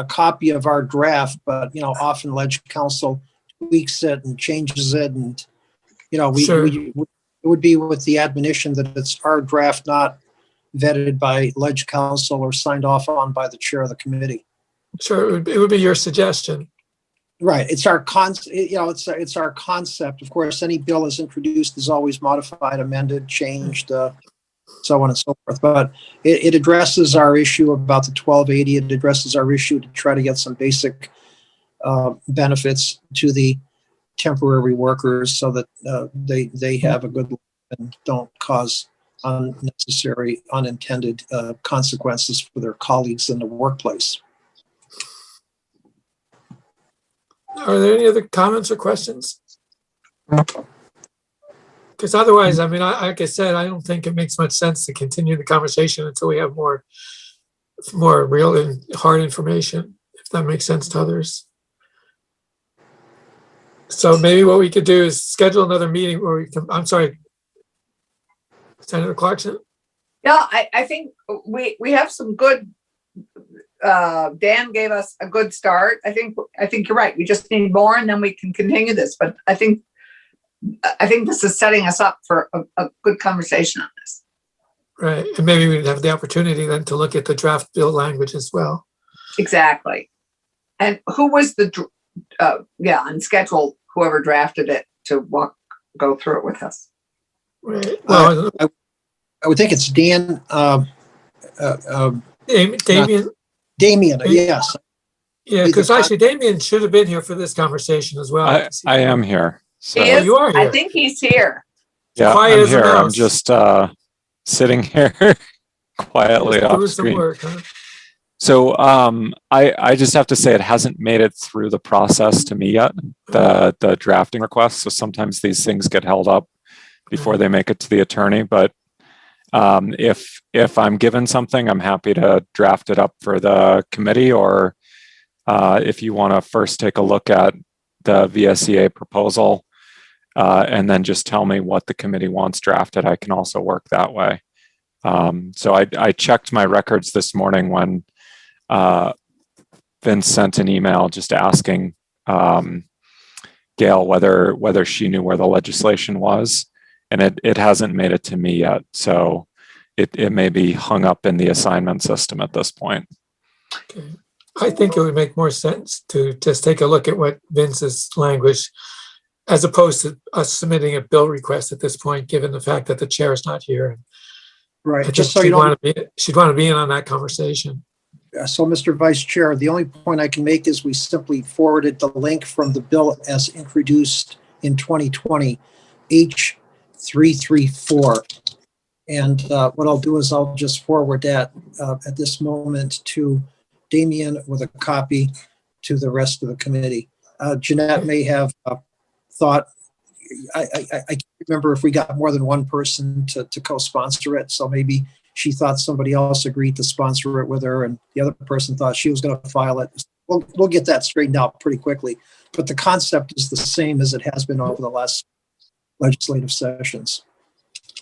Speaker 17: copy of our draft, but often Leg Council tweaks it and changes it, and it would be with the admonition that it's our draft, not vetted by Leg Council or signed off on by the chair of the committee.
Speaker 2: Sure, it would be your suggestion.
Speaker 17: Right. It's our it's our concept. Of course, any bill is introduced is always modified, amended, changed, so on and so forth. But it addresses our issue about the 1280. It addresses our issue to try to get some basic benefits to the temporary workers so that they have a good life and don't cause unnecessary, unintended consequences for their colleagues in the workplace.
Speaker 2: Are there any other comments or questions? Because otherwise, I mean, like I said, I don't think it makes much sense to continue the conversation until we have more real and hard information, if that makes sense to others. So maybe what we could do is schedule another meeting where we can, I'm sorry, Senator Clarkson?
Speaker 5: Yeah, I think we have some good, Dan gave us a good start. I think you're right. We just need more and then we can continue this. But I think this is setting us up for a good conversation on this.
Speaker 2: Right. And maybe we'd have the opportunity then to look at the draft bill language as well.
Speaker 5: Exactly. And who was and schedule whoever drafted it to go through it with us.
Speaker 2: Right. Well,
Speaker 17: I would think it's Dan.
Speaker 2: Damien.
Speaker 17: Damien, yes.
Speaker 2: Yeah, because actually Damien should have been here for this conversation as well.
Speaker 20: I am here. So.
Speaker 5: He is,
Speaker 2: you are here.
Speaker 5: I think he's here.
Speaker 20: Yeah,
Speaker 2: Quiet
Speaker 20: I'm
Speaker 2: as a
Speaker 20: here. I'm
Speaker 2: mouse.
Speaker 20: just sitting here quietly off
Speaker 2: Doing some
Speaker 20: screen.
Speaker 2: work, huh?
Speaker 20: So I just have to say it hasn't made it through the process to me yet, the drafting request. So sometimes these things get held up before they make it to the attorney. But if I'm given something, I'm happy to draft it up for the committee, or if you want to first take a look at the VSEA proposal and then just tell me what the committee wants drafted, I can also work that way. So I checked my records this morning when Vince sent an email just asking Gail whether she knew where the legislation was. And it hasn't made it to me yet. So it may be hung up in the assignment system at this point.
Speaker 2: Okay. I think it would make more sense to just take a look at what Vince's language, as opposed to us submitting a bill request at this point, given the fact that the chair is not here.
Speaker 17: Right.
Speaker 2: Just so she'd want to be in on that conversation.
Speaker 17: So, Mr. Vice Chair, the only point I can make is we simply forwarded the link from the bill as introduced in 2020, H334. And what I'll do is I'll just forward that at this moment to Damien with a copy to the rest of the committee. Jeanette may have thought, I can't remember if we got more than one person to co-sponsor it. So maybe she thought somebody else agreed to sponsor it with her and the other person thought she was going to file it. We'll get that straightened out pretty quickly. But the concept is the same as it has been over the last legislative sessions.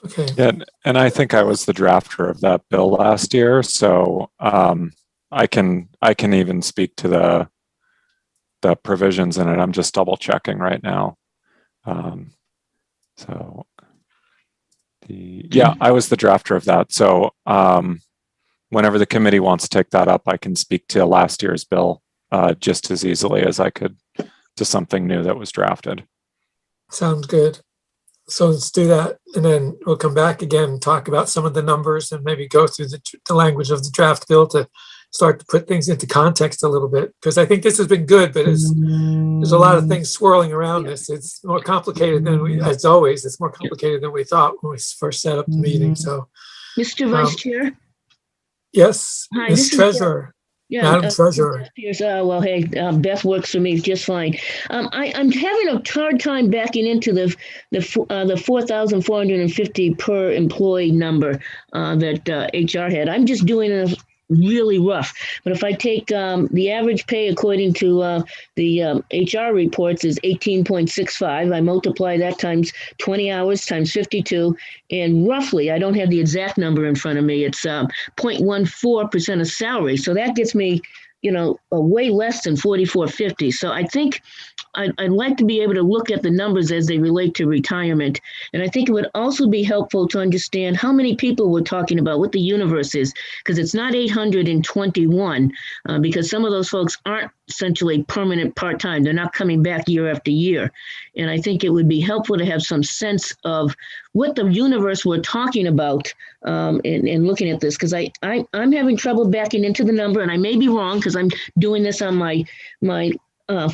Speaker 2: Okay.
Speaker 20: Yeah, and I think I was the drafter of that bill last year, so I can even speak to the provisions in it. I'm just double checking right now. I was the drafter of that. So whenever the committee wants to take that up, I can speak to last year's bill just as easily as I could to something new that was drafted.
Speaker 2: Sounds good. So let's do that. And then we'll come back again and talk about some of the numbers and maybe go through the language of the draft bill to start to put things into context a little bit, because I think this has been good, but there's a lot of things swirling around this. It's more complicated than as always, it's more complicated than we thought when we first set up the meeting. So,
Speaker 21: Mr. Vice Chair?
Speaker 2: Yes,
Speaker 21: Hi,
Speaker 2: Ms.
Speaker 21: this is
Speaker 2: Treasurer. Madam Treasurer.
Speaker 21: Well, hey, Beth works for me just fine. I'm having a hard time backing into the 4,450 per employee number that HR had. I'm just doing a really rough. But if I take the average pay according to the HR reports is 18.65. I multiply that times 20 hours times 52, and roughly, I don't have the exact number in front of me, it's 0.14% of salary. So that gets me, way less than 44.50. So I think I'd like to be able to look at the numbers as they relate to retirement. And I think it would also be helpful to understand how many people we're talking about, what the universe is, because it's not 821, because some of those folks aren't essentially permanent part-time. They're not coming back year after year. And I think it would be helpful to have some sense of what the universe we're talking about in looking at this, because I'm having trouble backing into the number, and I may be wrong because I'm doing this on my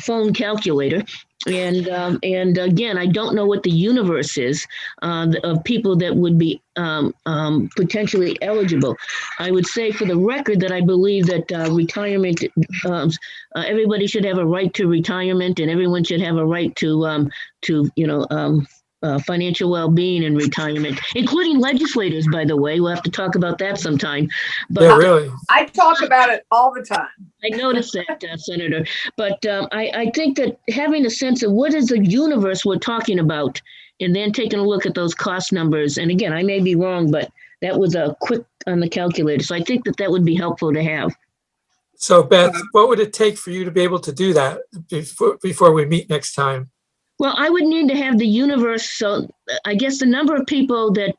Speaker 21: phone calculator. And again, I don't know what the universe is of people that would be potentially eligible. I would say for the record that I believe that retirement, everybody should have a right to retirement, and everyone should have a right to financial well-being in retirement, including legislators, by the way. We'll have to talk about that sometime. But
Speaker 2: yeah, really.
Speaker 5: I talk about it all the time.
Speaker 21: I noticed that, Senator. But I think that having a sense of what is the universe we're talking about, and then taking a look at those cost numbers. And again, I may be wrong, but that was a quick on the calculator. So I think that would be helpful to have.
Speaker 2: So Beth, what would it take for you to be able to do that before we meet next time?
Speaker 21: Well, I would need to have the universe. So I guess the number of people that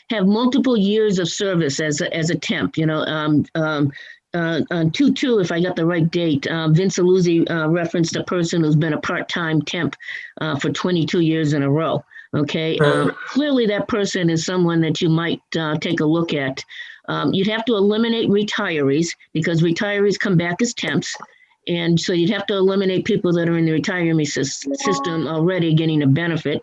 Speaker 21: have multiple years of service as a temp, on 2/2, if I got the right date, Vince Aluzzi referenced a person who's been a part-time temp for 22 years in a row. Okay. Clearly that person is someone that you might take a look at. You'd have to eliminate retirees, because retirees come back as temps. And so you'd have to eliminate people that are in the retirement system already getting a benefit.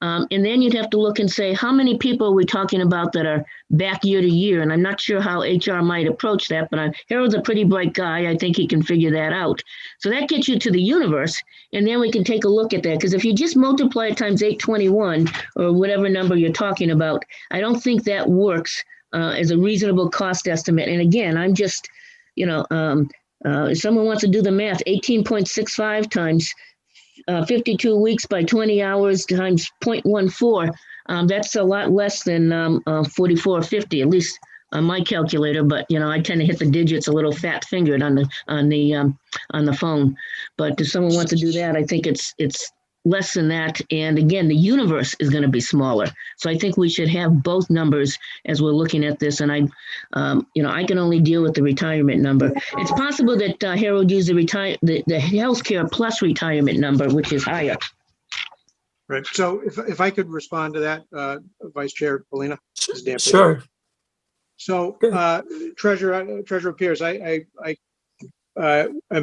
Speaker 21: And then you'd have to look and say, how many people are we talking about that are back year to year? And I'm not sure how HR might approach that, but Harold's a pretty bright guy. I think he can figure that out. So that gets you to the universe, and then we can take a look at that. Because if you just multiply it times 821 or whatever number you're talking about, I don't think that works as a reasonable cost estimate. And again, I'm just, if someone wants to do the math, 18.65 times 52 weeks by 20 hours times 0.14, that's a lot less than 44.50, at least on my calculator. But I tend to hit the digits a little fat-fingered on the phone. But if someone wants to do that, I think it's less than that. And again, the universe is going to be smaller. So I think we should have both numbers as we're looking at this. And I can only deal with the retirement number. It's possible that Harold used the healthcare plus retirement number, which is higher.
Speaker 16: Right. So if I could respond to that, Vice Chair Polina.
Speaker 2: Sure.
Speaker 16: So Treasurer Pierce, I'm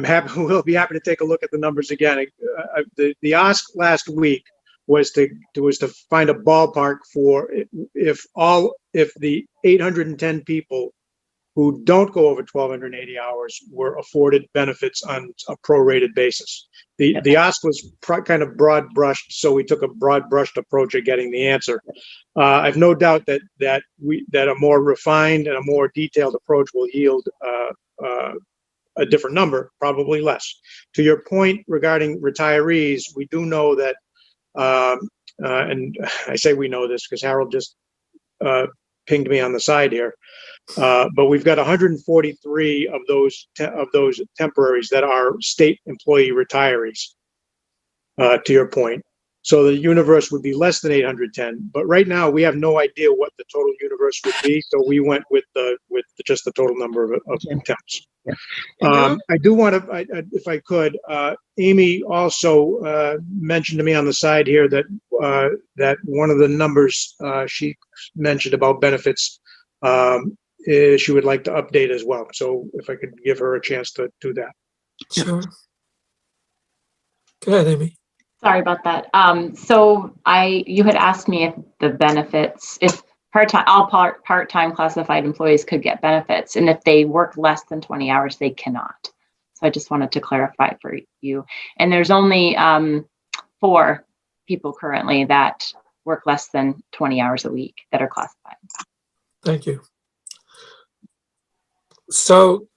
Speaker 16: happy. We'll be happy to take a look at the numbers again. The ask last week was to find a ballpark for if the 810 people who don't go over 1,280 hours were afforded benefits on a prorated basis. The ask was kind of broad brushed, so we took a broad brushed approach at getting the answer. I've no doubt that a more refined and a more detailed approach will yield a different number, probably less. To your point regarding retirees, we do know that, and I say we know this because Harold just pinged me on the side here, but we've got 143 of those temporaries that are state employee retirees, to your point. So the universe would be less than 810, but right now we have no idea what the total universe would be. So we went with just the total number of temps. I do want to, if I could, Amy also mentioned to me on the side here that one of the numbers she mentioned about benefits she would like to update as well. So if I could give her a chance to do that.
Speaker 2: Sure. Go ahead, Amy.
Speaker 19: Sorry about that. So you had asked me if the benefits, if part-time classified employees could get benefits, and if they work less than 20 hours, they cannot. So I just wanted to clarify for you. And there's only 4 people currently that work less than 20 hours a week that are classified.
Speaker 2: Thank you. So,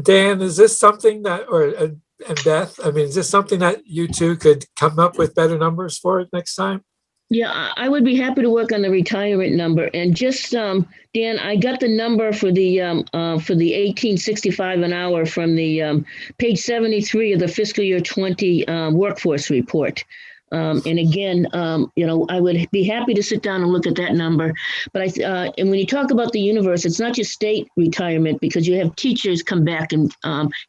Speaker 2: Dan, is this something that, and Beth, I mean, is this something that you two could come up with better numbers for next time?
Speaker 21: Yeah, I would be happy to work on the retirement number. And just, Dan, I got the number for the $18.65 an hour from the page 73 of the fiscal year 20 workforce report. And again, I would be happy to sit down and look at that number. But and when you talk about the universe, it's not just state retirement, because you have teachers come back and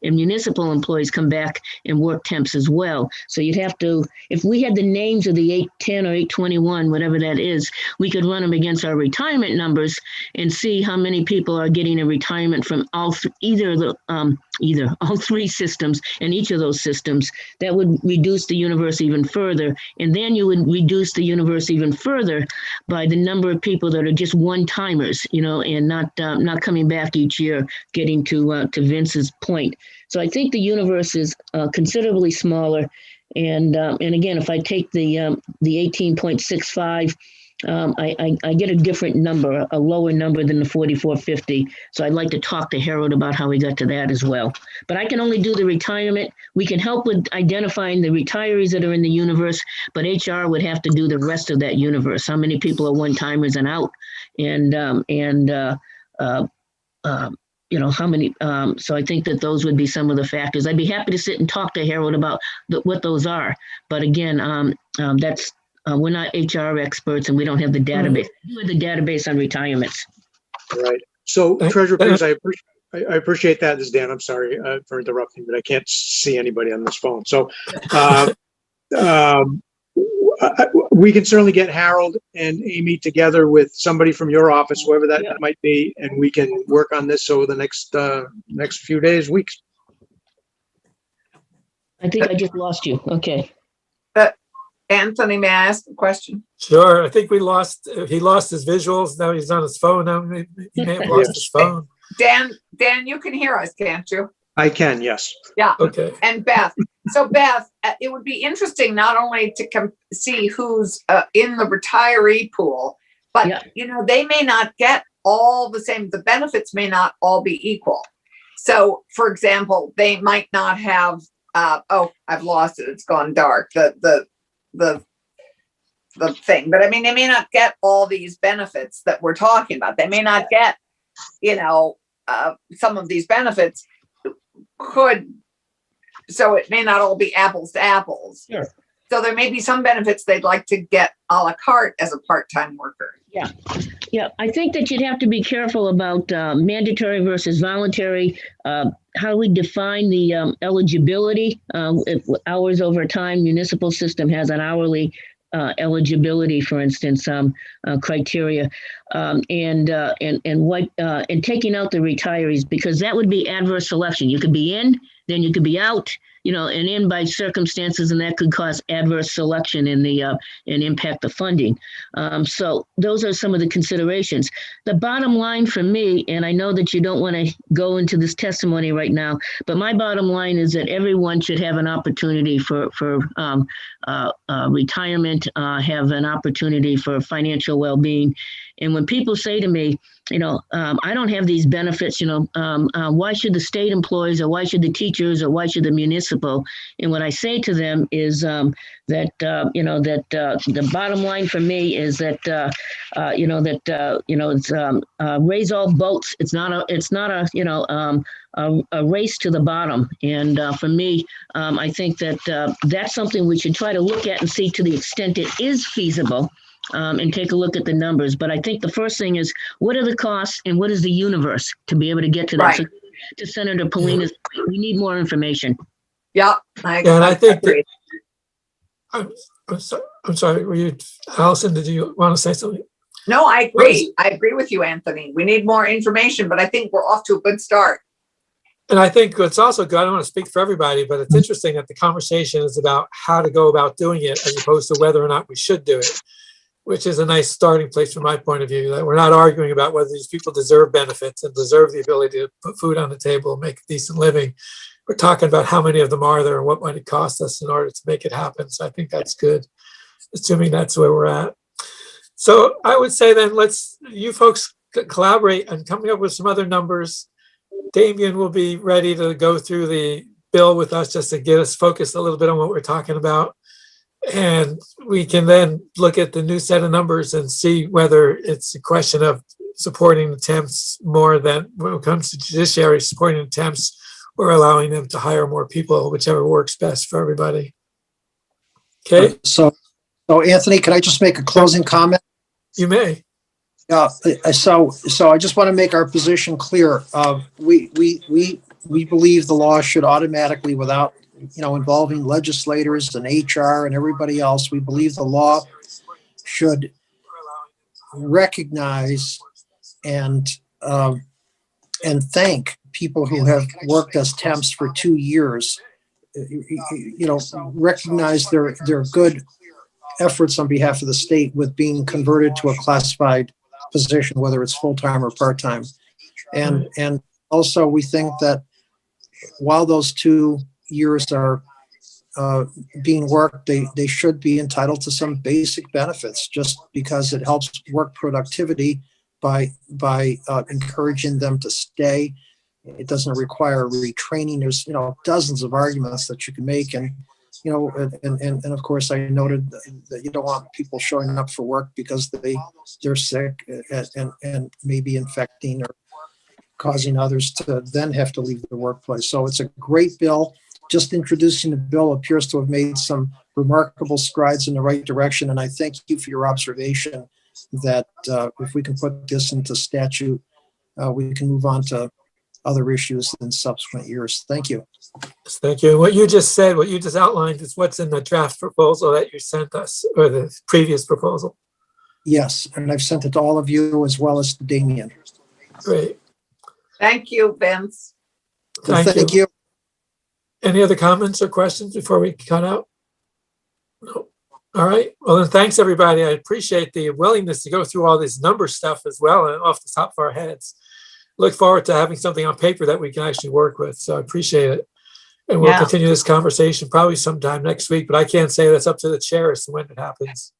Speaker 21: municipal employees come back and work temps as well. So you'd have to, if we had the names of the 810 or 821, whatever that is, we could run them against our retirement numbers and see how many people are getting a retirement from all 3 systems, and each of those systems. That would reduce the universe even further. And then you would reduce the universe even further by the number of people that are just one-timers, and not coming back each year, getting to Vince's point. So I think the universe is considerably smaller. And again, if I take the 18.65, I get a different number, a lower number than the 4450. So I'd like to talk to Harold about how we got to that as well. But I can only do the retirement. We can help with identifying the retirees that are in the universe, but HR would have to do the rest of that universe. How many people are one-timers and out? How many, so I think that those would be some of the factors. I'd be happy to sit and talk to Harold about what those are. But again, that's, we're not HR experts, and we don't have the database. We have the database on retirements.
Speaker 16: Right. So, Treasurer Pierce, I appreciate that. This is Dan. I'm sorry for interrupting, but I can't see anybody on this phone. So, we can certainly get Harold and Amy together with somebody from your office, whoever that might be, and we can work on this over the next few days, weeks.
Speaker 21: I think I just lost you. Okay.
Speaker 5: Anthony, may I ask a question?
Speaker 2: Sure. I think he lost his visuals. Now he's on his phone. Now he may have lost his phone.
Speaker 5: Dan, you can hear us, can't you?
Speaker 16: I can, yes.
Speaker 5: Yeah.
Speaker 2: Okay.
Speaker 5: And Beth. So Beth, it would be interesting not only to see who's in the retiree pool, but they may not get all the same. The benefits may not all be equal. So, for example, they might not have. I've lost it. It's gone dark. The thing, but I mean, they may not get all these benefits that we're talking about. They may not get, some of these benefits so it may not all be apples to apples.
Speaker 21: Sure.
Speaker 5: So there may be some benefits they'd like to get a la carte as a part-time worker.
Speaker 21: Yeah. I think that you'd have to be careful about mandatory versus voluntary, how we define the eligibility. If hours over time, municipal system has an hourly eligibility, for instance, criteria, and taking out the retirees, because that would be adverse selection. You could be in, then you could be out, and in by circumstances, and that could cause adverse selection in the and impact the funding. So those are some of the considerations. The bottom line for me, and I know that you don't want to go into this testimony right now, but my bottom line is that everyone should have an opportunity for retirement, have an opportunity for financial well-being. And when people say to me, I don't have these benefits, why should the state employees, or why should the teachers, or why should the municipal? And what I say to them is that the bottom line for me is that it's raise all boats. It's not a race to the bottom. And for me, I think that that's something we should try to look at and see to the extent it is feasible. And take a look at the numbers. But I think the first thing is, what are the costs and what is the universe to be able to get to that? Right. So to Senator Polina's, we need more information.
Speaker 5: Yeah.
Speaker 2: I think that, I'm sorry, were you, Allison, did you want to say something?
Speaker 5: No, I agree. I agree with you, Anthony. We need more information, but I think we're off to a good start.
Speaker 2: And I think it's also good, I don't want to speak for everybody, but it's interesting that the conversation is about how to go about doing it as opposed to whether or not we should do it, which is a nice starting place from my point of view, that we're not arguing about whether these people deserve benefits and deserve the ability to put food on the table and make a decent living. We're talking about how many of them are there and what might it cost us in order to make it happen. So I think that's good, assuming that's where we're at. So I would say then you folks collaborate on coming up with some other numbers. Damien will be ready to go through the bill with us just to get us focused a little bit on what we're talking about. And we can then look at the new set of numbers and see whether it's a question of supporting the temps more than when it comes to judiciary, supporting the temps or allowing them to hire more people, whichever works best for everybody. Okay.
Speaker 17: So Anthony, can I just make a closing comment?
Speaker 2: You may.
Speaker 17: So I just want to make our position clear. We believe the law should automatically, without involving legislators and HR and everybody else, we believe the law should recognize and thank people who have worked as temps for 2 years. Recognize their good efforts on behalf of the state with being converted to a classified position, whether it's full-time or part-time. And also we think that while those 2 years are being worked, they should be entitled to some basic benefits just because it helps work productivity by encouraging them to stay. It doesn't require retraining. There's dozens of arguments that you can make, and of course, I noted that you don't want people showing up for work because they're sick and maybe infecting or causing others to then have to leave the workplace. So it's a great bill. Just introducing the bill appears to have made some remarkable strides in the right direction. And I thank you for your observation that if we can put this into statute, we can move on to other issues in subsequent years. Thank you.
Speaker 2: Thank you. What you just said, what you just outlined is what's in the draft proposal that you sent us, or the previous proposal.
Speaker 17: Yes, and I've sent it to all of you as well as to Damien.
Speaker 2: Great.
Speaker 5: Thank you, Vince.
Speaker 17: Thank you.
Speaker 2: Any other comments or questions before we cut out? No. All right. Well, then thanks everybody. I appreciate the willingness to go through all this number stuff as well and off the top of our heads. Look forward to having something on paper that we can actually work with. So I appreciate it. And we'll continue this conversation probably sometime next week, but I can't say that's up to the chair as to when it happens.